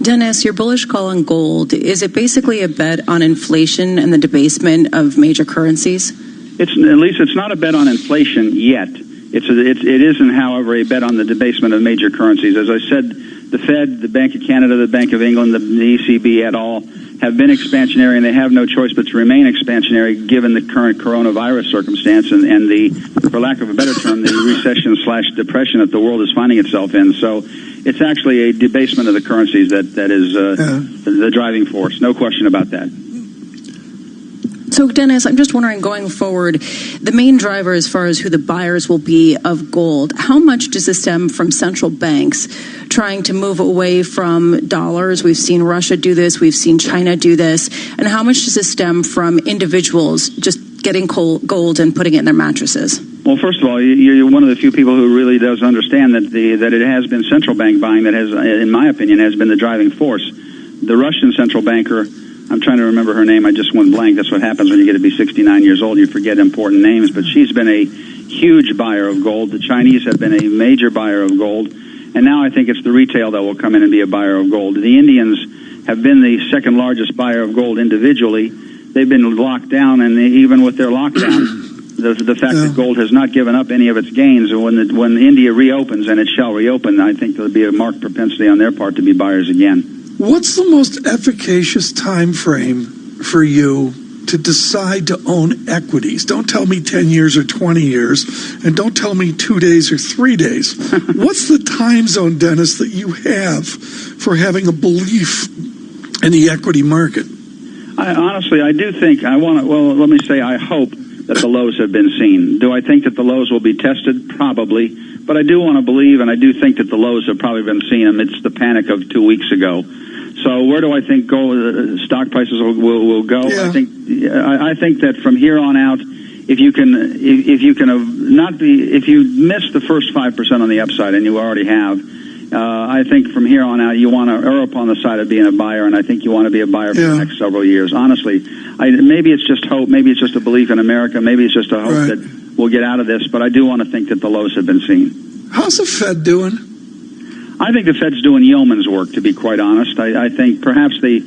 Dennis, your bullish call on gold, is it basically a bet on inflation and the debasement of major currencies? At least it's not a bet on inflation yet. It isn't, however, a bet on the debasement of major currencies. As I said, the Fed, the Bank of Canada, the Bank of England, the ECB et al. Have been expansionary, and they have no choice but to remain expansionary given the current coronavirus circumstance and the, for lack of a better term, the recession/depression that the world is finding itself in. So it's actually a debasement of the currencies that is the driving force. No question about that. So, Dennis, I'm just wondering, going forward, the main driver as far as who the buyers will be of gold, how much does this stem from central banks trying to move away from dollars? We've seen Russia do this. We've seen China do this. And how much does this stem from individuals just getting gold and putting it in their mattresses? Well, first of all, you're one of the few people who really does understand that that it has been central bank buying that has, in my opinion, has been the driving force. The Russian central banker, I'm trying to remember her name. I just went blank. That's what happens when you get to be 69 years old. You forget important names. But she's been a huge buyer of gold. The Chinese have been a major buyer of gold. And now I think it's the retail that will come in and be a buyer of gold. The Indians have been the second largest buyer of gold individually. They've been locked down, and even with their lockdown, the fact that gold has not given up any of its gains, when India reopens, and it shall reopen, I think there'll be a marked propensity on their part to be buyers again. What's the most efficacious time frame for you to decide to own equities? Don't tell me 10 years or 20 years, and don't tell me 2 days or 3 days. What's the time zone, Dennis, that you have for having a belief in the equity market? Honestly, I do think I hope that the lows have been seen. Do I think that the lows will be tested? Probably. But I do want to believe, and I do think that the lows have probably been seen amidst the panic of 2 weeks ago. So where do I think stock prices will go? Yeah. I think that from here on out, if you miss the first 5% on the upside, and you already have, I think from here on out you want to err upon the side of being a buyer, and I think you want to be a buyer for the next several years. Honestly, maybe it's just hope, maybe it's just a belief in America, maybe it's just a hope that we'll get out of this, but I do want to think that the lows have been seen. How's the Fed doing? I think the Fed's doing yeoman's work, to be quite honest. I think perhaps they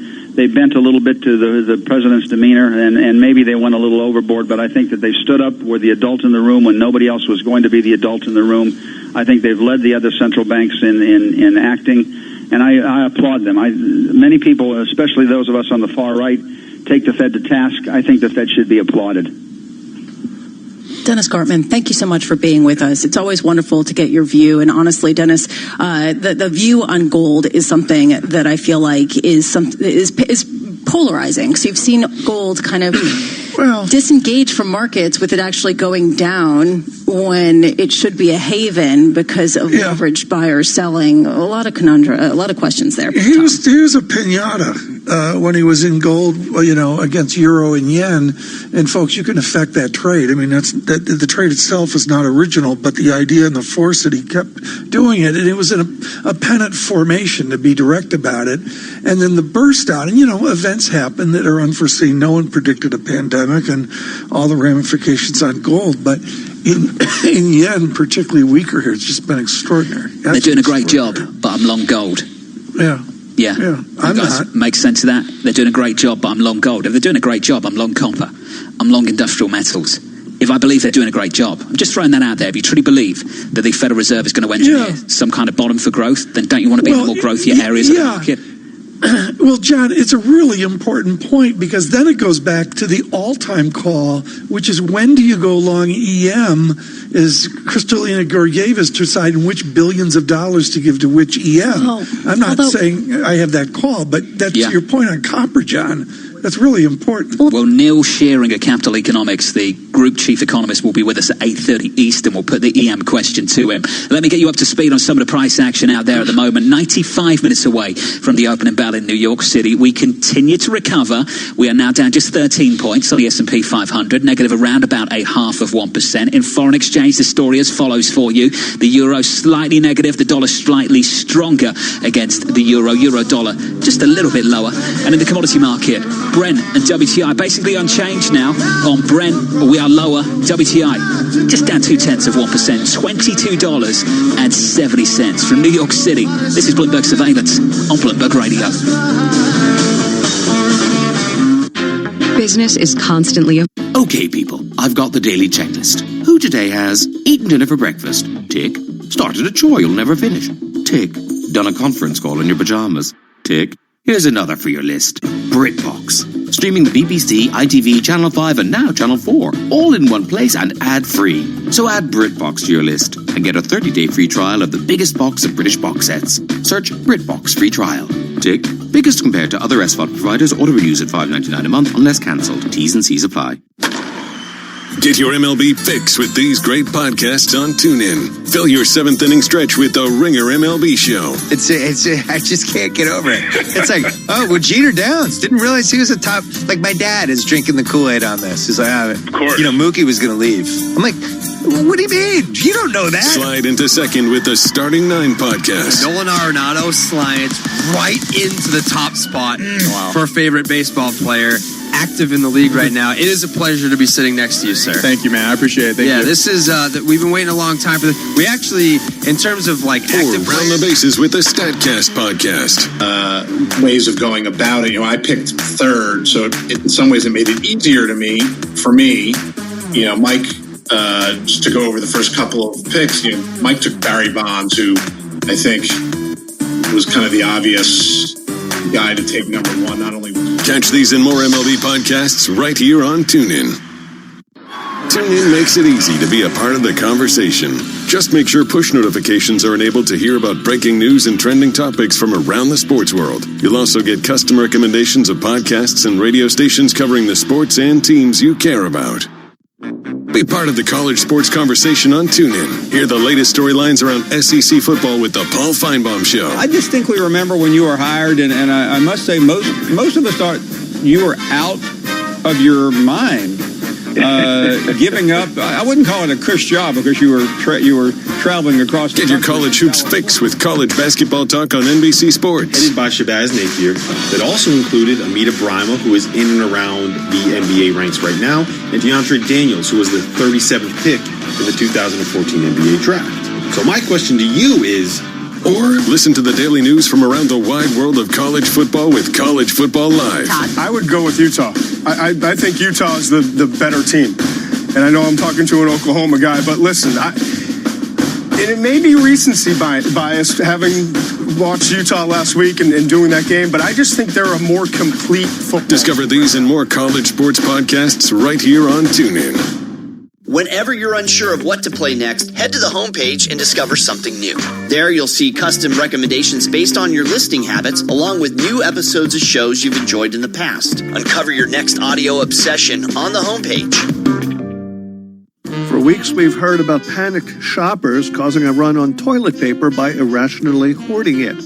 bent a little bit to the president's demeanor, and maybe they went a little overboard, but I think that they stood up, were the adult in the room when nobody else was going to be the adult in the room. I think they've led the other central banks in acting, and I applaud them. Many people, especially those of us on the far right, take the Fed to task. I think the Fed should be applauded. Dennis Gartman, thank you so much for being with us. It's always wonderful to get your view. And honestly, Dennis, the view on gold is something that I feel like is polarizing. So you've seen gold kind of disengage from markets with it actually going down when it should be a haven because of leveraged buyers selling. A lot of questions there. He was a piñata when he was in gold, against euro and yen. And folks, you can affect that trade. I mean, the trade itself is not original, but the idea and the force that he kept doing it, and it was a pennant formation, to be direct about it. And then the burst out, and events happen that are unforeseen. No one predicted a pandemic and all the ramifications on gold, but in yen, particularly weaker here, it's just been extraordinary. They're doing a great job, but I'm long gold. Yeah, I'm not. Makes sense of that? They're doing a great job, but I'm long gold. If they're doing a great job, I'm long copper. I'm long industrial metals. If I believe they're doing a great job, I'm just throwing that out there. If you truly believe that the Federal Reserve is going to engineer some kind of bottom for growth, then don't you want to be in the more growthier areas of the market? Well, John, it's a really important point, because then it goes back to the all-time call, which is when do you go long EM, is Kristalina Georgieva deciding which billions of dollars to give to which EM. I'm not saying I have that call, but that's your point on copper, John. That's really important. Well, Neil Shearing of Capital Economics, the group chief economist, will be with us at 8:30 Eastern. We'll put the EM question to him. Let me get you up to speed on some of the price action out there at the moment. 95 minutes away from the opening bell in New York City. We continue to recover. We are now down just 13 points on the S&P 500, negative around about 0.5%. In foreign exchange, the story as follows for you. The euro slightly negative, the dollar slightly stronger against the euro. Euro dollar just a little bit lower. And in the commodity market, Brent and WTI basically unchanged now. On Brent, we are lower. WTI just down 0.2%, $22.70. From New York City, this is Bloomberg Surveillance on Bloomberg Radio. Business is constantly... Okay, people, I've got the daily checklist. Who today has eaten dinner for breakfast? Tick. Started a chore you'll never finish? Tick. done a conference call in your pajamas? Tick. Here's another for your list. BritBox. Streaming the BBC, ITV, Channel 5 and now Channel 4. All in one place and ad-free. So add BritBox to your list and get a 30-day free trial of the biggest box of British box sets. Search BritBox free trial. Tick. Biggest compared to other SVOD providers. Auto-renews at $5.99 a month unless cancelled. T's and C's apply. Get your MLB fix with these great podcasts on TuneIn. Fill your seventh inning stretch with the Ringer MLB Show. I just can't get over it. It's like, oh, well, Jeter Downs. Didn't realize he was a top. Like, my dad is drinking the Kool-Aid on this. He's like, of course. Mookie was going to leave. I'm like, what do you mean? You don't know that. Slide into second with the Starting Nine podcast. Nolan Arenado slides right into the top spot for favorite baseball player. Active in the league right now. It is a pleasure to be sitting next to you, sir. Thank you, man. I appreciate it. Thank you. This is we've been waiting a long time for this. We actually, in terms of like active Round the Bases with the Statcast podcast. Ways of going about it. I picked third, so in some ways it made it easier for me. Mike just to go over the first couple of picks. Mike took Barry Bonds, who I think was kind of the obvious guy to take number one. Not only catch these and more MLB podcasts right here on TuneIn. TuneIn makes it easy to be a part of the conversation. Just make sure push notifications are enabled to hear about breaking news and trending topics from around the sports world. You'll also get custom recommendations of podcasts and radio stations covering the sports and teams you care about. Be part of the college sports conversation on TuneIn. Hear the latest storylines around SEC football with the Paul Feinbaum Show. I distinctly remember when you were hired, and I must say most of us thought you were out of your mind, giving up. I wouldn't call it a cush job because you were traveling across the country. Get your college hoops fix with college basketball talk on NBC Sports. Headed by Shabazz Napier, that also included Amita Brima, who is in and around the NBA ranks right now, and DeAndre Daniels, who was the 37th pick in the 2014 NBA draft. So my question to you is... Or listen to the daily news from around the wide world of college football with College Football Live. I would go with Utah. I think Utah is the better team. And I know I'm talking to an Oklahoma guy, but listen, and it may be recency bias having watched Utah last week and doing that game, but I just think they're a more complete football. Discover these and more college sports podcasts right here on TuneIn. Whenever you're unsure of what to play next, head to the homepage and discover something new. There you'll see custom recommendations based on your listening habits, along with new episodes of shows you've enjoyed in the past. Uncover your next audio obsession on the homepage. For weeks, we've heard about panicked shoppers causing a run on toilet paper by irrationally hoarding it.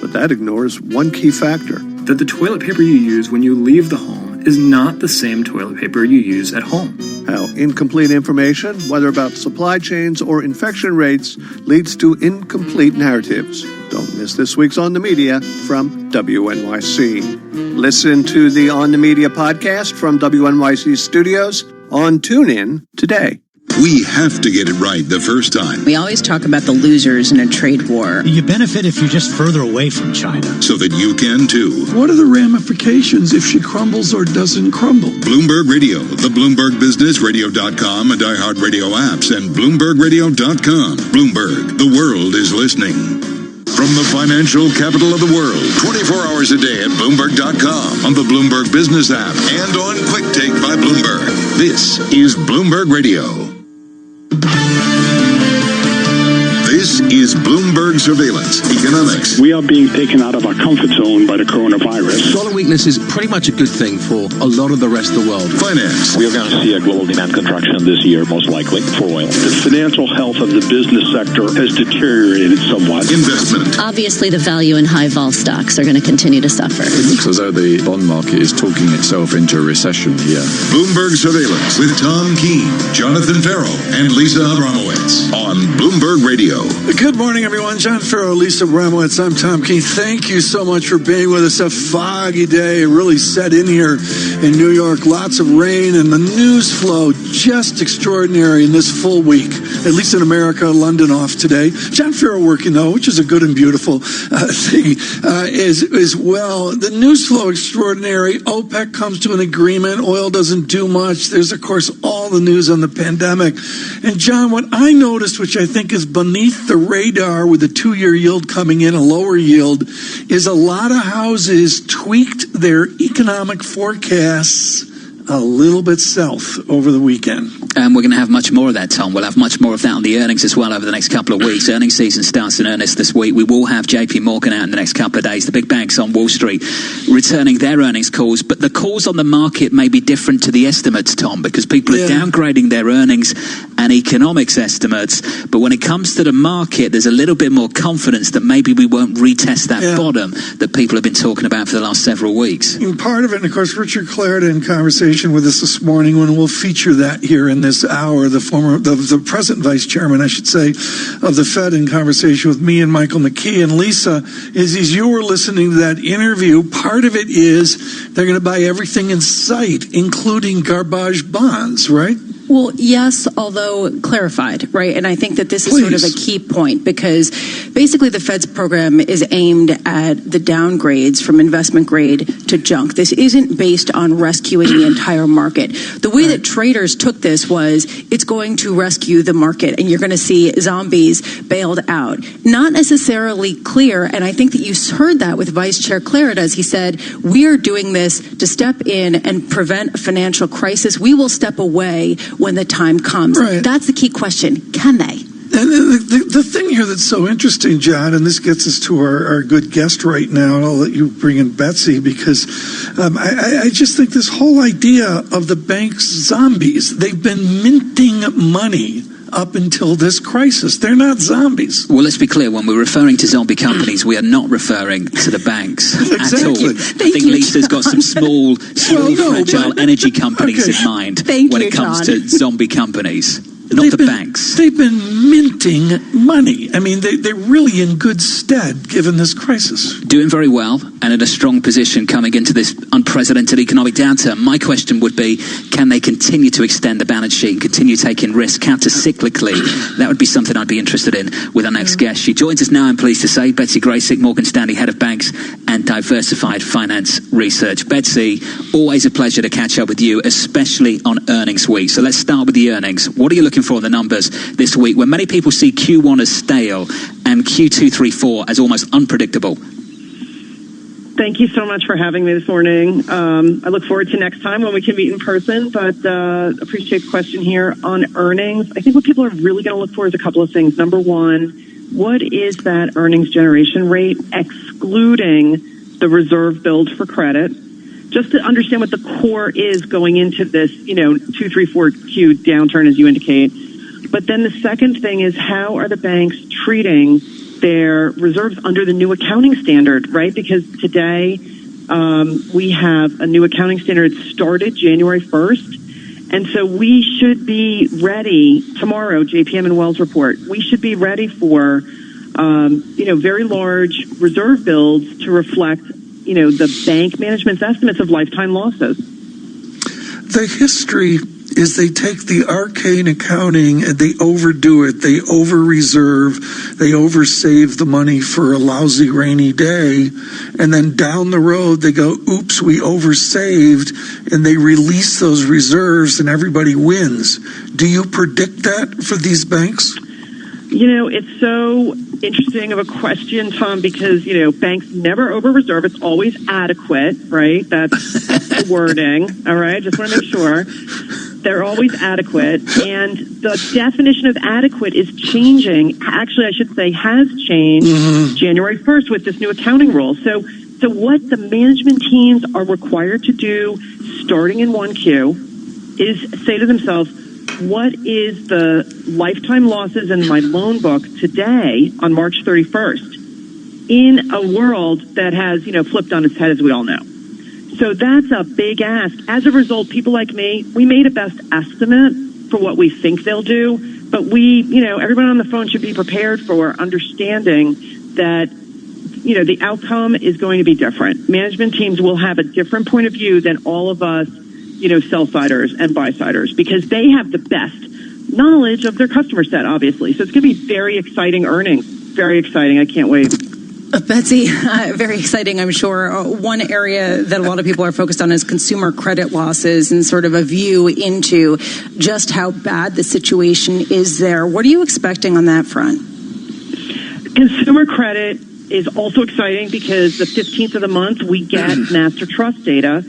But that ignores one key factor. That the toilet paper you use when you leave the home is not the same toilet paper you use at home. How incomplete information, whether about supply chains or infection rates, leads to incomplete narratives. Don't miss this week's On the Media from WNYC. Listen to the On the Media podcast from WNYC Studios on TuneIn today. We have to get it right the first time. We always talk about the losers in a trade war. You benefit if you're just further away from China. So that you can too. What are the ramifications if she crumbles or doesn't crumble? Bloomberg Radio, the Bloomberg Business, Radio.com, and iHeartRadio apps, and BloombergRadio.com. Bloomberg, the world is listening. From the financial capital of the world, 24 hours a day at Bloomberg.com, on the Bloomberg Business app, and on Quick Take by Bloomberg. This is Bloomberg Radio. This is Bloomberg Surveillance Economics. We are being taken out of our comfort zone by the coronavirus. Dollar weakness is pretty much a good thing for a lot of the rest of the world. Finance. We are going to see a global demand contraction this year, most likely, for oil. The financial health of the business sector has deteriorated somewhat. Investment. Obviously, the value in high-vol stocks are going to continue to suffer. It looks as though the bond market is talking itself into a recession here. Bloomberg Surveillance with Tom Keene, Jonathan Farrell, and Lisa Abramowitz on Bloomberg Radio. Good morning, everyone. John Farrell, Lisa Abramowitz. I'm Tom Keene. Thank you so much for being with us. A foggy day really set in here in New York. Lots of rain and the news flow just extraordinary in this full week, at least in America. London off today. John Farrell working, though, which is a good and beautiful thing as well. The news flow extraordinary. OPEC comes to an agreement. Oil doesn't do much. There's, of course, all the news on the pandemic. And, John, what I noticed, which which I think is beneath the radar with the 2-year yield coming in, a lower yield, is a lot of houses tweaked their economic forecasts a little bit south over the weekend. And we're going to have much more of that, Tom. We'll have much more of that on the earnings as well over the next couple of weeks. Earnings season starts in earnest this week. We will have JP Morgan out in the next couple of days. The big banks on Wall Street returning their earnings calls. But the calls on the market may be different to the estimates, Tom, because people are downgrading their earnings and economics estimates. But when it comes to the market, there's a little bit more confidence that maybe we won't retest that bottom that people have been talking about for the last several weeks. And part of it, and of course, Richard Clarida in conversation with us this morning, when we'll feature that here in this hour, the present vice chairman, I should say, of the Fed, in conversation with me and Michael McKee and Lisa, is as you were listening to that interview, part of it is they're going to buy everything in sight, including garbage bonds, right? Well, yes, although clarified, right? And I think that this is sort of a key point, because basically the Fed's program is aimed at the downgrades from investment grade to junk. This isn't based on rescuing the entire market. The way that traders took this was it's going to rescue the market, and you're going to see zombies bailed out. Not necessarily clear, and I think that you heard that with Vice Chair Clarida as he said, we are doing this to step in and prevent a financial crisis. We will step away when the time comes. Right. That's the key question. Can they? And the thing here that's so interesting, John, and this gets us to our good guest right now, and I'll let you bring in Betsy, because I just think this whole idea of the bank's zombies, they've been minting money up until this crisis. They're not zombies. Well, let's be clear. When we're referring to zombie companies, we are not referring to the banks at all. I think Lisa's got some small fragile energy companies in mind when it comes to zombie companies. Not the banks. They've been minting money. I mean, they're really in good stead given this crisis. Doing very well and in a strong position coming into this unprecedented economic downturn. My question would be, can they continue to extend the balance sheet and continue taking risk counter-cyclically? That would be something I'd be interested in with our next guest. She joins us now, I'm pleased to say, Betsy Graysick, Morgan Stanley, Head of Banks and Diversified Finance Research. Betsy, always a pleasure to catch up with you, especially on earnings week. So let's start with the earnings. What are you looking for the numbers this week when many people see Q1 as stale and Q2, 3, 4 as almost unpredictable? Thank you so much for having me this morning. I look forward to next time when we can meet in person, but appreciate the question here on earnings. I think what people are really going to look for is a couple of things. Number one, what is that earnings generation rate excluding the reserve build for credit? Just to understand what the core is going into this, 2, 3, 4Q downturn, as you indicate. But then the second thing is, how are the banks treating their reserves under the new accounting standard, right? Because today we have a new accounting standard. It started January 1st. And so we should be ready tomorrow, JPM and Wells report. We should be ready for, very large reserve builds to reflect the bank management's estimates of lifetime losses. The history is they take the arcane accounting and they overdo it. They over-reserve. They over-save the money for a lousy rainy day. And then down the road, they go, oops, we over-saved. And they release those reserves and everybody wins. Do you predict that for these banks? It's so interesting of a question, Tom, because, banks never over-reserve. It's always adequate, right? That's the wording, all right? Just want to make sure. They're always adequate. And the definition of adequate is changing. Actually, I should say has changed January 1st with this new accounting rule. So what the management teams are required to do starting in 1Q is say to themselves, what is the lifetime losses in my loan book today on March 31st in a world that has, flipped on its head, as we all know? So that's a big ask. As a result, people like me, we made a best estimate for what we think they'll do, but everyone on the phone should be prepared for understanding that, the outcome is going to be different. Management teams will have a different point of view than all of us, sell-siders and buy-siders, because they have the best knowledge of their customer set, obviously. So it's going to be very exciting earnings. Very exciting. I can't wait. Betsy, very exciting, I'm sure. One area that a lot of people are focused on is consumer credit losses and sort of a view into just how bad the situation is there. What are you expecting on that front? Consumer credit is also exciting because the 15th of the month we get master trust data.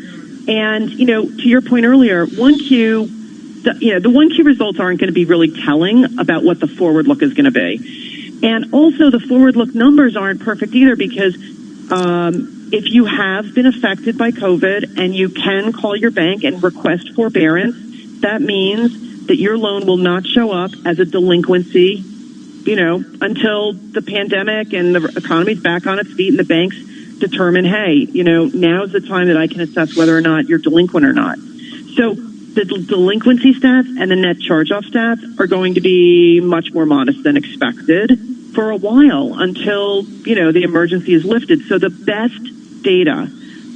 And, to your point earlier, the 1Q results aren't going to be really telling about what the forward look is going to be. And also the forward look numbers aren't perfect either because if you have been affected by COVID and you can call your bank and request forbearance, that means that your loan will not show up as a delinquency, until the pandemic and the economy's back on its feet and the banks determine, hey, now's the time that I can assess whether or not you're delinquent or not. So the delinquency stats and the net charge-off stats are going to be much more modest than expected for a while until, the emergency is lifted. So the best data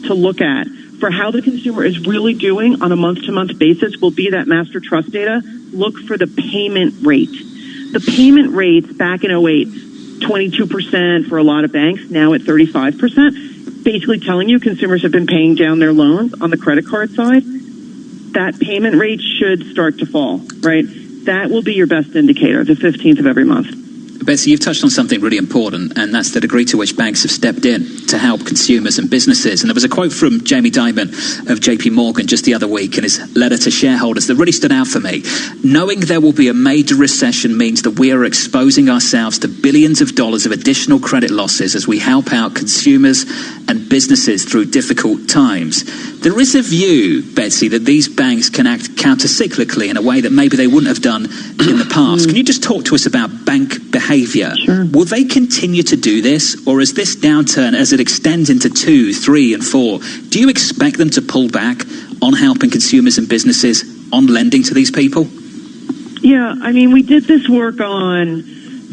to look at for how the consumer is really doing on a month-to-month basis will be that master trust data. Look for the payment rate. The payment rates back in 2008, 22% for a lot of banks, now at 35%, basically telling you consumers have been paying down their loans on the credit card side. That payment rate should start to fall, right? That will be your best indicator, the 15th of every month. Betsy, you've touched on something really important, and that's the degree to which banks have stepped in to help consumers and businesses. And there was a quote from Jamie Dimon of JP Morgan just the other week in his letter to shareholders that really stood out for me. Knowing there will be a major recession means that we are exposing ourselves to billions of dollars of additional credit losses as we help out consumers and businesses through difficult times. There is a view, Betsy, that these banks can act counter-cyclically in a way that maybe they wouldn't have done in the past. Can you just talk to us about bank behavior? Sure. Will they continue to do this, or is this downturn, as it extends into 2, 3, and 4, do you expect them to pull back on helping consumers and businesses on lending to these people? Yeah, we did this work on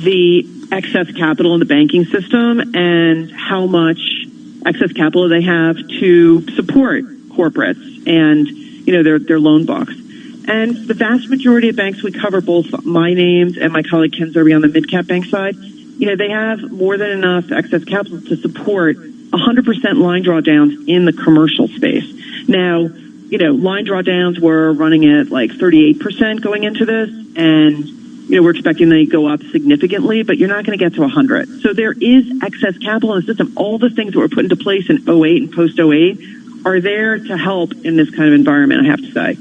the excess capital in the banking system and how much excess capital they have to support corporates and, their loan books. And the vast majority of banks we cover, both my names and my colleague Ken Zerbe on the mid-cap bank side, they have more than enough excess capital to support 100% line drawdowns in the commercial space. Now, line drawdowns were running at like 38% going into this, and, we're expecting they go up significantly, but you're not going to get to 100. So there is excess capital in the system. All the things that were put into place in 08 and post-08 are there to help in this kind of environment, I have to say.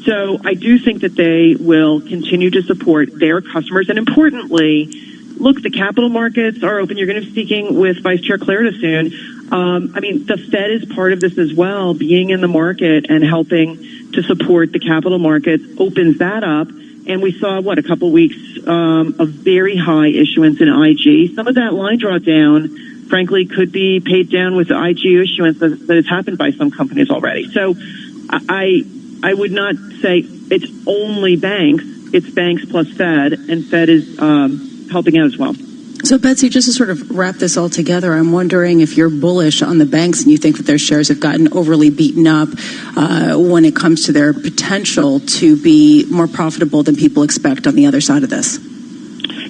So I do think that they will continue to support their customers. And importantly, look, the capital markets are open. You're going to be speaking with Vice Chair Clarida soon. The Fed is part of this as well. Being in the market and helping to support the capital markets opens that up. And we saw, a couple weeks of very high issuance in IG. Some of that line drawdown, frankly, could be paid down with the IG issuance that has happened by some companies already. So I would not say it's only banks. It's banks plus Fed, and Fed is helping out as well. So, Betsy, just to sort of wrap this all together, I'm wondering if you're bullish on the banks and you think that their shares have gotten overly beaten up when it comes to their potential to be more profitable than people expect on the other side of this.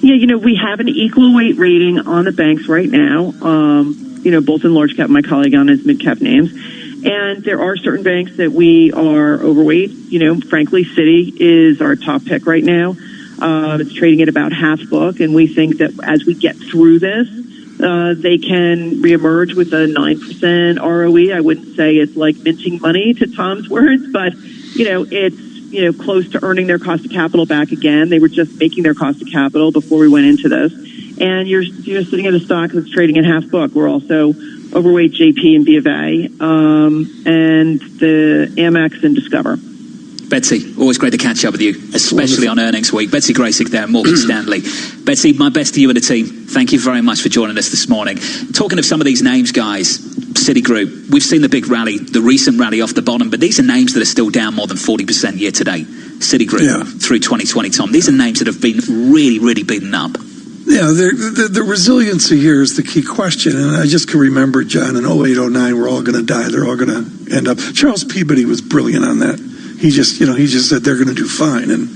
Yeah, we have an equal weight rating on the banks right now, both in large cap, my colleague on his mid cap names. And there are certain banks that we are overweight. Frankly, Citi is our top pick right now. It's trading at about half book, and we think that as we get through this, they can reemerge with a 9% ROE. I wouldn't say it's like minting money, to Tom's words, but it's close to earning their cost of capital back again. They were just making their cost of capital before we went into this, and you're sitting at a stock that's trading at half book. We're also overweight JP and B of A, and the Amex and Discover. Betsy, always great to catch up with you, especially on earnings week. Betsy Graysick there, Morgan Stanley. Betsy, my best to you and the team. Thank you very much for joining us this morning. Talking of some of these names, guys, Citigroup, we've seen the big rally, the recent rally off the bottom, but these are names that are still down more than 40% year to date. Citigroup through 2020, Tom. These are names that have been really, really beaten up. Yeah, the resiliency here is the key question. And I just can remember, John, in 08, 09, we're all going to die. They're all going to end up. Charles Peabody was brilliant on that. He just said they're going to do fine. And,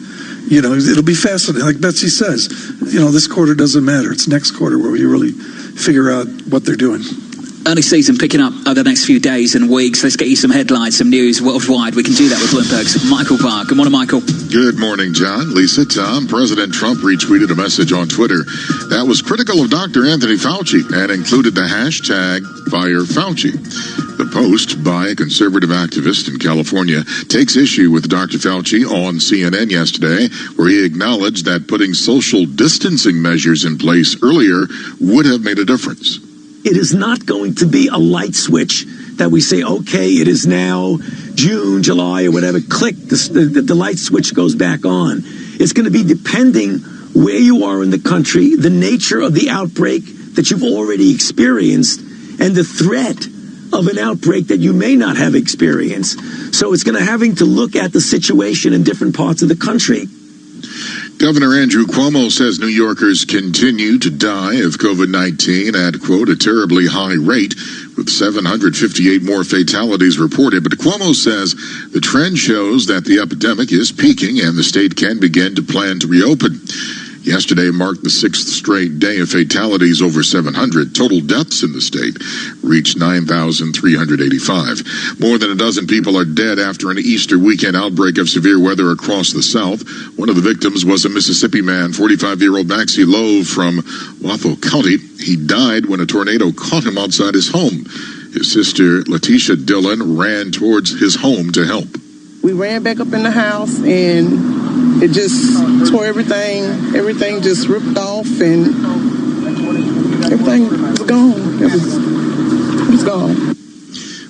It'll be fascinating. Like Betsy says, this quarter doesn't matter. It's next quarter where we really figure out what they're doing. Earnings season picking up over the next few days and weeks. Let's get you some headlines, some news worldwide. We can do that with Bloomberg's Michael Barr. Good morning, Michael. Good morning, John, Lisa, Tom. President Trump retweeted a message on Twitter that was critical of Dr. Anthony Fauci and included the hashtag #FireFauci. The post by a conservative activist in California takes issue with Dr. Fauci on CNN yesterday, where he acknowledged that putting social distancing measures in place earlier would have made a difference. It is not going to be a light switch that we say, okay, it is now June, July, or whatever. Click, the light switch goes back on. It's going to be depending where you are in the country, the nature of the outbreak that you've already experienced, and the threat of an outbreak that you may not have experienced. So it's going to having to look at the situation in different parts of the country. Governor Andrew Cuomo says New Yorkers continue to die of COVID-19 at, quote, a terribly high rate, with 758 more fatalities reported. But Cuomo says the trend shows that the epidemic is peaking and the state can begin to plan to reopen. Yesterday marked the 6th straight day of fatalities over 700. Total deaths in the state reached 9,385. More than a dozen people are dead after an Easter weekend outbreak of severe weather across the South. One of the victims was a Mississippi man, 45-year-old Maxie Lowe from Wathel County. He died when a tornado caught him outside his home. His sister, Letitia Dillon, ran towards his home to help. We ran back up in the house and it just tore everything. Everything just ripped off and everything was gone. It was gone.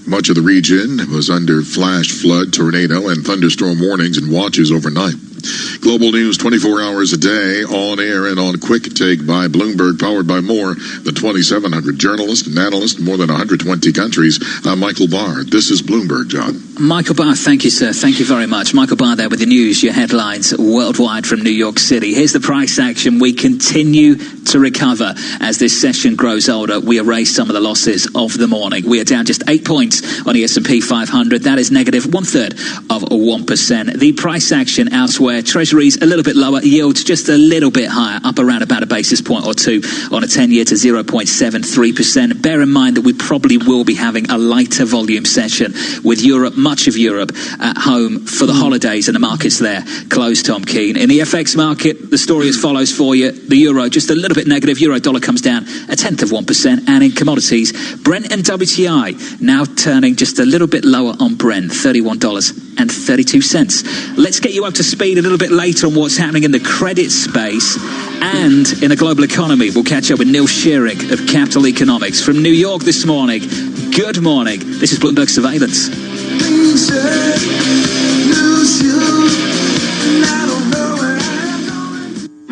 Much of the region was under flash flood, tornado, and thunderstorm warnings and watches overnight. Global news 24 hours a day, on air and on Quick Take by Bloomberg, powered by more than 2,700 journalists and analysts in more than 120 countries. I'm Michael Barr. This is Bloomberg, John. Michael Barr, thank you, sir. Thank you very much. Michael Barr there with the news, your headlines worldwide from New York City. Here's the price action. We continue to recover as this session grows older. We erase some of the losses of the morning. We are down just 8 points on the S&P 500. That is negative 0.33%. The price action elsewhere. Treasuries a little bit lower, yields just a little bit higher, up around about a basis point or two on a 10-year to 0.73%. Bear in mind that we probably will be having a lighter volume session with Europe, much of Europe at home for the holidays and the markets there closed, Tom Keene. In the FX market, the story as follows for you. The euro just a little bit negative. Euro dollar comes down 0.1%. And in commodities, Brent and WTI now turning just a little bit lower on Brent, $31.32. Let's get you up to speed a little bit later on what's happening in the credit space and in the global economy. We'll catch up with Neil Shearing of Capital Economics from New York this morning. Good morning. This is Bloomberg Surveillance.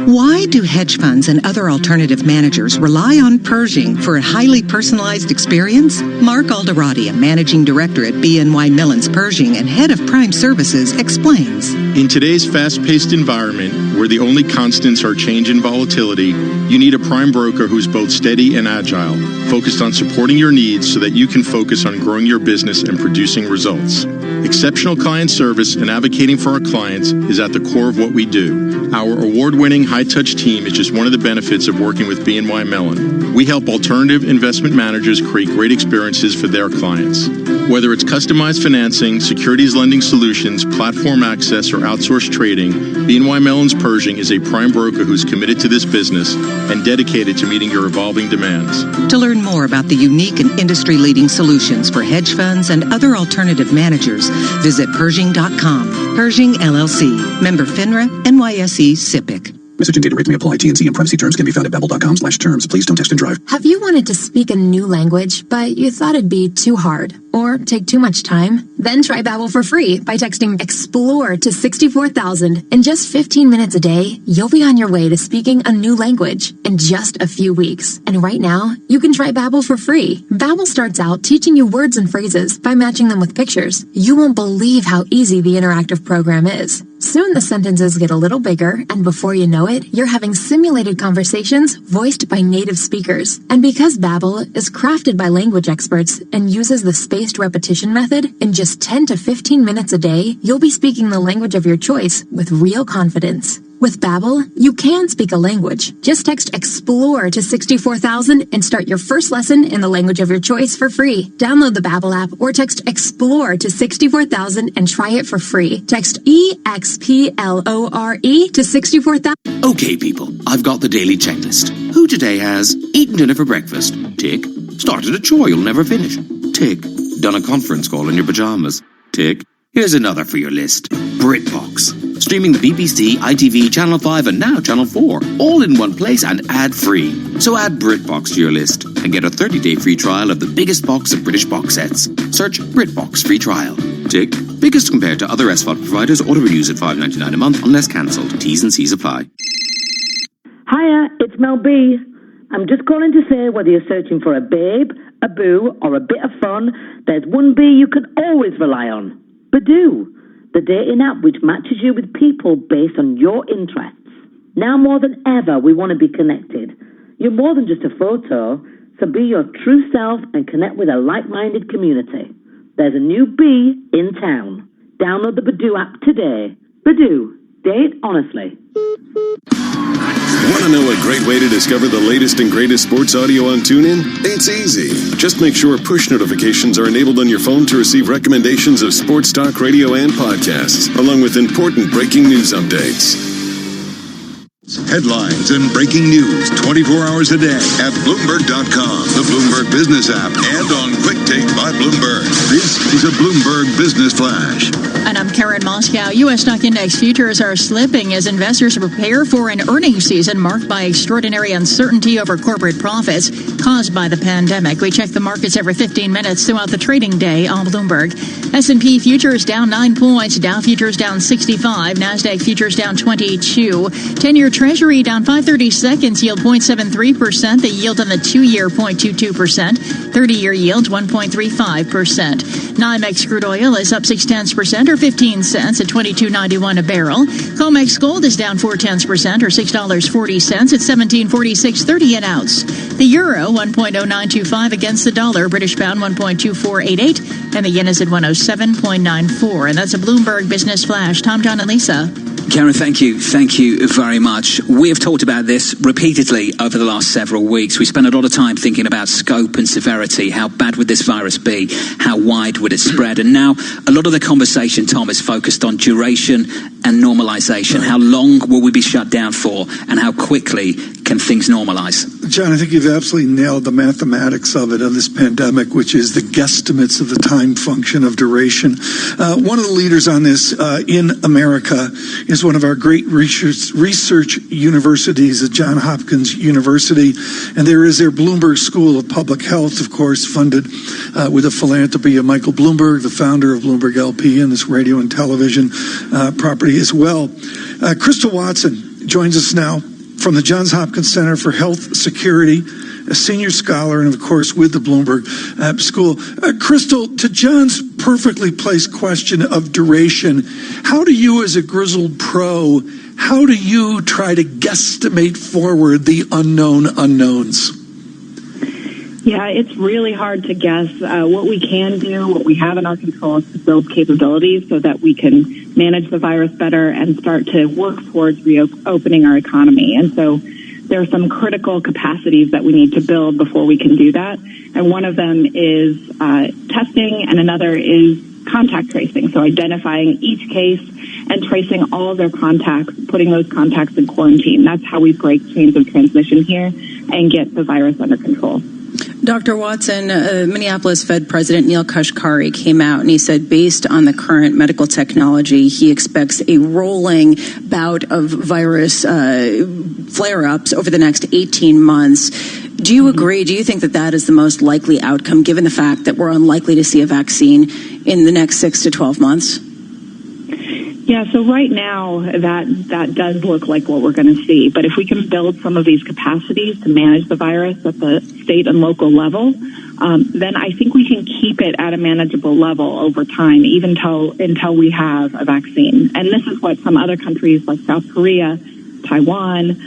Why do hedge funds and other alternative managers rely on Pershing for a highly personalized experience? Mark Alderati, a managing director at BNY Mellon's Pershing and head of Prime Services, explains. In today's fast-paced environment, where the only constants are change and volatility, you need a prime broker who's both steady and agile, focused on supporting your needs so that you can focus on growing your business and producing results. Exceptional client service and advocating for our clients is at the core of what we do. Our award-winning high-touch team is just one of the benefits of working with BNY Mellon. We help alternative investment managers create great experiences for their clients. Whether it's customized financing, securities lending solutions, platform access, or outsourced trading, BNY Mellon's Pershing is a prime broker who's committed to this business and dedicated to meeting your evolving demands. To learn more about the unique and industry-leading solutions for hedge funds and other alternative managers, visit Pershing.com. Pershing, LLC. Member FINRA, NYSE, SIPC. Message and data rate may apply. T&C and privacy terms can be found at babbel.com/terms. Please don't text and drive. Have you wanted to speak a new language, but you thought it'd be too hard or take too much time? Then try Babbel for free by texting EXPLORE to 64,000. In just 15 minutes a day, you'll be on your way to speaking a new language in just a few weeks. And right now, you can try Babbel for free. Babbel starts out teaching you words and phrases by matching them with pictures. You won't believe how easy the interactive program is. Soon the sentences get a little bigger, and before you know it, you're having simulated conversations voiced by native speakers. And because Babbel is crafted by language experts and uses the spaced repetition method, in just 10 to 15 minutes a day, you'll be speaking the language of your choice with real confidence. With Babbel, you can speak a language. Just text EXPLORE to 64,000 and start your first lesson in the language of your choice for free. Download the Babbel app or text EXPLORE to 64,000 and try it for free. Text EXPLORE to 64,000. Okay, people, I've got the daily checklist. Who today has eaten dinner for breakfast? Tick. Started a chore you'll never finish? Tick. Done a conference call in your pajamas? Tick. Here's another for your list. BritBox. Streaming the BBC, ITV, Channel 5, and now Channel 4. All in one place and ad-free. So add BritBox to your list and get a 30-day free trial of the biggest box of British box sets. Search BritBox free trial. Tick. Biggest compared to other SVOD providers. Auto renews at $5.99 a month unless cancelled. T's and C's apply. Hiya, it's Mel B. I'm just calling to say whether you're searching for a babe, a boo, or a bit of fun, there's one B you can always rely on. Badoo, the dating app which matches you with people based on your interests. Now more than ever, we want to be connected. You're more than just a photo, so be your true self and connect with a like-minded community. There's a new B in town. Download the Badoo app today. Badoo, date honestly. Want to know a great way to discover the latest and greatest sports audio on TuneIn? It's easy. Just make sure push notifications are enabled on your phone to receive recommendations of sports talk radio and podcasts, along with important breaking news updates. Headlines and breaking news 24 hours a day at Bloomberg.com, the Bloomberg Business app, and on Quick Take by Bloomberg. This is a Bloomberg Business Flash. And I'm Karen Moscow. U.S. stock index futures are slipping as investors prepare for an earnings season marked by extraordinary uncertainty over corporate profits caused by the pandemic. We check the markets every 15 minutes throughout the trading day on Bloomberg. S&P futures down 9 points. Dow futures down 65. NASDAQ futures down 22. 10-year Treasury down 5/32, yield 0.73%. The yield on the 2-year 0.22%. 30-year yield 1.35%. NYMEX crude oil is up 0.6% or 15 cents at $22.91 a barrel. COMEX gold is down 0.4% or $6.40 at $17.4630 an ounce. The euro 1.0925 against the dollar. British pound 1.2488, and the yen is at 107.94. And that's a Bloomberg Business Flash. Tom, John, and Lisa. Karen, thank you. Thank you very much. We have talked about this repeatedly over the last several weeks. We spent a lot of time thinking about scope and severity. How bad would this virus be? How wide would it spread? And now a lot of the conversation, Tom, is focused on duration and normalization. How long will we be shut down for? And how quickly can things normalize? John, I think you've absolutely nailed the mathematics of it, of this pandemic, which is the guesstimates of the time function of duration. One of the leaders on this in America is one of our great research universities at Johns Hopkins University, and there is their Bloomberg School of Public Health, of course, funded with the philanthropy of Michael Bloomberg, the founder of Bloomberg LP and this radio and television property as well. Crystal Watson joins us now from the Johns Hopkins Center for Health Security, a senior scholar, and of course with the Bloomberg School. Crystal, to John's perfectly placed question of duration, how do you as a grizzled pro, how do you try to guesstimate forward the unknown unknowns? Yeah, it's really hard to guess. What we can do, what we have in our control is to build capabilities so that we can manage the virus better and start to work towards reopening our economy. And so there are some critical capacities that we need to build before we can do that. And one of them is testing, and another is contact tracing. So identifying each case and tracing all of their contacts, putting those contacts in quarantine. That's how we break chains of transmission here and get the virus under control. Dr. Watson, Minneapolis Fed President Neil Kashkari came out and he said based on the current medical technology, he expects a rolling bout of virus flare-ups over the next 18 months. Do you agree? Do you think that that is the most likely outcome, given the fact that we're unlikely to see a vaccine in the next 6 to 12 months? Yeah, so right now that does look like what we're going to see. But if we can build some of these capacities to manage the virus at the state and local level, then I think we can keep it at a manageable level over time, even until we have a vaccine. And this is what some other countries like South Korea, Taiwan,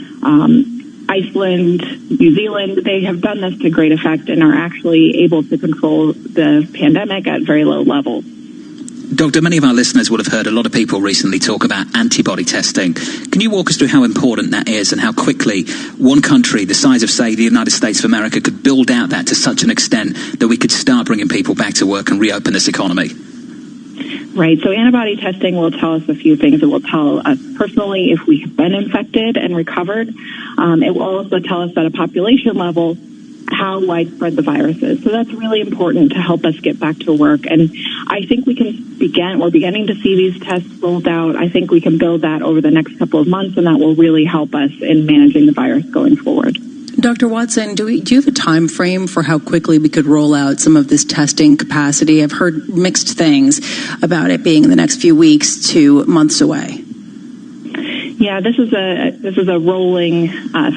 Iceland, New Zealand, they have done this to great effect and are actually able to control the pandemic at very low levels. Doctor, many of our listeners would have heard a lot of people recently talk about antibody testing. Can you walk us through how important that is and how quickly one country, the size of, say, the United States of America, could build out that to such an extent that we could start bringing people back to work and reopen this economy? Right. So antibody testing will tell us a few things. It will tell us personally if we have been infected and recovered. It will also tell us at a population level how widespread the virus is. So that's really important to help us get back to work. And I think we're beginning to see these tests rolled out. I think we can build that over the next couple of months, and that will really help us in managing the virus going forward. Dr. Watson, do you have a time frame for how quickly we could roll out some of this testing capacity? I've heard mixed things about it being in the next few weeks to months away. Yeah, this is a rolling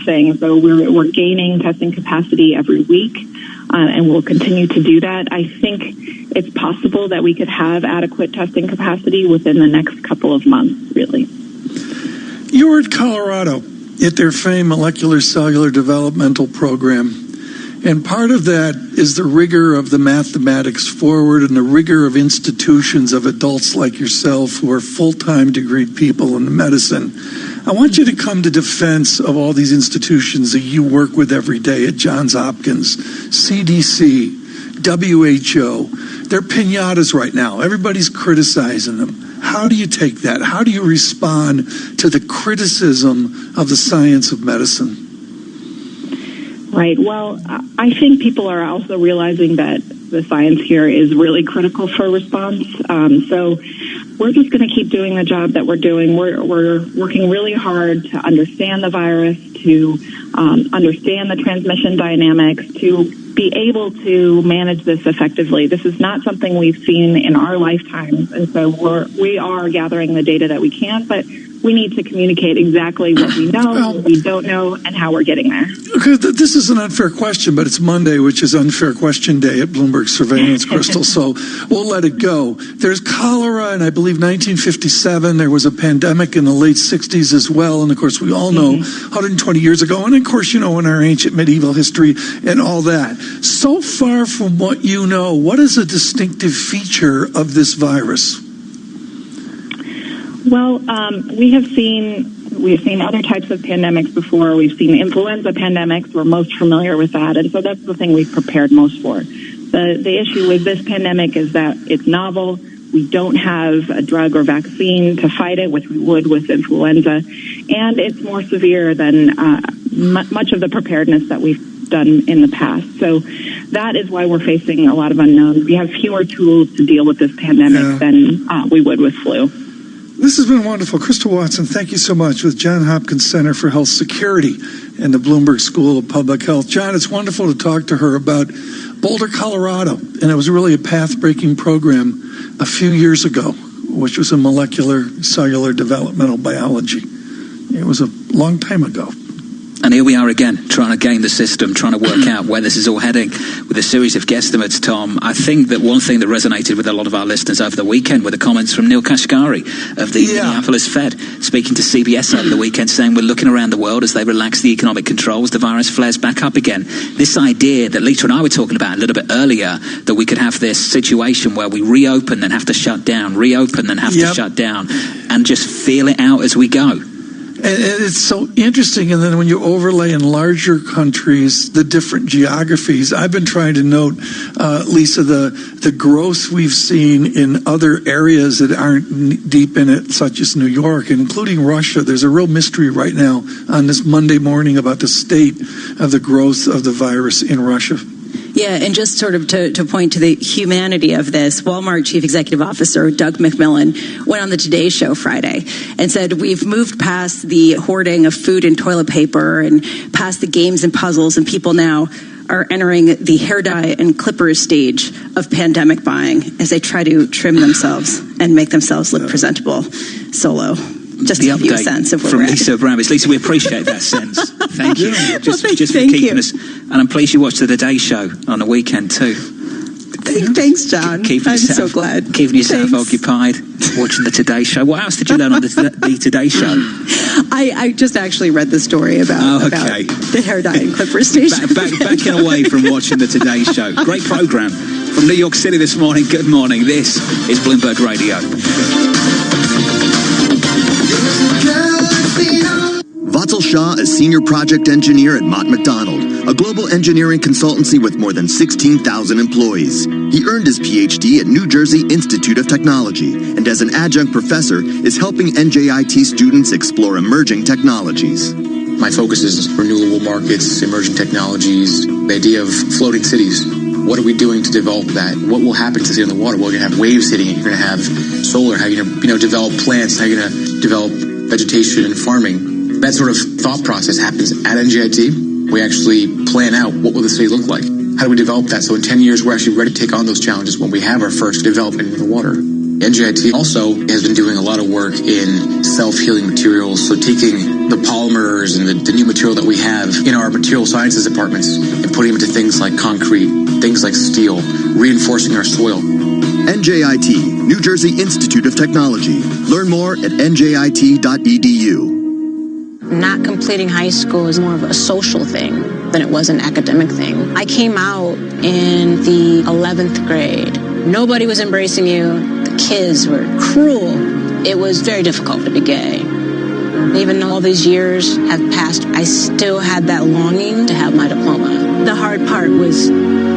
thing. So we're gaining testing capacity every week, and we'll continue to do that. I think it's possible that we could have adequate testing capacity within the next couple of months, really. You were at Colorado at their famed molecular cellular developmental program. And part of that is the rigor of the mathematics forward and the rigor of institutions of adults like yourself who are full-time degreed people in medicine. I want you to come to defense of all these institutions that you work with every day at Johns Hopkins, CDC, WHO. They're piñatas right now. Everybody's criticizing them. How do you take that? How do you respond to the criticism of the science of medicine? Right. Well, I think people are also realizing that the science here is really critical for response. So we're just going to keep doing the job that we're doing. We're working really hard to understand the virus, to understand the transmission dynamics, to be able to manage this effectively. This is not something we've seen in our lifetimes. And so we are gathering the data that we can, but we need to communicate exactly what we know, what we don't know, and how we're getting there. Okay, this is an unfair question, but it's Monday, which is Unfair Question Day at Bloomberg Surveillance, Crystal, so we'll let it go. There's cholera, and I believe 1957, there was a pandemic in the late 60s as well, and of course we all know 120 years ago, and of course you know in our ancient medieval history and all that. So far from what you know, what is a distinctive feature of this virus? Well, we have seen other types of pandemics before. We've seen influenza pandemics. We're most familiar with that, and so that's the thing we've prepared most for. The issue with this pandemic is that it's novel. We don't have a drug or vaccine to fight it, which we would with influenza, and it's more severe than much of the preparedness that we've done in the past. So that is why we're facing a lot of unknowns. We have fewer tools to deal with this pandemic than we would with flu. This has been wonderful. Crystal Watson, thank you so much, with Johns Hopkins Center for Health Security and the Bloomberg School of Public Health. John, it's wonderful to talk to her about Boulder, Colorado, and it was really a path-breaking program a few years ago, which was in molecular cellular developmental biology. It was a long time ago. And here we are again, trying to game the system, trying to work out where this is all heading with a series of guesstimates, Tom. I think that one thing that resonated with a lot of our listeners over the weekend were the comments from Neil Kashkari of the Minneapolis Fed, speaking to CBS over the weekend, saying we're looking around the world as they relax the economic controls, the virus flares back up again. This idea that Lita and I were talking about a little bit earlier, that we could have this situation where we reopen then have to shut down, reopen then have to shut down, and just feel it out as we go. And it's so interesting, and then when you overlay in larger countries the different geographies, I've been trying to note, Lisa, the growth we've seen in other areas that aren't deep in it, such as New York, and including Russia. There's a real mystery right now on this Monday morning about the state of the growth of the virus in Russia. Yeah, and just sort of to point to the humanity of this, Walmart Chief Executive Officer Doug McMillon went on the Today Show Friday and said, we've moved past the hoarding of food and toilet paper and past the games and puzzles, and people now are entering the hair dye and clippers stage of pandemic buying as they try to trim themselves and make themselves look presentable solo. Just to give you a sense of where from we're at. Lisa Abramovich. Lisa, we appreciate that sense. Thank you. Just for thank keeping you. us. And I'm pleased you watched the Today Show on the weekend too. Thanks, John. I'm so glad. Keeping yourself occupied, watching the Today Show. What else did you learn on the Today Show? I just actually read the story about the hair dye and clippers station. Backing away from watching the Today Show. Great program from New York City this morning. Good morning. This is Bloomberg Radio. Vatsal Shah is Senior Project Engineer at Mott MacDonald, a global engineering consultancy with more than 16,000 employees. He earned his PhD at New Jersey Institute of Technology, and as an adjunct professor is helping NJIT students explore emerging technologies. My focus is renewable markets, emerging technologies, the idea of floating cities. What are we doing to develop that? What will happen to the city on the water? Well, you're going to have waves hitting it. You're going to have solar. How are you going to develop plants? How are you going to develop vegetation and farming? That sort of thought process happens at NJIT. We actually plan out what will the city look like. How do we develop that? So in 10 years, we're actually ready to take on those challenges when we have our first development in the water. NJIT also has been doing a lot of work in self-healing materials. So taking the polymers and the new material that we have in our material sciences departments and putting them into things like concrete, things like steel, reinforcing our soil. NJIT, New Jersey Institute of Technology. Learn more at njit.edu. Not completing high school is more of a social thing than it was an academic thing. I came out in the 11th grade. Nobody was embracing you. The kids were cruel. It was very difficult to be gay. Even though all these years have passed, I still had that longing to have my diploma. The hard part was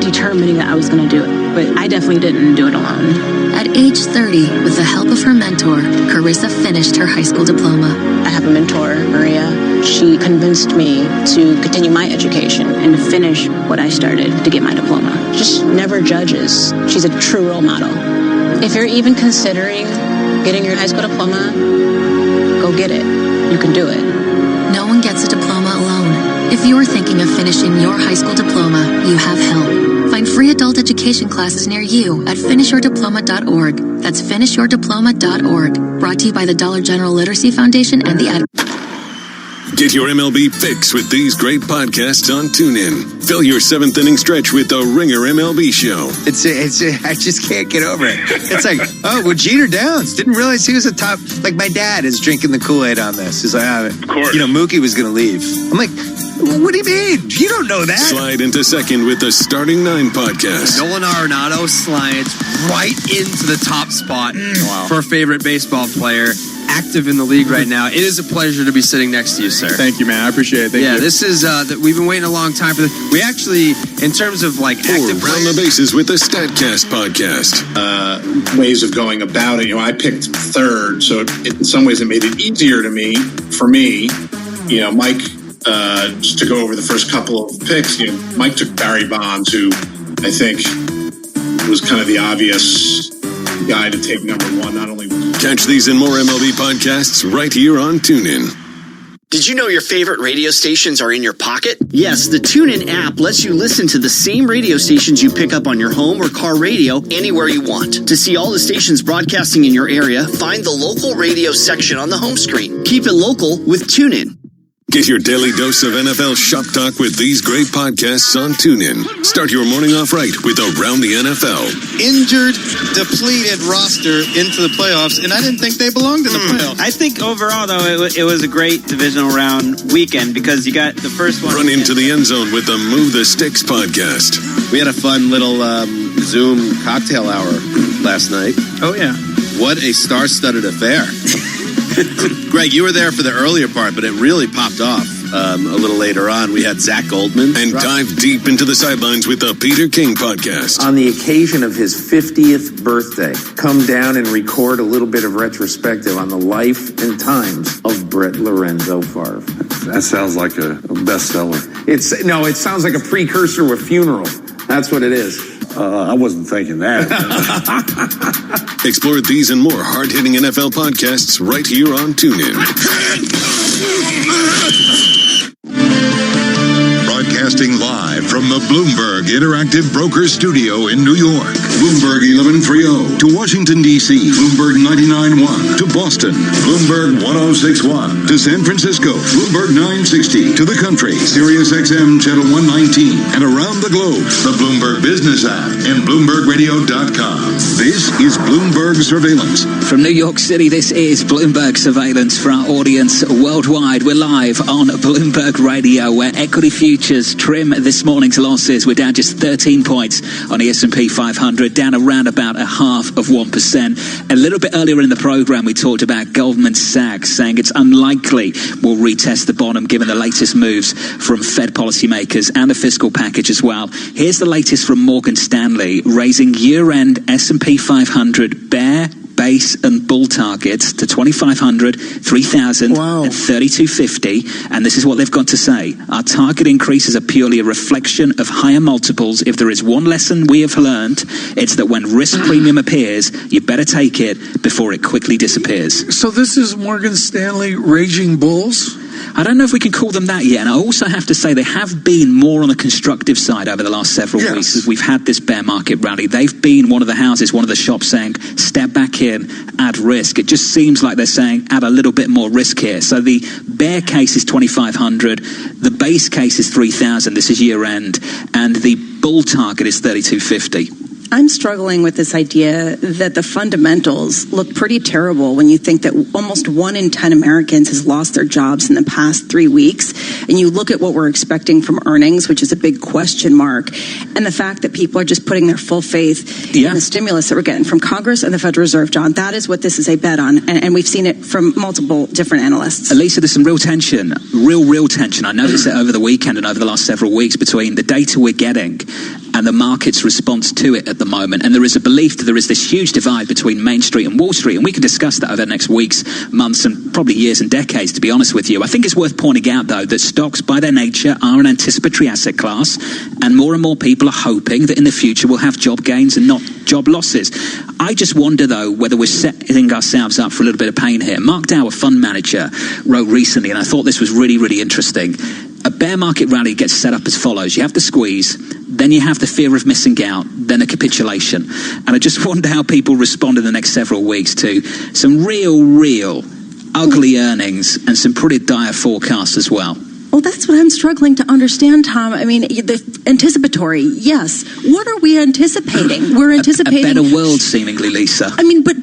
determining that I was going to do it, but I definitely didn't do it alone. At age 30, with the help of her mentor, Carissa finished her high school diploma. I have a mentor, Maria. She convinced me to continue my education and to finish what I started to get my diploma. Just never judges. She's a true role model. If you're even considering getting your high school diploma, go get it. You can do it. No one gets a diploma alone. If you're thinking of finishing your high school diploma, you have help. Find free adult education classes near you at finishyourdiploma.org. That's finishyourdiploma.org. Brought to you by the Dollar General Literacy Foundation and the Get your MLB fix with these great podcasts on TuneIn. Fill your seventh inning stretch with the Ringer MLB Show. I just can't get over it. It's like, oh, well, Jeter Downs didn't realize he was a top. Like, my dad is drinking the Kool-Aid on this. He's like, of course. Mookie was going to leave. I'm like, what do you mean? You don't know that. Slide into second with the Starting Nine podcast. Nolan Arenado slides right into the top spot for a favorite baseball player. Active in the league right now. It is a pleasure to be sitting next to you, sir. Thank you, man. I appreciate it. Thank you. This is we've been waiting a long time for this. We actually, in terms of like active Round the Bases with the Statcast podcast. Ways of going about it. I picked third, so in some ways it made it easier for me. Mike, just to go over the first couple of picks. Mike took Barry Bonds, who I think was kind of the obvious guy to take number one. Not only catch these and more MLB podcasts right here on TuneIn. Did you know your favorite radio stations are in your pocket? Yes, the TuneIn app lets you listen to the same radio stations you pick up on your home or car radio anywhere you want. To see all the stations broadcasting in your area, find the local radio section on the home screen. Keep it local with TuneIn. Get your daily dose of NFL shop talk with these great podcasts on TuneIn. Start your morning off right with Around the NFL. Injured, depleted roster into the playoffs, and I didn't think they belonged in the playoffs. I think overall, though, it was a great divisional round weekend because you got the first one. Run into the end zone with the Move the Sticks podcast. We had a fun little Zoom cocktail hour last night. Oh, yeah. What a star-studded affair. Greg, you were there for the earlier part, but it really popped off a little later on. We had Zach Goldman. And dive deep into the sidelines with the Peter King podcast. On the occasion of his 50th birthday, come down and record a little bit of retrospective on the life and times of Brett Lorenzo Favre. That sounds like a bestseller. It sounds like a precursor to a funeral. That's what it is. I wasn't thinking that. Explore these and more hard-hitting NFL podcasts right here on TuneIn. Broadcast Broadcasting live from the Bloomberg Interactive Brokers Studio in New York. Bloomberg 1130 to Washington, D.C. Bloomberg 99.1 to Boston. Bloomberg 106.1 to San Francisco. Bloomberg 960 to the country. Sirius XM Channel 119 and around the globe. The Bloomberg Business app and BloombergRadio.com. This is Bloomberg Surveillance. From New York City, this is Bloomberg Surveillance for our audience worldwide. We're live on Bloomberg Radio, where equity futures trim this morning's losses. We're down just 13 points on the S&P 500, down around about 0.5%. A little bit earlier in the program, we talked about Goldman Sachs saying it's unlikely we'll retest the bottom given the latest moves from Fed policymakers and the fiscal package as well. Here's the latest from Morgan Stanley, raising year-end S&P 500 bear, base and bull targets to 2,500, 3,000, and 3,250. And this is what they've got to say. Our target increases are purely a reflection of higher multiples. If there is one lesson we have learned, it's that when risk premium appears, you better take it before it quickly disappears. So this is Morgan Stanley raging bulls? I don't know if we can call them that yet. And I also have to say they have been more on the constructive side over the last several weeks as we've had this bear market rally. They've been one of the houses, one of the shops saying, step back in, add risk. It just seems like they're saying, add a little bit more risk here. So the bear case is 2,500. The base case is 3,000. This is year end. And the bull target is 3,250. I'm struggling with this idea that the fundamentals look pretty terrible when you think that almost 1 in 10 Americans has lost their jobs in the past 3 weeks. And you look at what we're expecting from earnings, which is a big question mark, and the fact that people are just putting their full faith in the stimulus that we're getting from Congress and the Federal Reserve, John. That is what this is a bet on. And we've seen it from multiple different analysts. Elisa, there's some real tension, real tension. I noticed it over the weekend and over the last several weeks between the data we're getting and the market's response to it at the moment. And there is a belief that there is this huge divide between Main Street and Wall Street. And we can discuss that over the next weeks, months, and probably years and decades, to be honest with you. I think it's worth pointing out, though, that stocks, by their nature, are an anticipatory asset class. And more people are hoping that in the future we'll have job gains and not job losses. I just wonder, though, whether we're setting ourselves up for a little bit of pain here. Mark Dow, a fund manager, wrote recently, and I thought this was really, really interesting. A bear market rally gets set up as follows. You have the squeeze, then you have the fear of missing out, then a capitulation. And I just wonder how people respond in the next several weeks to some real ugly earnings and some pretty dire forecasts as well. Well, that's what I'm struggling to understand, Tom. I mean, the anticipatory, yes. What are we anticipating? We're anticipating a better world, seemingly, Lisa. I mean, but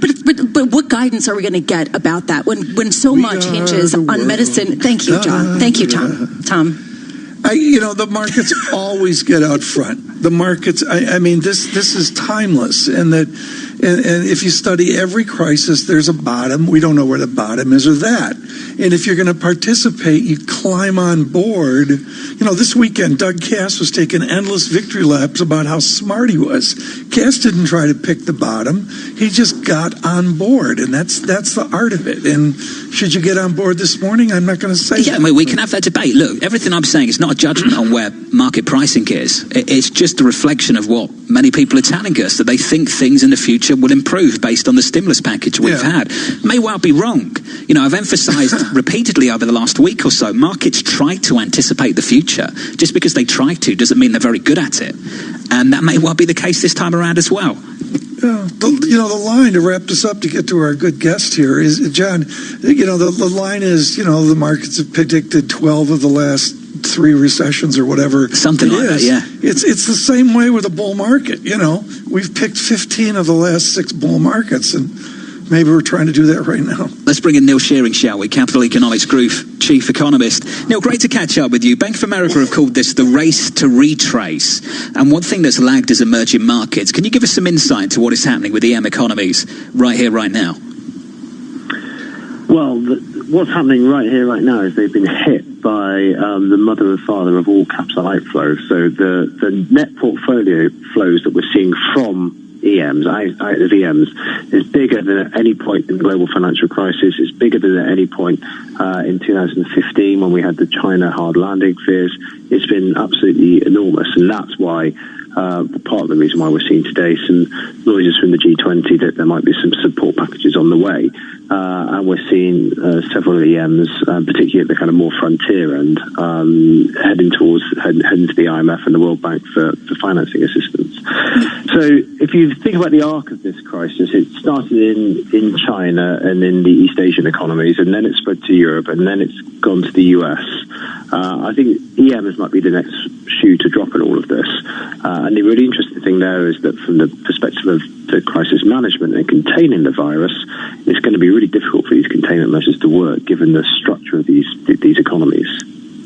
what guidance are we going to get about that when so much hinges on medicine? Thank you, John. Thank you, Tom. The markets always get out front. The markets, I mean, this is timeless, and if you study every crisis, there's a bottom. We don't know where the bottom is or that. And if you're going to participate, you climb on board. This weekend, Doug Cass was taking endless victory laps about how smart he was. Cass didn't try to pick the bottom. He just got on board, and that's the art of it. And should you get on board this morning? I'm not going to say that. I mean, we can have that debate. Look, everything I'm saying is not a judgment on where market pricing is. It's just a reflection of what many people are telling us, that they think things in the future will improve based on the stimulus package we've had. May well be wrong. I've emphasized repeatedly over the last week or so, markets try to anticipate the future. Just because they try to doesn't mean they're very good at it. And that may well be the case this time around as well. The line to wrap this up to get to our good guest here is, John, the line is, the markets have predicted 12 of the last 3 recessions or whatever. Something like that, yeah. It's the same way with a bull market. We've picked 15 of the last 6 bull markets, and maybe we're trying to do that right now. Let's bring in Neil Shearing, shall we? Capital Economics Group Chief Economist. Neil, great to catch up with you. Bank of America have called this the race to retrace. And one thing that's lagged is emerging markets. Can you give us some insight into what is happening with EM economies right here, right now? Well, what's happening right here, right now is they've been hit by the mother and father of all capital outflows. So the net portfolio flows that we're seeing from EMs, out of EMs, is bigger than at any point in the global financial crisis. It's bigger than at any point in 2015 when we had the China hard landing fears. It's been absolutely enormous, and that's why part of the reason why we're seeing today some noises from the G20 that there might be some support packages on the way. and we're seeing several EMs, particularly at the kind of more frontier end, heading to the IMF and the World Bank for financing assistance. So if you think about the arc of this crisis, it started in China and in the East Asian economies, and then it spread to Europe, and then it's gone to the US. I think EMs might be the next shoe to drop in all of this. And the really interesting thing there is that from the perspective of the crisis management and containing the virus, it's going to be really difficult for these containment measures to work given the structure of these economies.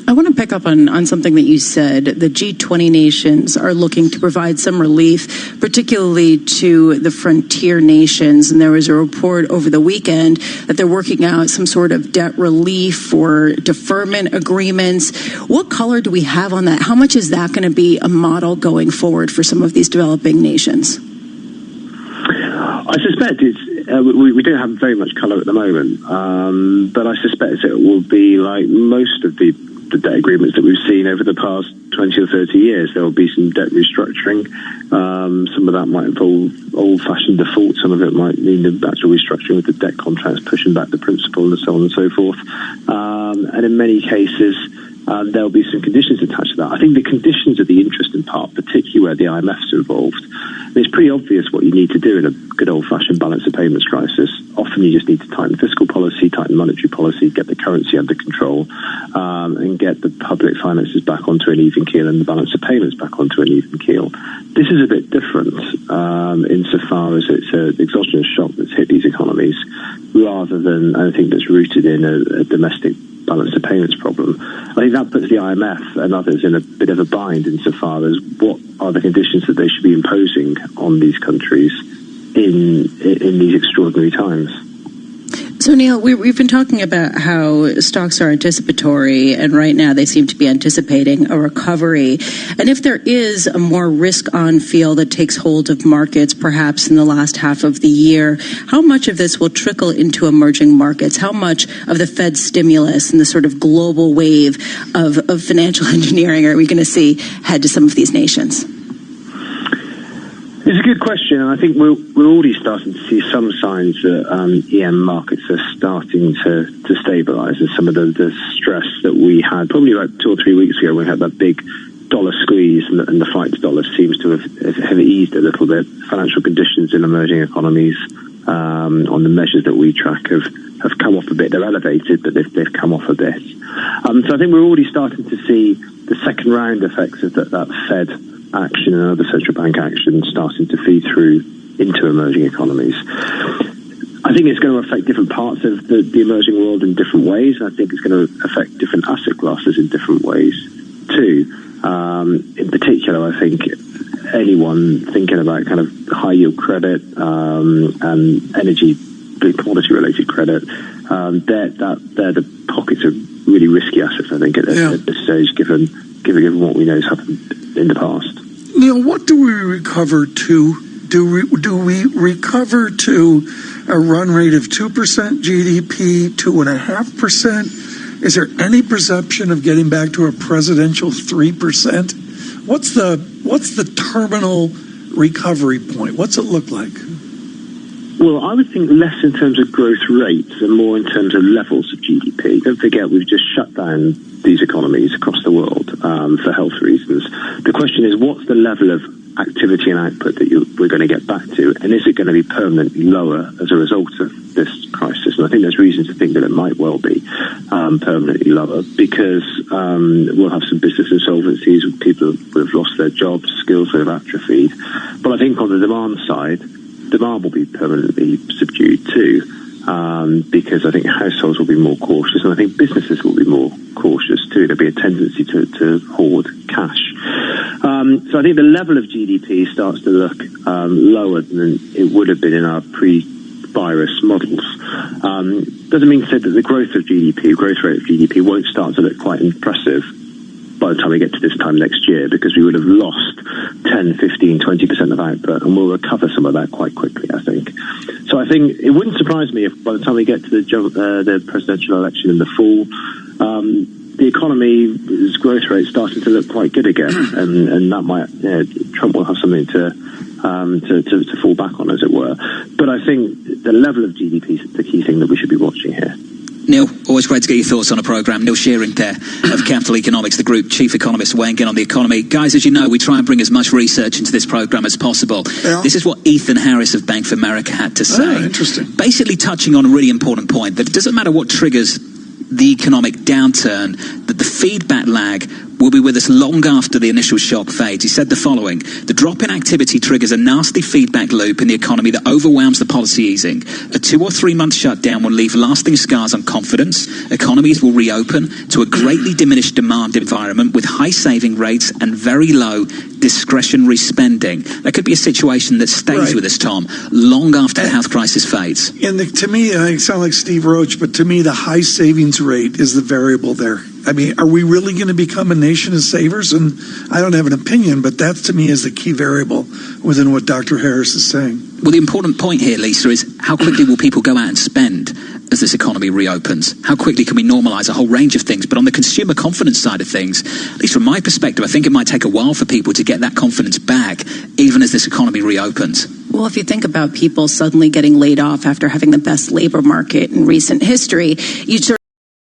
I want to pick up on something that you said. The G20 nations are looking to provide some relief, particularly to the frontier nations. And there was a report over the weekend that they're working out some sort of debt relief or deferment agreements. What color do we have on that? How much is that going to be a model going forward for some of these developing nations? I suspect we don't have very much colour at the moment, but I suspect it will be like most of the debt agreements that we've seen over the past 20 or 30 years. There will be some debt restructuring. Some of that might involve old-fashioned default. Some of it might mean the actual restructuring with the debt contracts, pushing back the principal and so on and so forth. And in many cases, there'll be some conditions attached to that. I think the conditions are the interesting part, particularly where the IMF's involved. And it's pretty obvious what you need to do in a good old-fashioned balance of payments crisis. Often you just need to tighten fiscal policy, tighten monetary policy, get the currency under control, and get the public finances back onto an even keel and the balance of payments back onto an even keel. This is a bit different insofar as it's an exogenous shock that's hit these economies rather than anything that's rooted in a domestic balance of payments problem. I think that puts the IMF and others in a bit of a bind insofar as what are the conditions that they should be imposing on these countries in these extraordinary times. So, Neil, we've been talking about how stocks are anticipatory, and right now they seem to be anticipating a recovery. And if there is a more risk-on feel that takes hold of markets, perhaps in the last half of the year, how much of this will trickle into emerging markets? How much of the Fed stimulus and the sort of global wave of financial engineering are we going to see head to some of these nations? It's a good question, and I think we're already starting to see some signs that EM markets are starting to stabilise, and some of the stress that we had probably about 2 or 3 weeks ago when we had that big dollar squeeze and the fight to dollar seems to have eased a little bit. Financial conditions in emerging economies on the measures that we track have come off a bit. They're elevated, but they've come off a bit. So I think we're already starting to see the second round effects of that Fed action and other central bank action starting to feed through into emerging economies. I think it's going to affect different parts of the emerging world in different ways. I think it's going to affect different asset classes in different ways too. In particular, I think anyone thinking about kind of high yield credit and energy, commodity related credit, they're the pockets of really risky assets, I think, at this stage, given what we know has happened in the past. Neil, what do we recover to? Do we recover to a run rate of 2% GDP, 2.5%? Is there any perception of getting back to a presidential 3%? What's the terminal recovery point? What's it look like? Well, I would think less in terms of growth rates and more in terms of levels of GDP. Don't forget, we've just shut down these economies across the world for health reasons. The question is, what's the level of activity and output that we're going to get back to? And is it going to be permanently lower as a result of this crisis? And I think there's reason to think that it might well be permanently lower because we'll have some business insolvencies, people who have lost their jobs, skills that have atrophied. But I think on the demand side, demand will be permanently subdued too, because I think households will be more cautious, and I think businesses will be more cautious too. There'll be a tendency to hoard cash. So I think the level of GDP starts to look lower than it would have been in our pre-virus models. Doesn't mean to say that the growth rate of GDP won't start to look quite impressive by the time we get to this time next year, because we would have lost 10, 15, 20% of output, and we'll recover some of that quite quickly, I think. So I think it wouldn't surprise me if by the time we get to the presidential election in the fall, the economy's growth rate starting to look quite good again, and that might Trump will have something to to fall back on, as it were. But I think the level of GDP is the key thing that we should be watching here. Neil, always great to get your thoughts on a programme. Neil Shearing there of Capital Economics, the group chief economist, weighing in on the economy. Guys, as you know, we try and bring as much research into this programme as possible. Yeah. This is what Ethan Harris of Bank of America had to say. Oh, interesting. Basically touching on a really important point, that it doesn't matter what triggers the economic downturn, that the feedback lag will be with us long after the initial shock fades. He said the following: the drop in activity triggers a nasty feedback loop in the economy that overwhelms the policy easing. A 2 or 3 month shutdown will leave lasting scars on confidence. Economies will reopen to a greatly diminished demand environment with high saving rates and very low discretionary spending. That could be a situation that stays with us, Tom, long after the health crisis fades. And to me, I sound like Steve Roach, but to me, the high savings rate is the variable there. I mean, are we really going to become a nation of savers? And I don't have an opinion, but that to me is the key variable within what Dr. Harris is saying. Well, the important point here, Lisa, is how quickly will people go out and spend as this economy reopens? How quickly can we normalise a whole range of things? But on the consumer confidence side of things, at least from my perspective, I think it might take a while for people to get that confidence back, even as this economy reopens. Well, if you think about people suddenly getting laid off after having the best labour market in recent history, you sort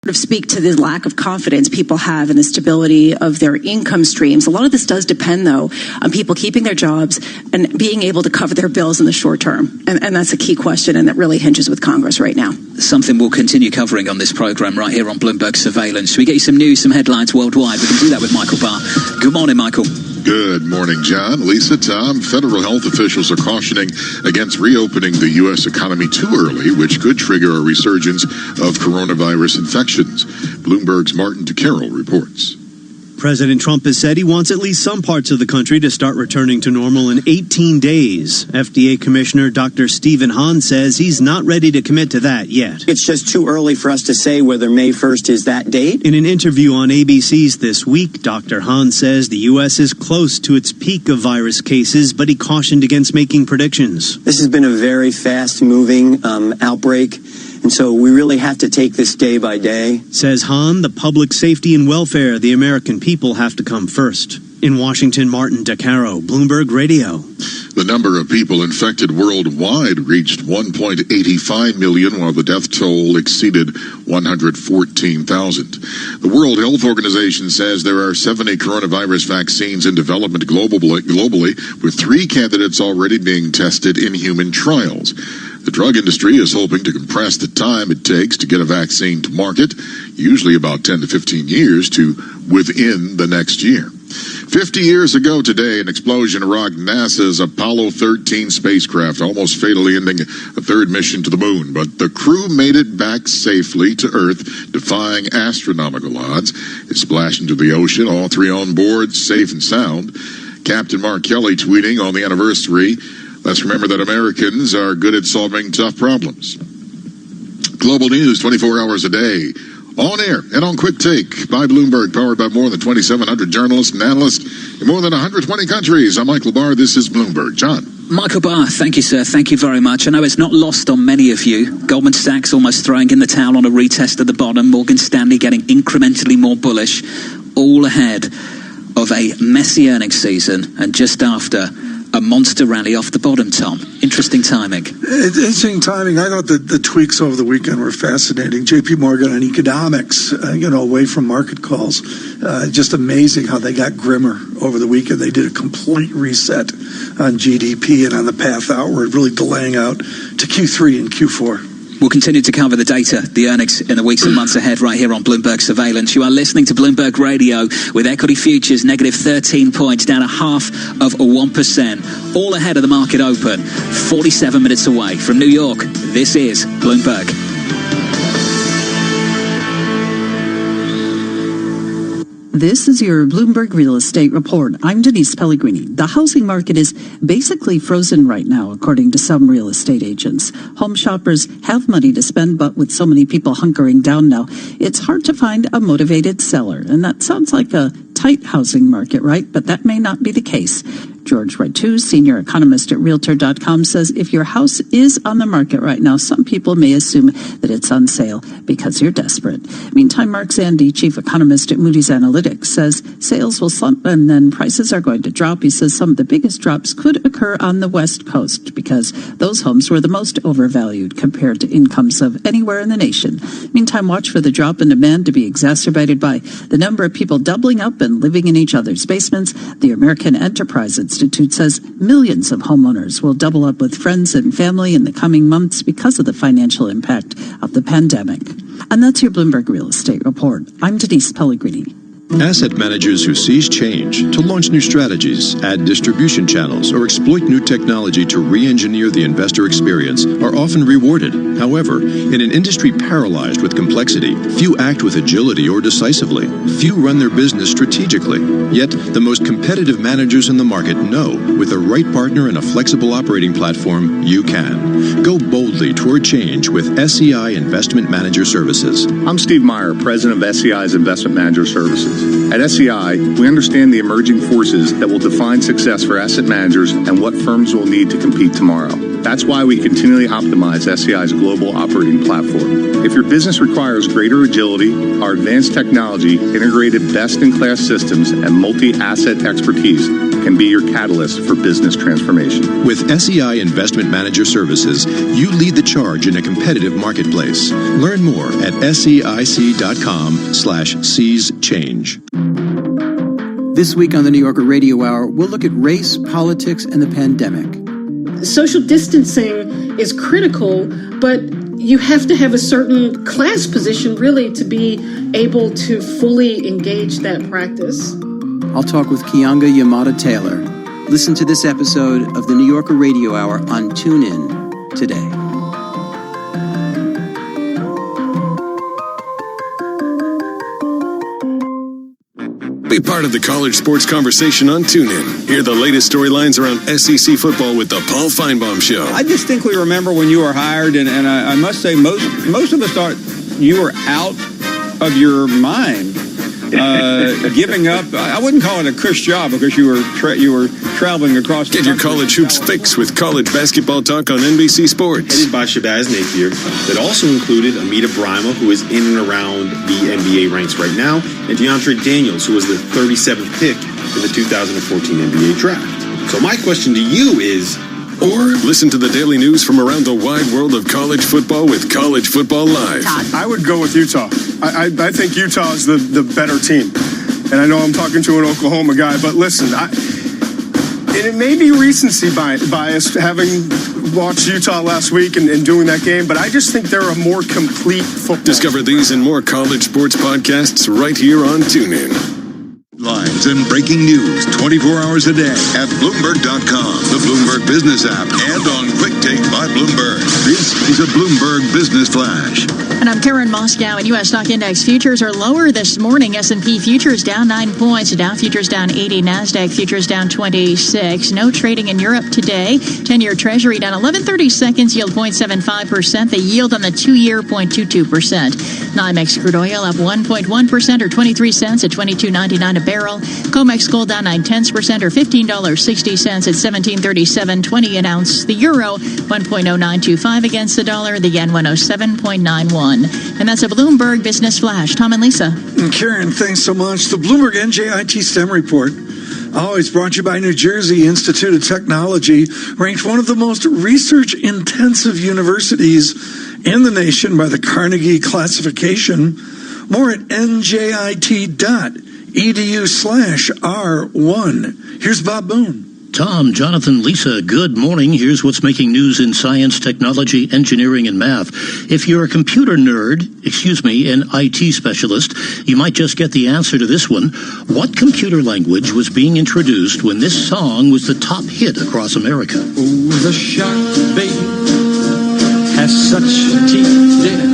of speak to the lack of confidence people have in the stability of their income streams. A lot of this does depend, though, on people keeping their jobs and being able to cover their bills in the short term. And that's a key question, and that really hinges with Congress right now. Something we'll continue covering on this programme right here on Bloomberg Surveillance. Should we get you some news, some headlines worldwide? We can do that with Michael Barr. Good morning, Michael. Good morning, John, Lisa, Tom. Federal health officials are cautioning against reopening the U.S. economy too early, which could trigger a resurgence of coronavirus infections. Bloomberg's Martin DeCarroll reports. President Trump has said he wants at least some parts of the country to start returning to normal in 18 days. FDA Commissioner Dr. Stephen Hahn says he's not ready to commit to that yet. It's just too early for us to say whether May 1st is that date. In an interview on ABC's This Week, Dr. Hahn says the U.S. is close to its peak of virus cases, but he cautioned against making predictions. This has been a very fast-moving outbreak. And so we really have to take this day by day. Says Hahn, the public safety and welfare of the American people have to come first. In Washington, Martin DeCarroll, Bloomberg Radio. The number of people infected worldwide reached 1.85 million, while the death toll exceeded 114,000. The World Health Organization says there are 70 coronavirus vaccines in development globally, with 3 candidates already being tested in human trials. The drug industry is hoping to compress the time it takes to get a vaccine to market, usually about 10 to 15 years, to within the next year. 50 years ago today, an explosion rocked NASA's Apollo 13 spacecraft, almost fatally ending a third mission to the moon. But the crew made it back safely to Earth, defying astronomical odds. It splashed into the ocean, all 3 on board, safe and sound. Captain Mark Kelly tweeting on the anniversary, "Let's remember that Americans are good at solving tough problems." Global news 24 hours a day. On air and on Quick Take by Bloomberg, powered by more than 2,700 journalists and analysts in more than 120 countries. I'm Michael Barr. This is Bloomberg. John. Michael Barr, thank you, sir. Thank you very much. I know it's not lost on many of you. Goldman Sachs almost throwing in the towel on a retest at the bottom. Morgan Stanley getting incrementally more bullish, all ahead of a messy earnings season and just after a monster rally off the bottom, Tom. Interesting timing. Interesting timing. I thought the tweaks over the weekend were fascinating. J.P. Morgan on economics, away from market calls. Just amazing how they got grimmer over the weekend. They did a complete reset on GDP and on the path outward, really delaying out to Q3 and Q4. We'll continue to cover the data, the earnings in the weeks and months ahead right here on Bloomberg Surveillance. You are listening to Bloomberg Radio with equity futures negative 13 points, down 0.5%, all ahead of the market open, 47 minutes away from New York. This is Bloomberg. This is your Bloomberg Real Estate Report. I'm Denise Pellegrini. The housing market is basically frozen right now, according to some real estate agents. Home shoppers have money to spend, but with so many people hunkering down now, it's hard to find a motivated seller. And that sounds like a tight housing market, right? But that may not be the case. George Wright, senior economist at Realtor.com, says if your house is on the market right now, some people may assume that it's on sale because you're desperate. Meantime, Mark Zandi, chief economist at Moody's Analytics, says sales will slump and then prices are going to drop. He says some of the biggest drops could occur on the West Coast because those homes were the most overvalued compared to incomes of anywhere in the nation. Meantime, watch for the drop in demand to be exacerbated by the number of people doubling up and living in each other's basements. The American Enterprise Institute says millions of homeowners will double up with friends and family in the coming months because of the financial impact of the pandemic. And that's your Bloomberg Real Estate Report. I'm Denise Pellegrini. Asset managers who seize change to launch new strategies, add distribution channels, or exploit new technology to re-engineer the investor experience are often rewarded. However, in an industry paralyzed with complexity, few act with agility or decisively. Few run their business strategically. Yet, the most competitive managers in the market know with the right partner and a flexible operating platform, you can. Go boldly toward change with SEI Investment Manager Services. I'm Steve Meyer, president of SEI's Investment Manager Services. At SEI, we understand the emerging forces that will define success for asset managers and what firms will need to compete tomorrow. That's why we continually optimize SEI's global operating platform. If your business requires greater agility, our advanced technology, integrated best-in-class systems, and multi-asset expertise can be your catalyst for business transformation. With SEI Investment Manager Services, you lead the charge in a competitive marketplace. Learn more at SEIC.com/seize change. This week on the New Yorker Radio Hour, we'll look at race, politics, and the pandemic. Social distancing is critical, but you have to have a certain class position, really, to be able to fully engage that practice. I'll talk with Kianga Yamada-Taylor. Listen to this episode of the New Yorker Radio Hour on TuneIn today. Be part of the college sports conversation on TuneIn. Hear the latest storylines around SEC football with the Paul Feinbaum Show. I distinctly remember when you were hired, and I must say most of us thought you were out of your mind, giving up. I wouldn't call it a cush job because you were traveling across the country. Get your college hoops fix with college basketball talk on NBC Sports. Headed by Shabazz Napier. That also included Amita Brima, who is in and around the NBA ranks right now, and DeAndre Daniels, who was the 37th pick in the 2014 NBA draft. So my question to you is... Or listen to the daily news from around the wide world of college football with College Football Live. I would go with Utah. I think Utah is the better team. And I know I'm talking to an Oklahoma guy, but listen, and it may be recency bias having watched Utah last week and doing that game, but I just think they're a more complete football. Discover these and more college sports podcasts right here on TuneIn. Lines and breaking news 24 hours a day at Bloomberg.com, the Bloomberg Business app, and on Quick Take by Bloomberg. This is a Bloomberg Business Flash. And I'm Karen Moscow, and U.S. stock index futures are lower this morning. S&P futures down 9 points. Dow futures down 80. NASDAQ futures down 26. No trading in Europe today. 10-year Treasury down 11.30 seconds, yield 0.75%. The yield on the 2-year 0.22%. NYMEX crude oil up 1.1% or 23 cents at $22.99 a barrel. COMEX gold down 0.9% or $15.60 at $17.37.20 an ounce. The euro 1.0925 against the dollar. The yen 107.91. And that's a Bloomberg Business Flash. Tom and Lisa. And Karen, thanks so much. The Bloomberg NJIT STEM report, always brought to you by New Jersey Institute of Technology, ranked one of the most research-intensive universities in the nation by the Carnegie classification. More at njit.edu/R1. Here's Bob Boone. Tom, Jonathan, Lisa, good morning. Here's what's making news in science, technology, engineering, and math. If you're a computer nerd, an IT specialist, you might just get the answer to this one. What computer language was being introduced when this song was the top hit across America? Oh, the shark, baby, has such teeth, dear,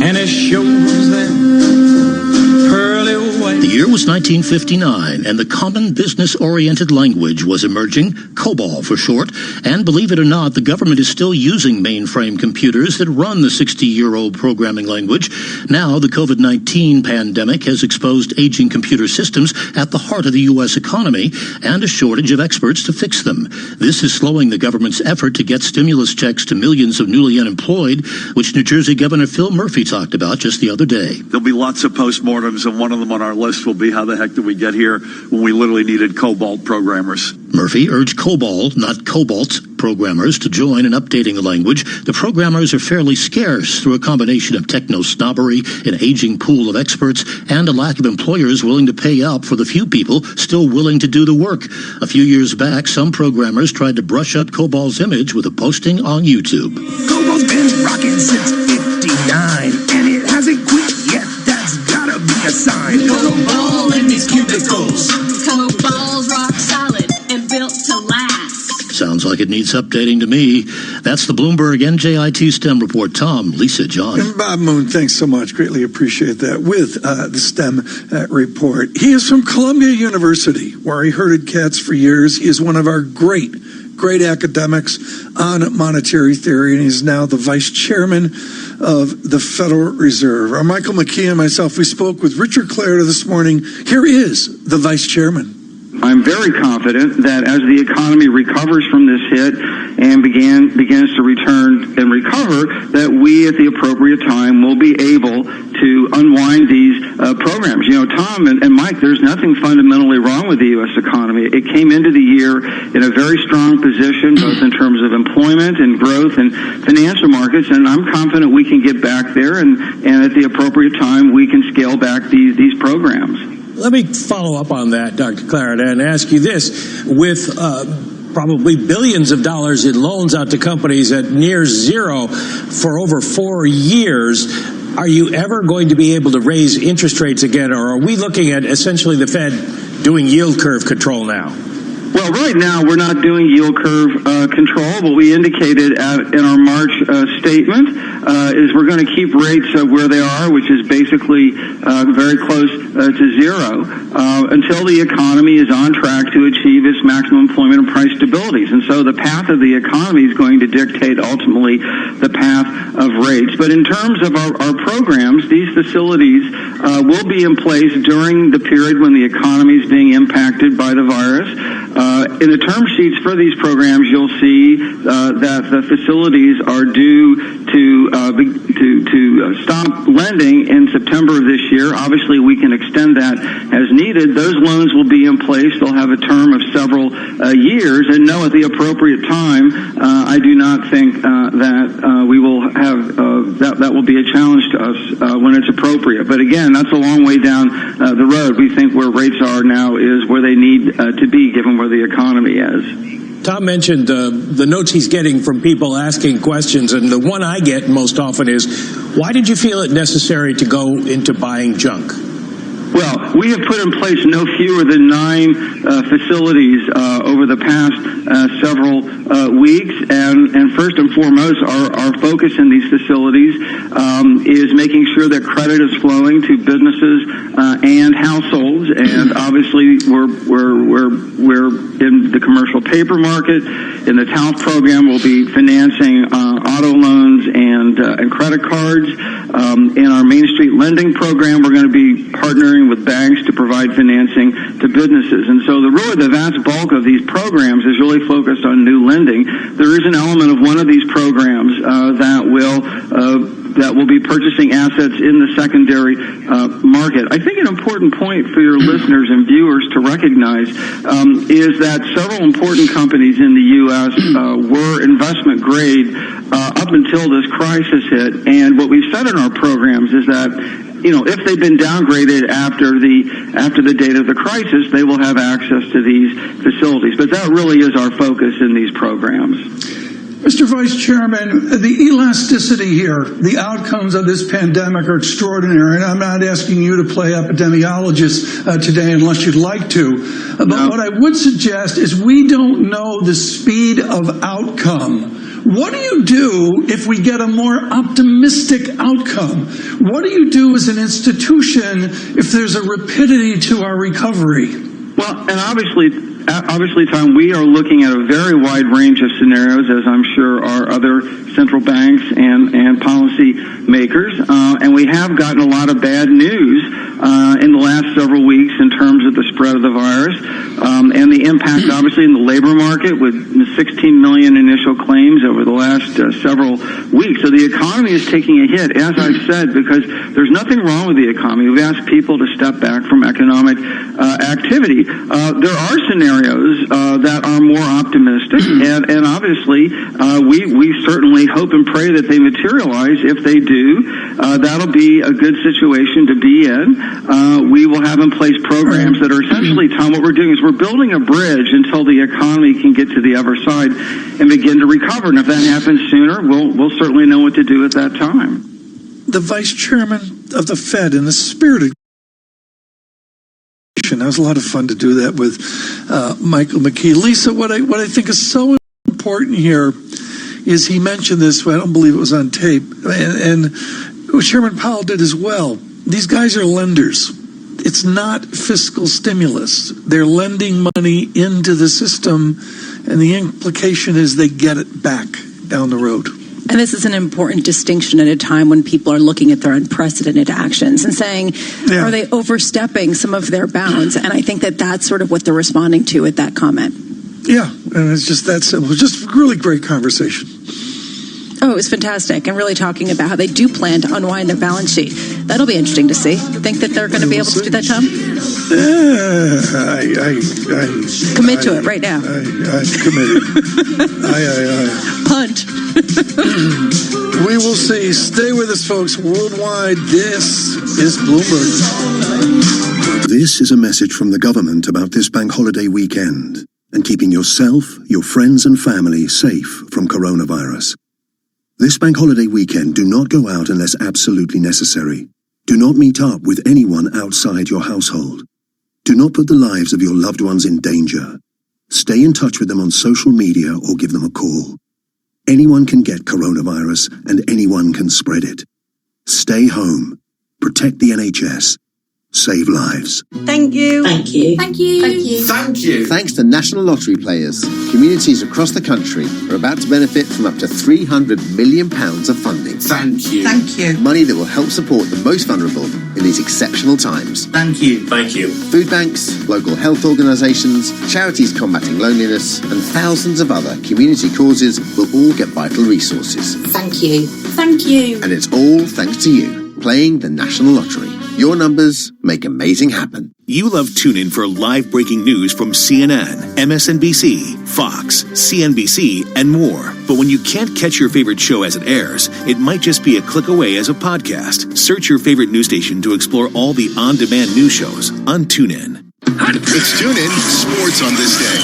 and it shows them pearly white. The year was 1959, and the common business-oriented language was emerging, COBOL for short, and believe it or not, the government is still using mainframe computers that run the 60-year-old programming language. Now, the COVID-19 pandemic has exposed aging computer systems at the heart of the U.S. economy and a shortage of experts to fix them. This is slowing the government's effort to get stimulus checks to millions of newly unemployed, which New Jersey Governor Phil Murphy talked about just the other day. There'll be lots of postmortems, and one of them on our list will be how the heck did we get here when we literally needed COBOL programmers. Murphy urged COBOL, not Cobalt, programmers to join in updating the language. The programmers are fairly scarce through a combination of techno-snobbery, an aging pool of experts, and a lack of employers willing to pay up for the few people still willing to do the work. A few years back, some programmers tried to brush up COBOL's image with a posting on YouTube. COBOL's been rocking since 59, and it hasn't quit yet. That's gotta be a sign. COBOL in these cubicles. COBOL's rock solid and built to last. Sounds like it needs updating to me. That's the Bloomberg NJIT STEM report. Tom, Lisa, John. And Bob Moon, thanks so much. Greatly appreciate that. With the STEM report. He is from Columbia University, where he herded cats for years. He is one of our great academics on monetary theory, and he's now the vice chairman of the Federal Reserve. Our Michael McKee and myself, we spoke with Richard Clarida this morning. Here is the vice chairman. I'm very confident that as the economy recovers from this hit and begins to return and recover, that we at the appropriate time will be able to unwind these programs. You know, Tom and Mike, there's nothing fundamentally wrong with the U.S. economy. It came into the year in a very strong position, both in terms of employment and growth and financial markets, and I'm confident we can get back there, and at the appropriate time we can scale back these programs. Let me follow up on that, Dr. Clarida, and ask you this. With probably billions of dollars in loans out to companies at near zero for over 4 years, are you ever going to be able to raise interest rates again, or are we looking at essentially the Fed doing yield curve control now? Well, right now we're not doing yield curve control. What we indicated in our March statement is we're going to keep rates where they are, which is basically very close to zero, until the economy is on track to achieve its maximum employment and price stabilities. And so the path of the economy is going to dictate ultimately the path of rates. But in terms of our programs, these facilities will be in place during the period when the economy is being impacted by the virus. In the term sheets for these programs, you'll see that the facilities are due to stop lending in September of this year. Obviously, we can extend that as needed. Those loans will be in place. They'll have a term of several years. And no, at the appropriate time, I do not think that we will have that will be a challenge to us when it's appropriate. But again, that's a long way down the road. We think where rates are now is where they need to be, given where the economy is. Tom mentioned the notes he's getting from people asking questions, and the one I get most often is, why did you feel it necessary to go into buying junk? Well, we have put in place no fewer than 9 facilities over the past several weeks, and first and foremost, our focus in these facilities is making sure that credit is flowing to businesses and households. And obviously, we're in the commercial paper market. In the TALF program, we'll be financing auto loans and credit cards. In our Main Street lending program, we're going to be partnering with banks to provide financing to businesses. And so the vast bulk of these programs is really focused on new lending. There is an element of one of these programs that will be purchasing assets in the secondary market. I think an important point for your listeners and viewers to recognize is that several important companies in the U.S. were investment grade up until this crisis hit. And what we've said in our programs is that, you know, if they've been downgraded after the date of the crisis, they will have access to these facilities. But that really is our focus in these programs. Mr. Vice Chairman, the elasticity here, the outcomes of this pandemic are extraordinary, and I'm not asking you to play epidemiologist today unless you'd like to. But what I would suggest is we don't know the speed of outcome What do you do if we get a more optimistic outcome? What do you do as an institution if there's a rapidity to our recovery? Well, and obviously, Tom, we are looking at a very wide range of scenarios, as I'm sure are other central banks and policy makers. And we have gotten a lot of bad news in the last several weeks in terms of the spread of the virus and the impact, obviously, in the labor market with 16 million initial claims over the last several weeks. So the economy is taking a hit, as I've said, because there's nothing wrong with the economy. We've asked people to step back from economic activity. There are scenarios that are more optimistic, and obviously we certainly hope and pray that they materialize. If they do, that'll be a good situation to be in. We will have in place programs that are essentially, Tom, what we're doing is we're building a bridge until the economy can get to the other side and begin to recover. And if that happens sooner, we'll certainly know what to do at that time. The vice chairman of the Fed, in the spirit of that was a lot of fun to do that with Michael McKee. Lisa, what I think is so important here is he mentioned this, I don't believe it was on tape, and Chairman Powell did as well. These guys are lenders. It's not fiscal stimulus. They're lending money into the system, and the implication is they get it back down the road. And this is an important distinction at a time when people are looking at their unprecedented actions and saying, are they overstepping some of their bounds? And I think that that's sort of what they're responding to with that comment. Yeah, and it's just that simple. Just a really great conversation. Oh, it was fantastic. And really talking about how they do plan to unwind their balance sheet. That'll be interesting to see. Think that they're going to be able to do that, Tom? Commit to it right now. I committed. Punt. We will see. Stay with us, folks. Worldwide, this is Bloomberg. This is a message from the government about this bank holiday weekend and keeping yourself, your friends and family safe from coronavirus. This bank holiday weekend, do not go out unless absolutely necessary. Do not meet up with anyone outside your household. Do not put the lives of your loved ones in danger. Stay in touch with them on social media or give them a call. Anyone can get coronavirus and anyone can spread it. Stay home. Protect the NHS. Save lives. Thank you. Thank you. Thank you. Thank you. Thank you. Thanks to National Lottery players, communities across the country are about to benefit from up to £300 million of funding. Thank you. Thank you. Money that will help support the most vulnerable in these exceptional times. Thank you. Thank you. Food banks, local health organisations, charities combating loneliness, and thousands of other community causes will all get vital resources. Thank you. Thank you. And it's all thanks to you, playing the National Lottery. Your numbers make amazing happen. You love TuneIn for live breaking news from CNN, MSNBC, Fox, CNBC, and more. But when you can't catch your favorite show as it airs, it might just be a click away as a podcast. Search your favorite news station to explore all the on-demand news shows on TuneIn. It's TuneIn Sports on this day.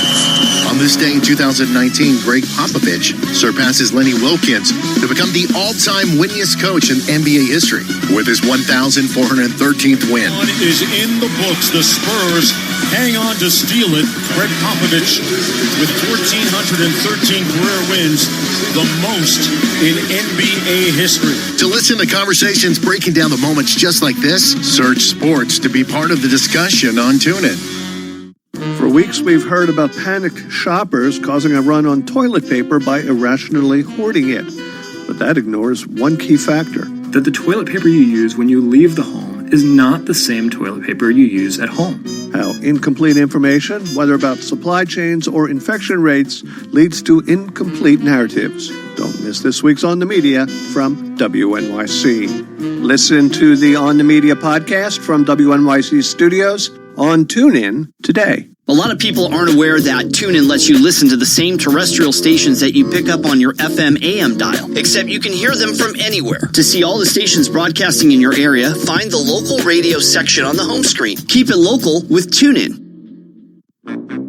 On this day in 2019, Greg Popovich surpasses Lenny Wilkins to become the all-time winningest coach in NBA history with his 1,413th win. One is in the books. The Spurs hang on to steal it. Greg Popovich with 1,413 career wins, the most in NBA history. To listen to conversations breaking down the moments just like this, search sports to be part of the discussion on TuneIn. For weeks, we've heard about panicked shoppers causing a run on toilet paper by irrationally hoarding it. But that ignores one key factor. That the toilet paper you use when you leave the home is not the same toilet paper you use at home. How incomplete information, whether about supply chains or infection rates, leads to incomplete narratives. Don't miss this week's On the Media from WNYC. Listen to the On the Media podcast from WNYC Studios on TuneIn today. A lot of people aren't aware that TuneIn lets you listen to the same terrestrial stations that you pick up on your FM AM dial, except you can hear them from anywhere. To see all the stations broadcasting in your area, find the local radio section on the home screen. Keep it local with TuneIn.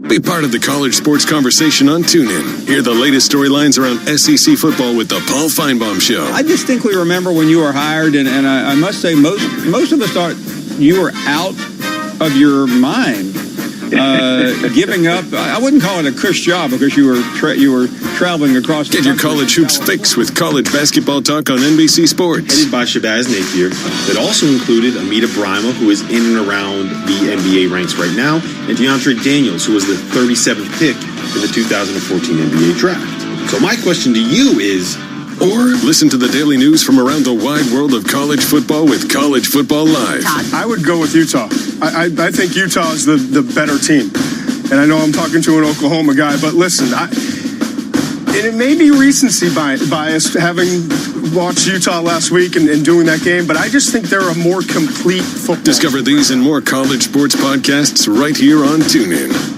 Be part of the college sports conversation on TuneIn. Hear the latest storylines around SEC football with the Paul Feinbaum Show. I distinctly remember when you were hired, and I must say most of us thought you were out of your mind, giving up. I wouldn't call it a cush job because you were traveling across the Get your college hoops fix with college basketball talk on NBC Sports. Headed by Shabazz Napier. That also included Amita Brima, who is in and around the NBA ranks right now, and DeAndre Daniels, who was the 37th pick in the 2014 NBA draft. So my question to you is... Or listen to the daily news from around the wide world of college football with College Football Live. I would go with Utah. I think Utah is the better team. And I know I'm talking to an Oklahoma guy, but listen, and it may be recency bias having watched Utah last week and doing that game, but I just think they're a more complete football. Discover these and more college sports podcasts right here on TuneIn.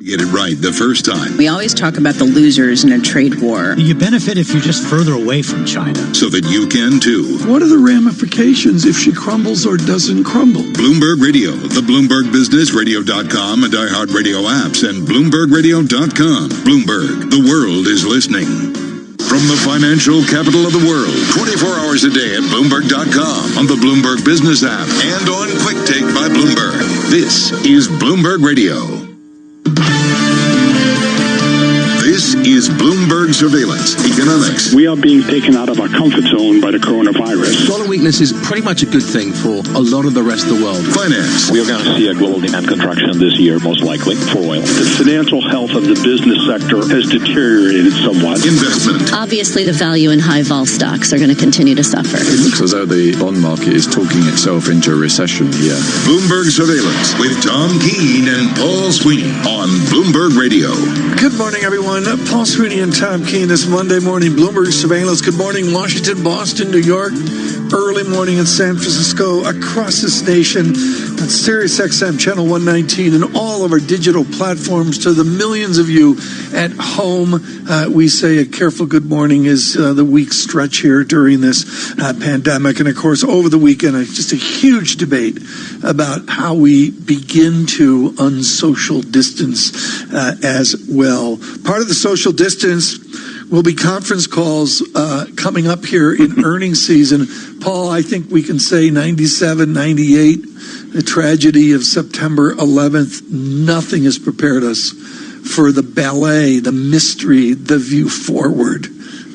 Get it right the first time. We always talk about the losers in a trade war. You benefit if you're just further away from China. So that you can too. What are the ramifications if she crumbles or doesn't crumble? Bloomberg Radio, the Bloomberg Business, Radio.com, and iHeartRadio apps, and BloombergRadio.com. Bloomberg, the world is listening. From the financial capital of the world, 24 hours a day at Bloomberg.com, on the Bloomberg Business app, and on Quick Take by Bloomberg. This is Bloomberg Radio. This is Bloomberg Surveillance Economics. We are being taken out of our comfort zone by the coronavirus. Dollar weakness is pretty much a good thing for a lot of the rest of the world. Finance. We are going to see a global demand contraction this year, most likely, for oil. The financial health of the business sector has deteriorated somewhat. Investment. Obviously, the value in high-vol stocks are going to continue to suffer. It looks as though the bond market is talking itself into a recession here. Bloomberg Surveillance with Tom Keene and Paul Sweeney on Bloomberg Radio. Good morning, everyone. Paul Sweeney and Tom Keene this Monday morning. Bloomberg Surveillance. Good morning, Washington, Boston, New York. Early morning in San Francisco, across this nation, on Sirius XM Channel 119, and all of our digital platforms. To the millions of you at home, we say a careful good morning as the week stretch here during this pandemic. And, of course, over the weekend, just a huge debate about how we begin to unsocial distance as well. Part of the social distance will be conference calls coming up here in earnings season. Paul, I think we can say 97, 98, the tragedy of September 11th, nothing has prepared us for the ballet, the mystery, the view forward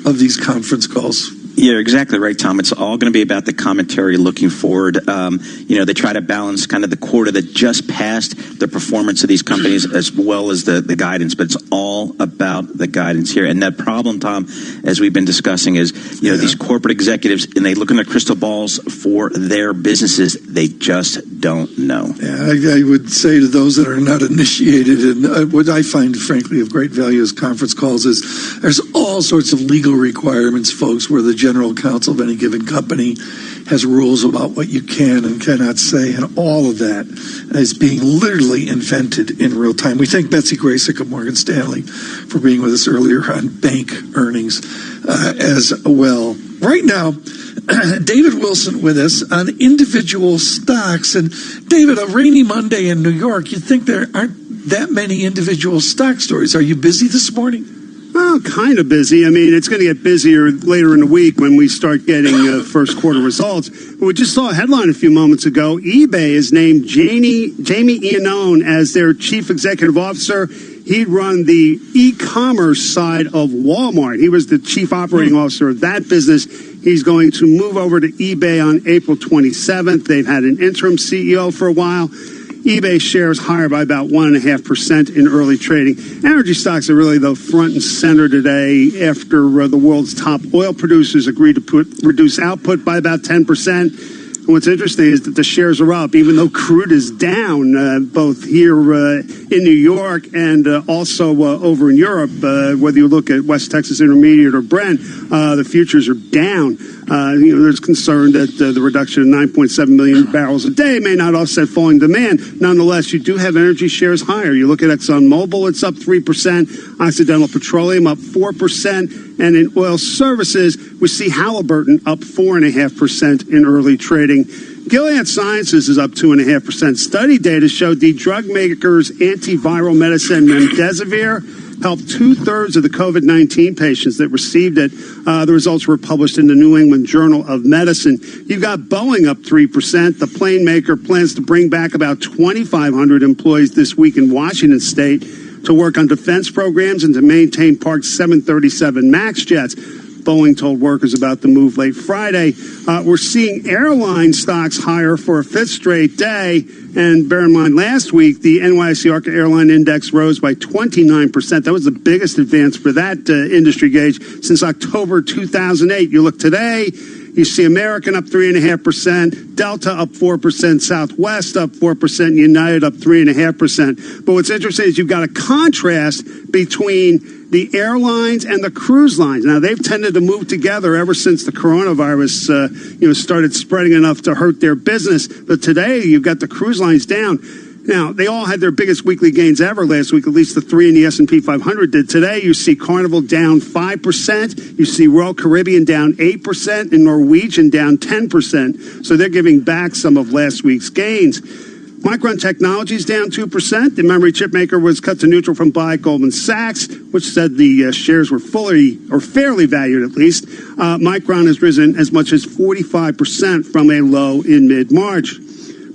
of these conference calls. You're exactly right, Tom. It's all going to be about the commentary looking forward. They try to balance kind of the quarter that just passed, the performance of these companies, as well as the guidance. But it's all about the guidance here. And that problem, Tom, as we've been discussing, is, these corporate executives, and they look in their crystal balls for their businesses. They just don't know. Yeah, I would say to those that are not initiated, and what I find, frankly, of great value as conference calls is there's all sorts of legal requirements, folks, where the general counsel of any given company has rules about what you can and cannot say, and all of that is being literally invented in real time. We thank Betsy Graysick of Morgan Stanley for being with us earlier on bank earnings as well. Right now, David Wilson with us on individual stocks. And David, a rainy Monday in New York, you'd think there aren't that many individual stock stories. Are you busy this morning? Oh, kind of busy. I mean, it's going to get busier later in the week when we start getting first quarter results. But we just saw a headline a few moments ago. eBay has named Jamie Iannone as their chief executive officer. He'd run the e-commerce side of Walmart. He was the chief operating officer of that business. He's going to move over to eBay on April 27th. They've had an interim CEO for a while. eBay shares higher by about 1.5% in early trading. Energy stocks are really, though, front and center today after the world's top oil producers agreed to reduce output by about 10%. And what's interesting is that the shares are up, even though crude is down, both here in New York and also over in Europe. Whether you look at West Texas Intermediate or Brent, the futures are down. There's concern that the reduction of 9.7 million barrels a day may not offset falling demand. Nonetheless, you do have energy shares higher. You look at ExxonMobil, it's up 3%. Occidental Petroleum up 4%. And in oil services, we see Halliburton up 4.5% in early trading. Gilead Sciences is up 2.5%. Study data showed the drug maker's antiviral medicine remdesivir helped 2/3 of the COVID-19 patients that received it. The results were published in the New England Journal of Medicine. You've got Boeing up 3%. The plane maker plans to bring back about 2,500 employees this week in Washington State. to work on defense programs and to maintain parked 737 MAX jets. Boeing told workers about the move late Friday. We're seeing airline stocks higher for a fifth straight day. And bear in mind, last week, the NYSE ARCA Airline Index rose by 29%. That was the biggest advance for that industry gauge since October 2008. You look today, you see American up 3.5%, Delta up 4%, Southwest up 4%, United up 3.5%. But what's interesting is you've got a contrast between the airlines and the cruise lines. Now, they've tended to move together ever since the coronavirus, started spreading enough to hurt their business. But today, you've got the cruise lines down. Now, they all had their biggest weekly gains ever last week, at least the three in the S&P 500 did. Today, you see Carnival down 5%. You see Royal Caribbean down 8% and Norwegian down 10%. So they're giving back some of last week's gains. Micron Technology's down 2%. The memory chip maker was cut to neutral from buy Goldman Sachs, which said the shares were fairly valued at least. Micron has risen as much as 45% from a low in mid-March.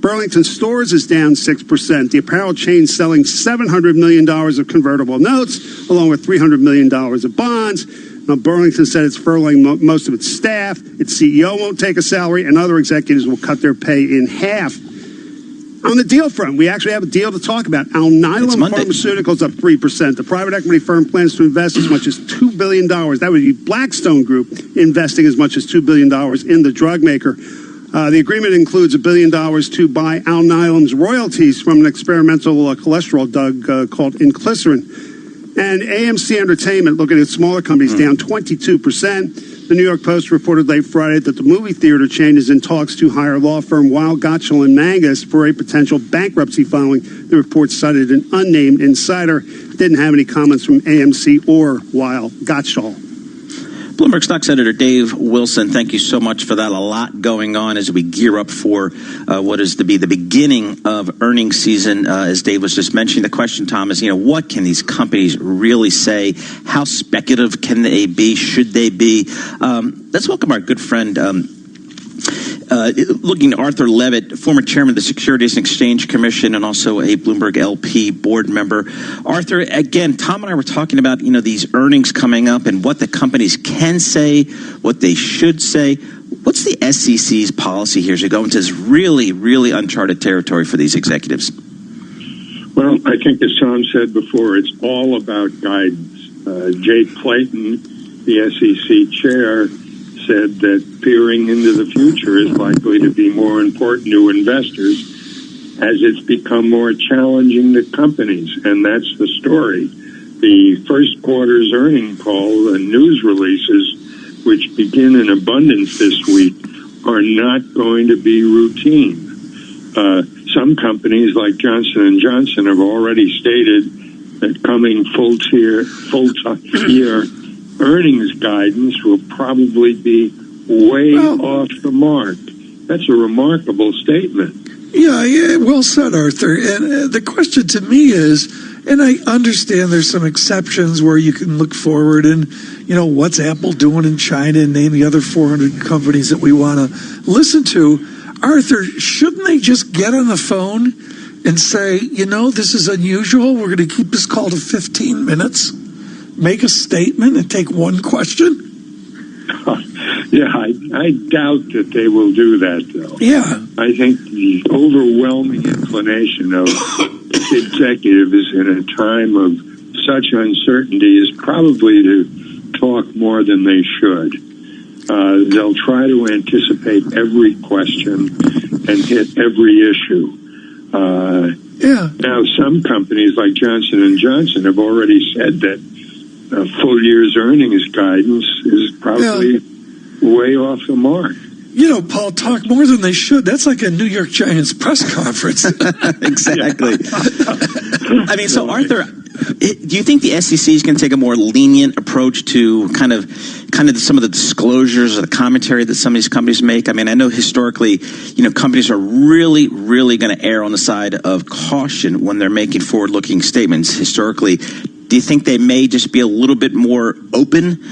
Burlington Stores is down 6%. The apparel chain selling $700 million of convertible notes, along with $300 million of bonds. Now, Burlington said it's furloughing most of its staff. Its CEO won't take a salary, and other executives will cut their pay in half. On the deal front, we actually have a deal to talk about. Alnylam Pharmaceuticals up 3%. The private equity firm plans to invest as much as $2 billion. That would be Blackstone Group investing as much as $2 billion in the drug maker. The agreement includes $1 billion to buy Alnylam's royalties from an experimental cholesterol drug called inclisiran. And AMC Entertainment, looking at smaller companies, down 22%. The New York Post reported late Friday that the movie theater chain is in talks to hire law firm Weil, Gotshal & Mangus for a potential bankruptcy filing. The report cited an unnamed insider. Didn't have any comments from AMC or Weil, Gotshal. Bloomberg Stocks editor Dave Wilson, thank you so much for that. A lot going on as we gear up for what is to be the beginning of earnings season. As Dave was just mentioning, the question, Tom, is, what can these companies really say? How speculative can they be? Should they be? Let's welcome our good friend, looking at Arthur Levitt, former chairman of the Securities and Exchange Commission and also a Bloomberg LP board member. Arthur, again, Tom and I were talking about, these earnings coming up and what the companies can say, what they should say. What's the SEC's policy here as you go into this really, really uncharted territory for these executives? Well, I think, as Tom said before, it's all about guidance. Jake Clayton, the SEC chair, said that peering into the future is likely to be more important to investors as it's become more challenging to companies, and that's the story. The first quarter's earning call and news releases, which begin in abundance this week, are not going to be routine. Some companies like Johnson & Johnson have already stated that coming full-year earnings guidance will probably be way off the mark. That's a remarkable statement. Yeah, well said, Arthur. And the question to me is, and I understand there's some exceptions where you can look forward and, what's Apple doing in China and name the other 400 companies that we want to listen to. Arthur, shouldn't they just get on the phone and say, this is unusual. We're going to keep this call to 15 minutes. Make a statement and take one question? Yeah, I doubt that they will do that, though. Yeah. I think the overwhelming inclination of executives in a time of such uncertainty is probably to talk more than they should. They'll try to anticipate every question and hit every issue. Now, some companies like Johnson & Johnson have already said that full year's earnings guidance is probably way off the mark. Paul, talk more than they should. That's like a New York Giants press conference. Exactly. I mean, so Arthur, do you think the SEC is going to take a more lenient approach to kind of some of the disclosures or the commentary that some of these companies make? I mean, I know historically, companies are really, really going to err on the side of caution when they're making forward-looking statements. Historically, do you think they may just be a little bit more open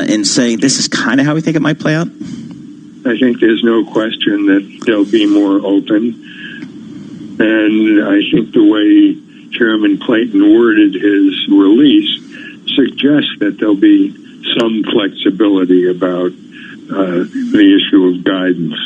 in saying this is kind of how we think it might play out? I think there's no question that they'll be more open. And I think the way Chairman Clayton worded his release suggests that there'll be some flexibility about the issue of guidance.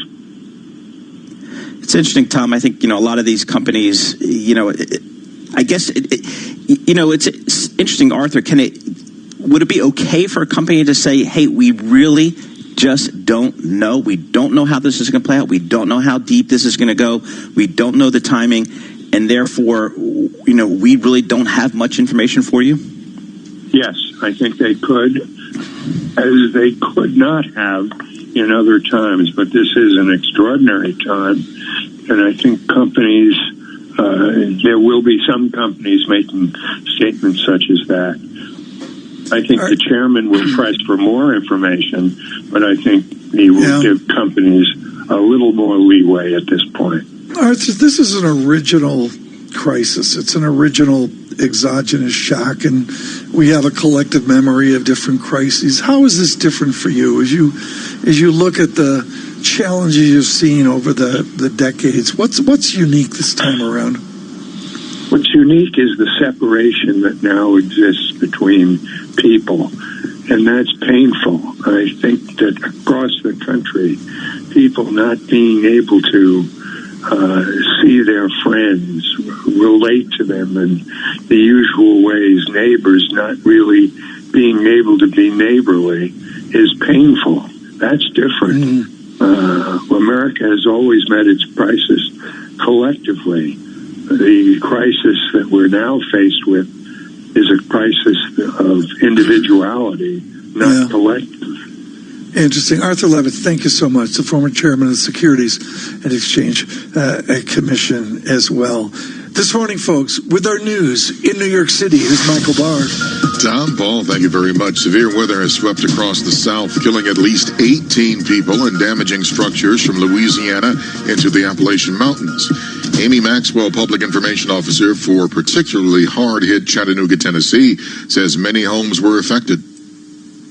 It's interesting, Tom. I think, a lot of these companies, I guess, it's interesting, Arthur. Would it be okay for a company to say, hey, we really just don't know. We don't know how this is going to play out. We don't know how deep this is going to go. We don't know the timing. And therefore, we really don't have much information for you? Yes, I think they could, as they could not have in other times. But this is an extraordinary time. And I think companies, there will be some companies making statements such as that. I think the chairman will press for more information, but I think he will give companies a little more leeway at this point. Arthur, this is an original crisis. It's an original exogenous shock, and we have a collective memory of different crises. How is this different for you as you look at the challenges you've seen over the decades? What's unique this time around? What's unique is the separation that now exists between people, and that's painful. I think that across the country, people not being able to see their friends, relate to them in the usual ways, neighbors not really being able to be neighborly is painful. That's different. America has always met its crisis collectively. The crisis that we're now faced with is a crisis of individuality, not collective. Interesting. Arthur Levitt, thank you so much, the former chairman of the Securities and Exchange Commission as well. This morning, folks, with our news in New York City, here's Michael Barr. Tom, Paul, thank you very much. Severe weather has swept across the South, killing at least 18 people and damaging structures from Louisiana into the Appalachian Mountains. Amy Maxwell, Public Information Officer for particularly hard-hit Chattanooga, Tennessee, says many homes were affected.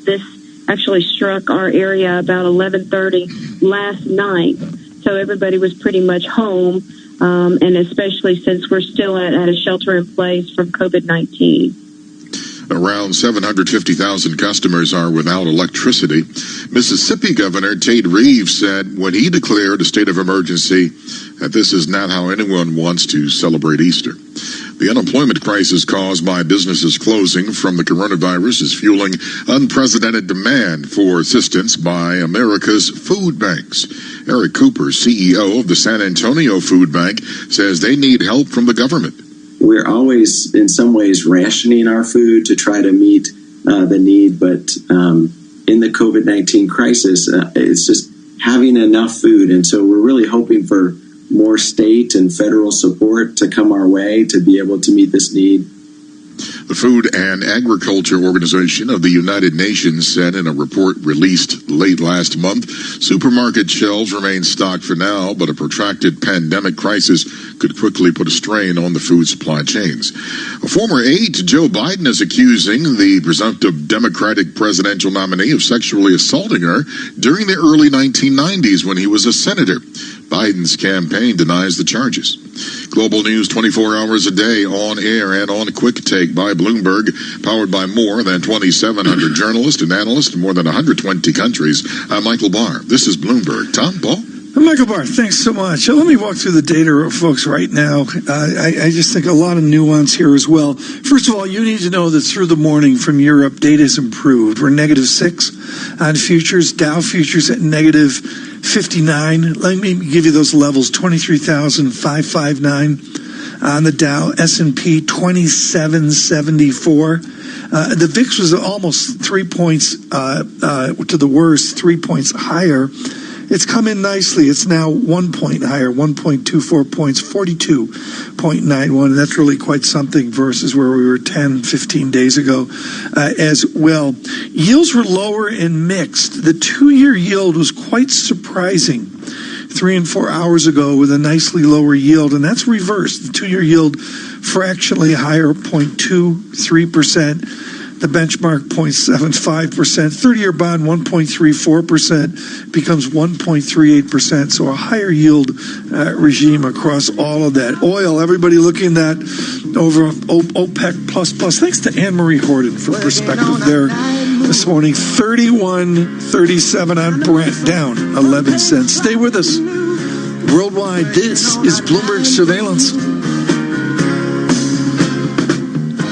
This actually struck our area about 11:30 last night, so everybody was pretty much home, and especially since we're still at a shelter-in-place from COVID-19. Around 750,000 customers are without electricity. Mississippi Governor Tate Reeves said when he declared a state of emergency that this is not how anyone wants to celebrate Easter. The unemployment crisis caused by businesses closing from the coronavirus is fueling unprecedented demand for assistance by America's food banks. Eric Cooper, CEO of the San Antonio Food Bank, says they need help from the government. We're always, in some ways, rationing our food to try to meet the need, but in the COVID-19 crisis, it's just having enough food. And so we're really hoping for more state and federal support to come our way to be able to meet this need. The Food and Agriculture Organization of the United Nations said in a report released late last month, supermarket shelves remain stocked for now, but a protracted pandemic crisis could quickly put a strain on the food supply chains. A former aide to Joe Biden is accusing the presumptive Democratic presidential nominee of sexually assaulting her during the early 1990s when he was a senator. Biden's campaign denies the charges. Global news 24 hours a day, on air and on Quick Take by Bloomberg, powered by more than 2,700 journalists and analysts in more than 120 countries. I'm Michael Barr. This is Bloomberg. Tom, Paul? Michael Barr, thanks so much. Let me walk through the data, folks, right now. I just think a lot of nuance here as well. First of all, you need to know that through the morning from Europe, data has improved. We're -6 on futures. Dow futures at -59. Let me give you those levels. 23,559 on the Dow. S&P 2774. The VIX was almost 3 points to the worst, 3 points higher. It's come in nicely. It's now 1 point higher, 1.24 points, 42.91. That's really quite something versus where we were 10, 15 days ago as well. Yields were lower and mixed. The 2-year yield was quite surprising 3 and 4 hours ago with a nicely lower yield, and that's reversed. The 2-year yield fractionally higher, 0.23%. the benchmark 0.75%, 30-year bond 1.34% becomes 1.38%. So a higher yield regime across all of that. Oil, everybody looking at over OPEC plus. Thanks to Anne-Marie Horton for perspective there this morning. 31.37 on Brent, down 11 cents. Stay with us. Worldwide, this is Bloomberg Surveillance.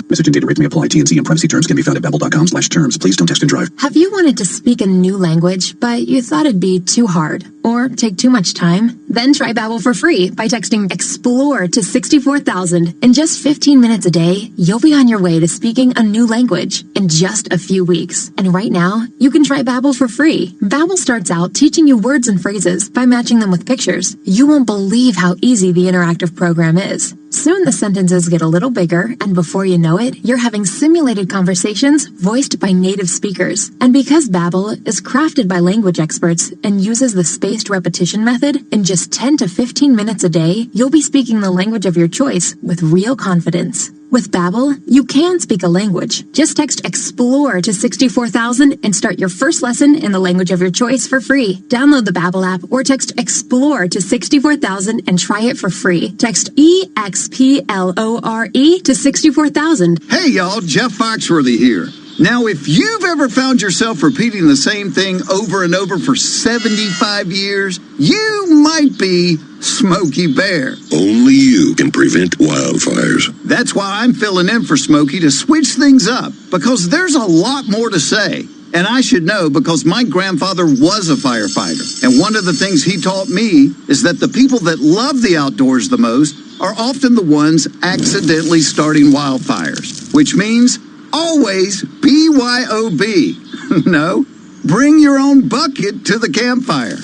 Message and data rates may apply. T&C and privacy terms can be found at babbel.com/terms. Please don't text and drive. Have you wanted to speak a new language, but you thought it'd be too hard or take too much time? Then try Babbel for free by texting EXPLORE to 64,000. In just 15 minutes a day, you'll be on your way to speaking a new language in just a few weeks. And right now, you can try Babbel for free. Babbel starts out teaching you words and phrases by matching them with pictures. You won't believe how easy the interactive program is. Soon the sentences get a little bigger, and before you know it, you're having simulated conversations voiced by native speakers. And because Babbel is crafted by language experts and uses the spaced repetition method, in just 10 to 15 minutes a day, you'll be speaking the language of your choice with real confidence. With Babbel, you can speak a language. Just text EXPLORE to 64,000 and start your first lesson in the language of your choice for free. Download the Babbel app or text EXPLORE to 64,000 and try it for free. Text EXPLORE to 64,000. Hey y'all, Jeff Foxworthy here. Now, if you've ever found yourself repeating the same thing over and over for 75 years, you might be Smokey Bear. Only you can prevent wildfires. That's why I'm filling in for Smokey to switch things up, because there's a lot more to say. And I should know because my grandfather was a firefighter. And one of the things he taught me is that the people that love the outdoors the most are often the ones accidentally starting wildfires, which means always BYOB. No, bring your own bucket to the campfire.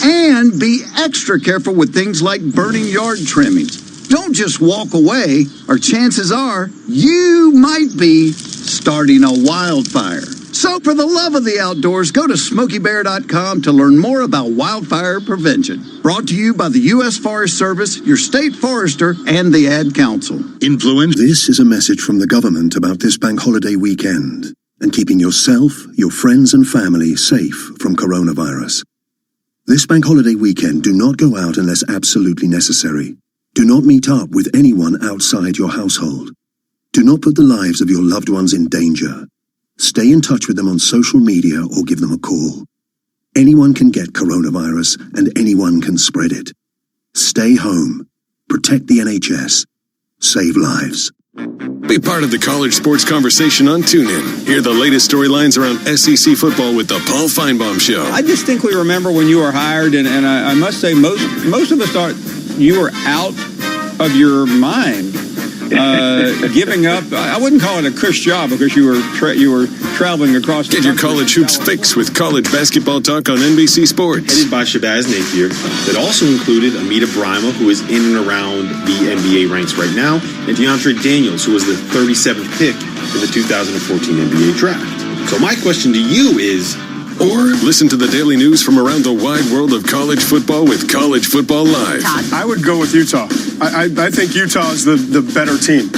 And be extra careful with things like burning yard trimmings. Don't just walk away, or chances are you might be starting a wildfire. So for the love of the outdoors, go to SmokeyBear.com to learn more about wildfire prevention. Brought to you by the U.S. Forest Service, your state forester, and the Ad Council. Influence. This is a message from the government about this bank holiday weekend and keeping yourself, your friends and family safe from coronavirus. This bank holiday weekend, do not go out unless absolutely necessary. Do not meet up with anyone outside your household. Do not put the lives of your loved ones in danger. Stay in touch with them on social media or give them a call. Anyone can get coronavirus and anyone can spread it. Stay home. Protect the NHS. Save lives. Be part of the college sports conversation on TuneIn. Hear the latest storylines around SEC football with the Paul Feinbaum Show. I distinctly remember when you were hired, and I must say most of us thought you were out of your mind. Giving up, I wouldn't call it a cush job because you were traveling across the country. Get your college hoops fix with college basketball talk on NBC Sports. Headed by Shabazz Napier. That also included Amita Brima, who is in and around the NBA ranks right now, and DeAndre Daniels, who was the 37th pick in the 2014 NBA draft. So my question to you is, or listen to the daily news from around the wide world of college football with College Football Live. I would go with Utah. I think Utah is the better team.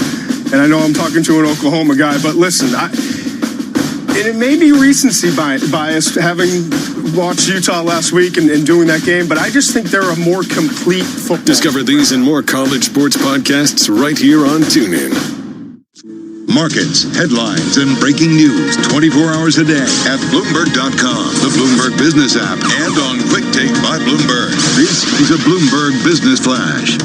And I know I'm talking to an Oklahoma guy, but listen, and it may be recency bias having watched Utah last week and doing that game, but I just think they're a more complete football. Discover these and more college sports podcasts right here on TuneIn. Markets, headlines, and breaking news 24 hours a day at Bloomberg.com, the Bloomberg Business app, and on Quick Take by Bloomberg. This is a Bloomberg Business Flash.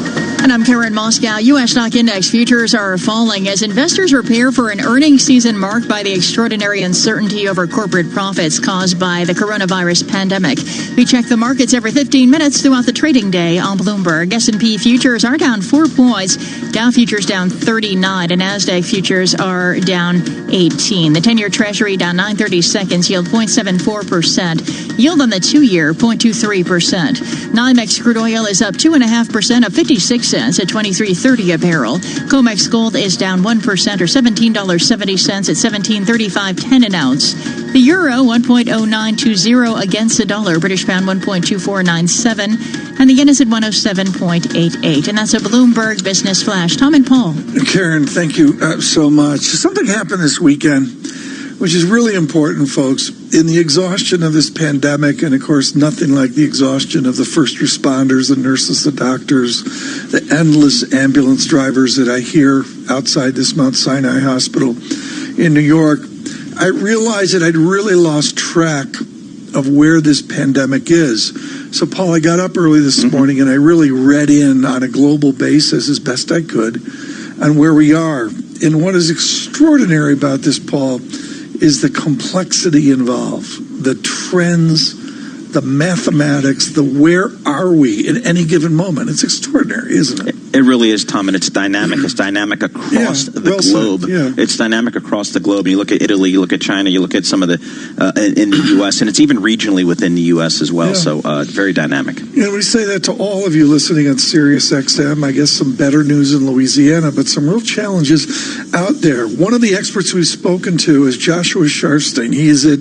And I'm Karen Moscow. U.S. stock index futures are falling as investors prepare for an earnings season marked by the extraordinary uncertainty over corporate profits caused by the coronavirus pandemic. We check the markets every 15 minutes throughout the trading day on Bloomberg. S&P futures are down 4 points. Dow futures down 39, and NASDAQ futures are down 18. The 10-year Treasury down 9/30 seconds, yield 0.74%. Yield on the 2-year, 0.23%. NYMEX crude oil is up 2.5%, up 56 cents at $23.30 a barrel. COMEX gold is down 1% or $17.70 at $17.35.10 an ounce. The euro 1.0920 against the dollar. British pound 1.2497. And the yen is at 107.88. And that's a Bloomberg Business Flash. Tom and Paul. Karen, thank you so much. Something happened this weekend, which is really important, folks. In the exhaustion of this pandemic, and of course, nothing like the exhaustion of the first responders, the nurses, the doctors, the endless ambulance drivers that I hear outside this Mount Sinai Hospital in New York, I realized that I'd really lost track of where this pandemic is. So, Paul, I got up early this morning and I really read in on a global basis as best I could on where we are. And what is extraordinary about this, Paul, is the complexity involved, the trends, the mathematics, the where are we in any given moment. It's extraordinary, isn't it? It really is, Tom, and it's dynamic. It's dynamic across the globe. It's dynamic across the globe. You look at Italy, you look at China, you look at some of the in the U.S., and it's even regionally within the U.S. as well. So very dynamic. You know, we say that to all of you listening on Sirius XM. I guess some better news in Louisiana, but some real challenges out there. One of the experts we've spoken to is Joshua Sharfstein. He is at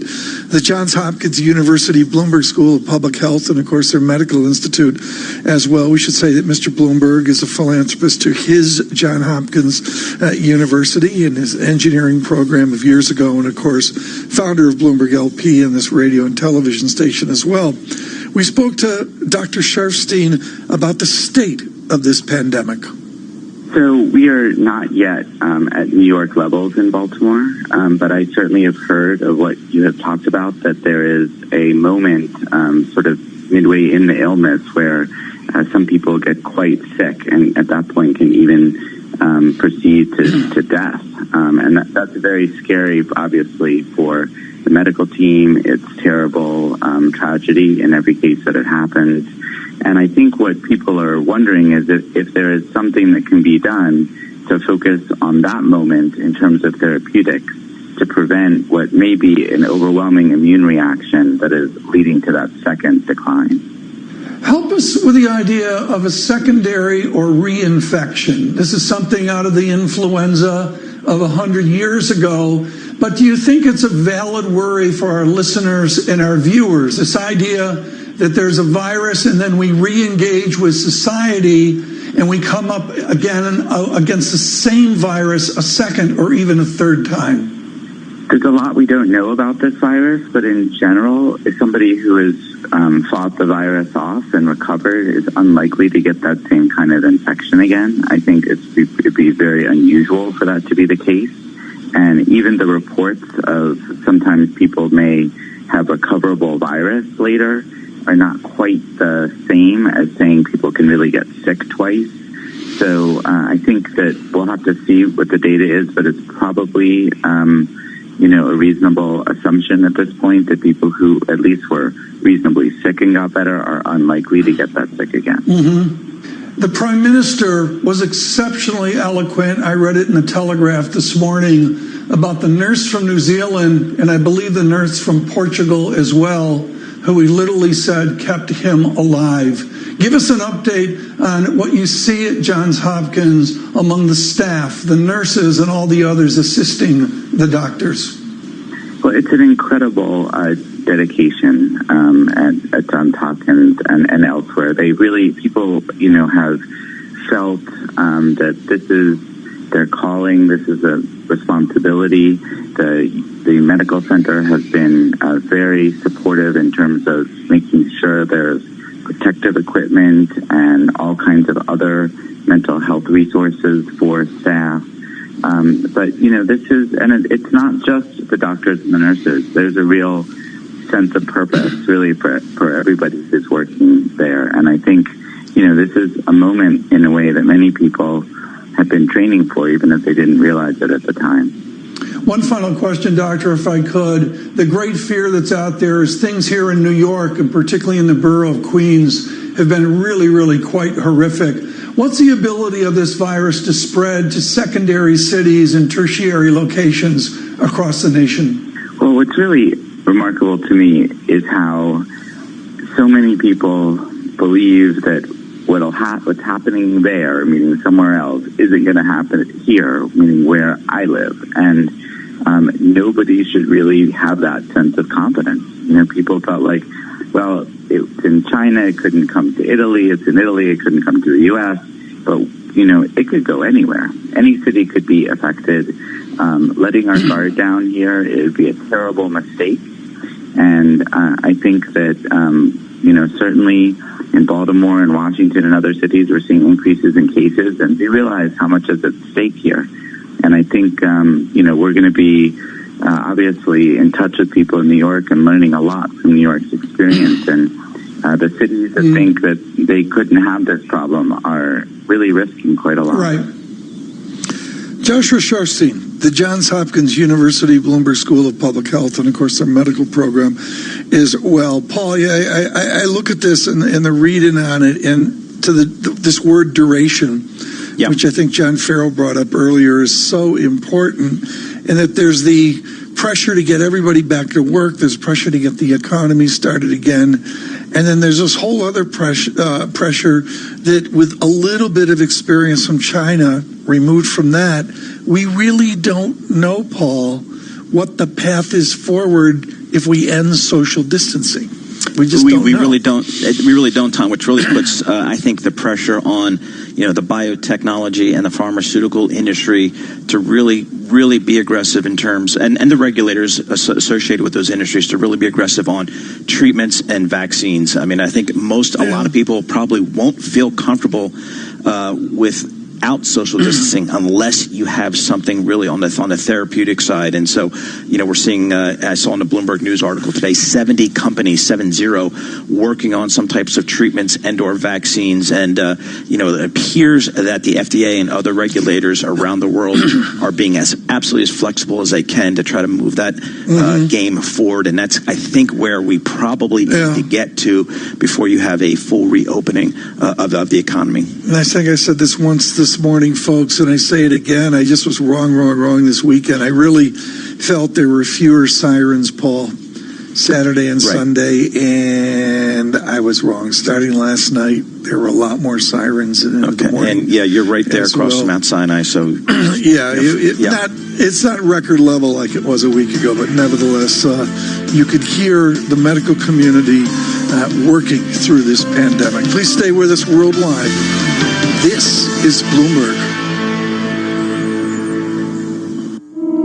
the Johns Hopkins University Bloomberg School of Public Health and, of course, their medical institute as well. We should say that Mr. Bloomberg is a philanthropist to his Johns Hopkins University and his engineering program of years ago, and, of course, founder of Bloomberg LP and this radio and television station as well. We spoke to Dr. Sharfstein about the state of this pandemic. So we are not yet at New York levels in Baltimore, but I certainly have heard of what you have talked about, that there is a moment sort of midway in the illness where some people get quite sick and at that point can even proceed to death. And that's very scary, obviously, for the medical team. It's terrible tragedy in every case that it happens. And I think what people are wondering is if there is something that can be done to focus on that moment in terms of therapeutics to prevent what may be an overwhelming immune reaction that is leading to that second decline. Help us with the idea of a secondary or reinfection. This is something out of the influenza of 100 years ago, but do you think it's a valid worry for our listeners and our viewers, this idea that there's a virus and then we re-engage with society and we come up again against the same virus a second or even a third time? There's a lot we don't know about this virus, but in general, if somebody who has fought the virus off and recovered is unlikely to get that same kind of infection again. I think it'd be very unusual for that to be the case. And even the reports of sometimes people may have recoverable virus later are not quite the same as saying people can really get sick twice. So I think that we'll have to see what the data is, but it's probably a reasonable assumption at this point that people who at least were reasonably sick and got better are unlikely to get that sick again. Mm-hmm. The Prime Minister was exceptionally eloquent. I read it in the Telegraph this morning about the nurse from New Zealand, and I believe the nurse from Portugal as well, who he literally said kept him alive. Give us an update on what you see at Johns Hopkins among the staff, the nurses, and all the others assisting the doctors. Well, it's an incredible dedication at Johns Hopkins and elsewhere. They really, people, have felt that this is their calling, this is a responsibility. The medical center has been very supportive in terms of making sure there's protective equipment and all kinds of other mental health resources for staff. But this is, and it's not just the doctors and the nurses. There's a real sense of purpose, really, for everybody who's working there. And I think, this is a moment in a way that many people have been training for, even if they didn't realize it at the time. One final question, Doctor, if I could. The great fear that's out there is things here in New York, and particularly in the borough of Queens, have been really, really quite horrific. What's the ability of this virus to spread to secondary cities and tertiary locations across the nation? Well, what's really remarkable to me is how so many people believe that what's happening there, meaning somewhere else, isn't going to happen here, meaning where I live. And nobody should really have that sense of confidence. People felt like, well, it's in China, it couldn't come to Italy. It's in Italy, it couldn't come to the U.S. But, it could go anywhere. Any city could be affected. Letting our guard down here, it would be a terrible mistake. And I think that, certainly in Baltimore and Washington and other cities, we're seeing increases in cases, and we realize how much is at stake here. And I think, we're going to be obviously in touch with people in New York and learning a lot from New York's experience. And the cities that think that they couldn't have this problem are really risking quite a lot. Right. Joshua Sharfstein, the Johns Hopkins University Bloomberg School of Public Health, and of course their medical program as well. Paul, I look at this and the reading on it, and to this word duration, which I think John Farrell brought up earlier, is so important, and that there's the pressure to get everybody back to work, there's pressure to get the economy started again, and then there's this whole other pressure that with a little bit of experience from China removed from that, we really don't know, Paul, what the path is forward if we end social distancing. We just don't know. We really don't, Tom, which really puts, I think, the pressure on, the biotechnology and the pharmaceutical industry to really be aggressive in terms, and the regulators associated with those industries to really be aggressive on treatments and vaccines. I mean, I think a lot of people probably won't feel comfortable without social distancing unless you have something really on the therapeutic side. And so, we're seeing, I saw in the Bloomberg News article today, 70 companies, 70, working on some types of treatments and or vaccines. And, it appears that the FDA and other regulators around the world are being absolutely as flexible as they can to try to move that game forward. And that's, I think, where we probably need to get to before you have a full reopening of the economy. And I think I said this once this morning, folks, and I say it again. I just was wrong this weekend. I really felt there were fewer sirens, Paul, Saturday and Sunday, and I was wrong. Starting last night, there were a lot more sirens in the morning. And you're right there across Mount Sinai. So it's not record level like it was a week ago, but nevertheless, you could hear the medical community working through this pandemic. Please stay with us worldwide. This is Bloomberg.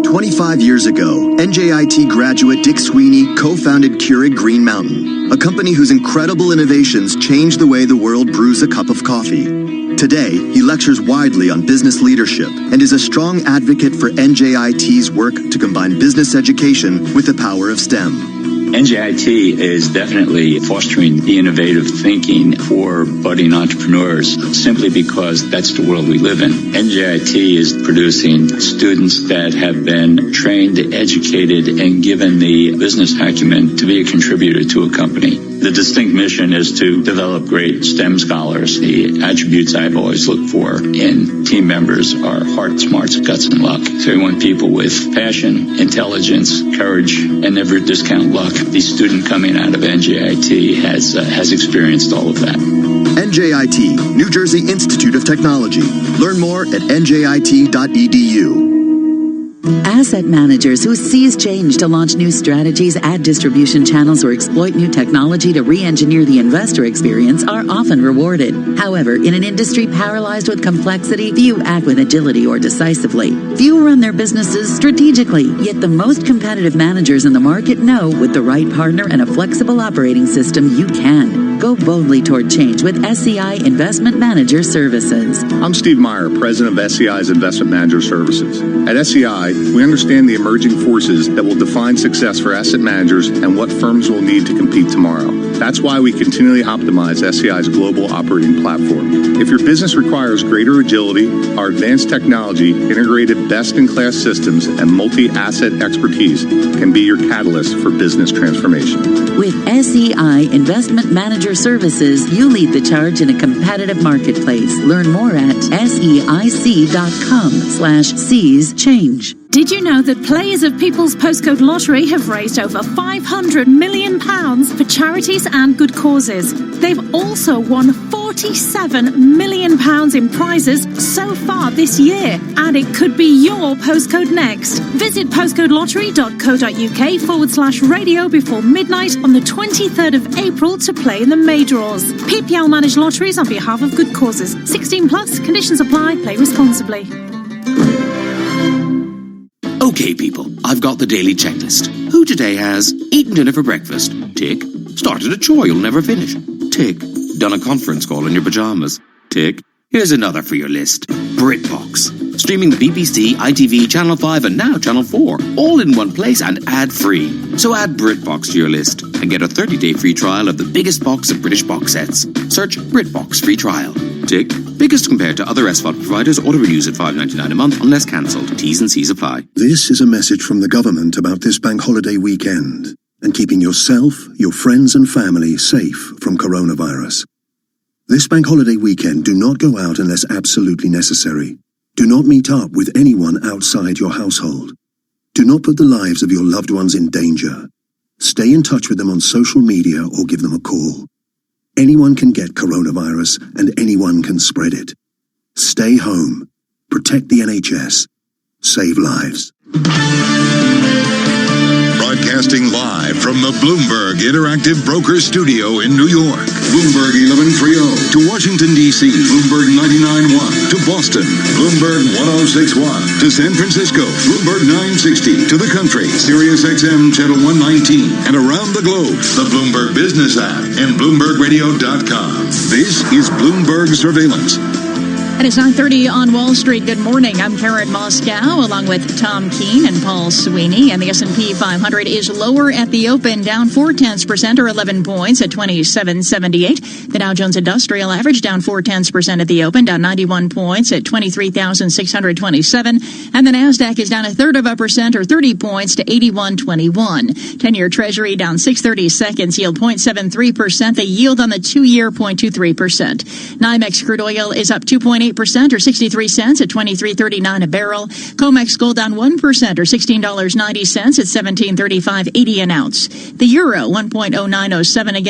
25 years ago, NJIT graduate Dick Sweeney co-founded Keurig Green Mountain, a company whose incredible innovations changed the way the world brews a cup of coffee. Today, he lectures widely on business leadership and is a strong advocate for NJIT's work to combine business education with the power of STEM. NJIT is definitely fostering the innovative thinking for budding entrepreneurs simply because that's the world we live in. NJIT is producing students that have been trained, educated, and given the business acumen to be a contributor to a company. The distinct mission is to develop great STEM scholars. The attributes I've always looked for in team members are heart, smarts, guts, and luck. So we want people with passion, intelligence, courage, and never discount luck. The student coming out of NJIT has experienced all of that. NJIT, New Jersey Institute of Technology. Learn more at njit.edu. Asset managers who seize change to launch new strategies, add distribution channels, or exploit new technology to re-engineer the investor experience are often rewarded. However, in an industry paralyzed with complexity, few act with agility or decisively. Few run their businesses strategically, yet the most competitive managers in the market know with the right partner and a flexible operating system, you can. Go boldly toward change with SEI Investment Manager Services. I'm Steve Meyer, president of SEI's Investment Manager Services. At SEI, we understand the emerging forces that will define success for asset managers and what firms will need to compete tomorrow. That's why we continually optimize SEI's global operating platform. If your business requires greater agility, our advanced technology, integrated best-in-class systems, and multi-asset expertise can be your catalyst for business transformation. With SEI Investment Manager Services, you lead the charge in a competitive marketplace. Learn more at seic.com/seize change. Did you know that players of People's Postcode Lottery have raised over £500 million for charities and good causes? They've also won £47 million in prizes so far this year, and it could be your postcode next. Visit postcodelottery.co.uk/radio before midnight on the 23rd of April to play in the May draws. PPL managed lotteries on behalf of good causes. 16 plus, conditions apply, play responsibly. Okay, people, I've got the daily checklist. Who today has eaten dinner for breakfast? Tick. Started a chore you'll never finish? Tick. Done a conference call in your pajamas? Tick. Here's another for your list. BritBox. Streaming the BBC, ITV, Channel 5, and now Channel 4. All in one place and ad-free. So add BritBox to your list and get a 30-day free trial of the biggest box of British box sets. Search BritBox free trial. Tick. Biggest compared to other SVOD providers. Auto renews at $5.99 a month unless cancelled. T's and C's apply. This is a message from the government about this bank holiday weekend and keeping yourself, your friends and family safe from coronavirus. This bank holiday weekend, do not go out unless absolutely necessary. Do not meet up with anyone outside your household. Do not put the lives of your loved ones in danger. Stay in touch with them on social media or give them a call. Anyone can get coronavirus and anyone can spread it. Stay home. Protect the NHS. Save lives. Broadcasting live from the Bloomberg Interactive Broker Studio in New York. Bloomberg 1130 to Washington, D.C. Bloomberg 99.1 to Boston. Bloomberg 106.1 to San Francisco. Bloomberg 960 to the country. Sirius XM Channel 119 and around the globe. The Bloomberg Business app and BloombergRadio.com. This is Bloomberg Surveillance. And it's 9:30 on Wall Street. Good morning. I'm Karen Moscow, along with Tom Keene and Paul Sweeney. And the S&P 500 is lower at the open, down 0.4% or 11 points at 2778. The Dow Jones Industrial Average down 0.4% at the open, down 91 points at 23,627. And the Nasdaq is down 1/3% or 30 points to 8121. 10-year Treasury down 6/32, yield 0.73%. The yield on the 2-year 0.23%. NYMEX crude oil is up 2.8% or 63 cents at $23.39 a barrel. COMEX gold down 1% or $16.90 at $17.35.80 an ounce. The euro 1.0907 again.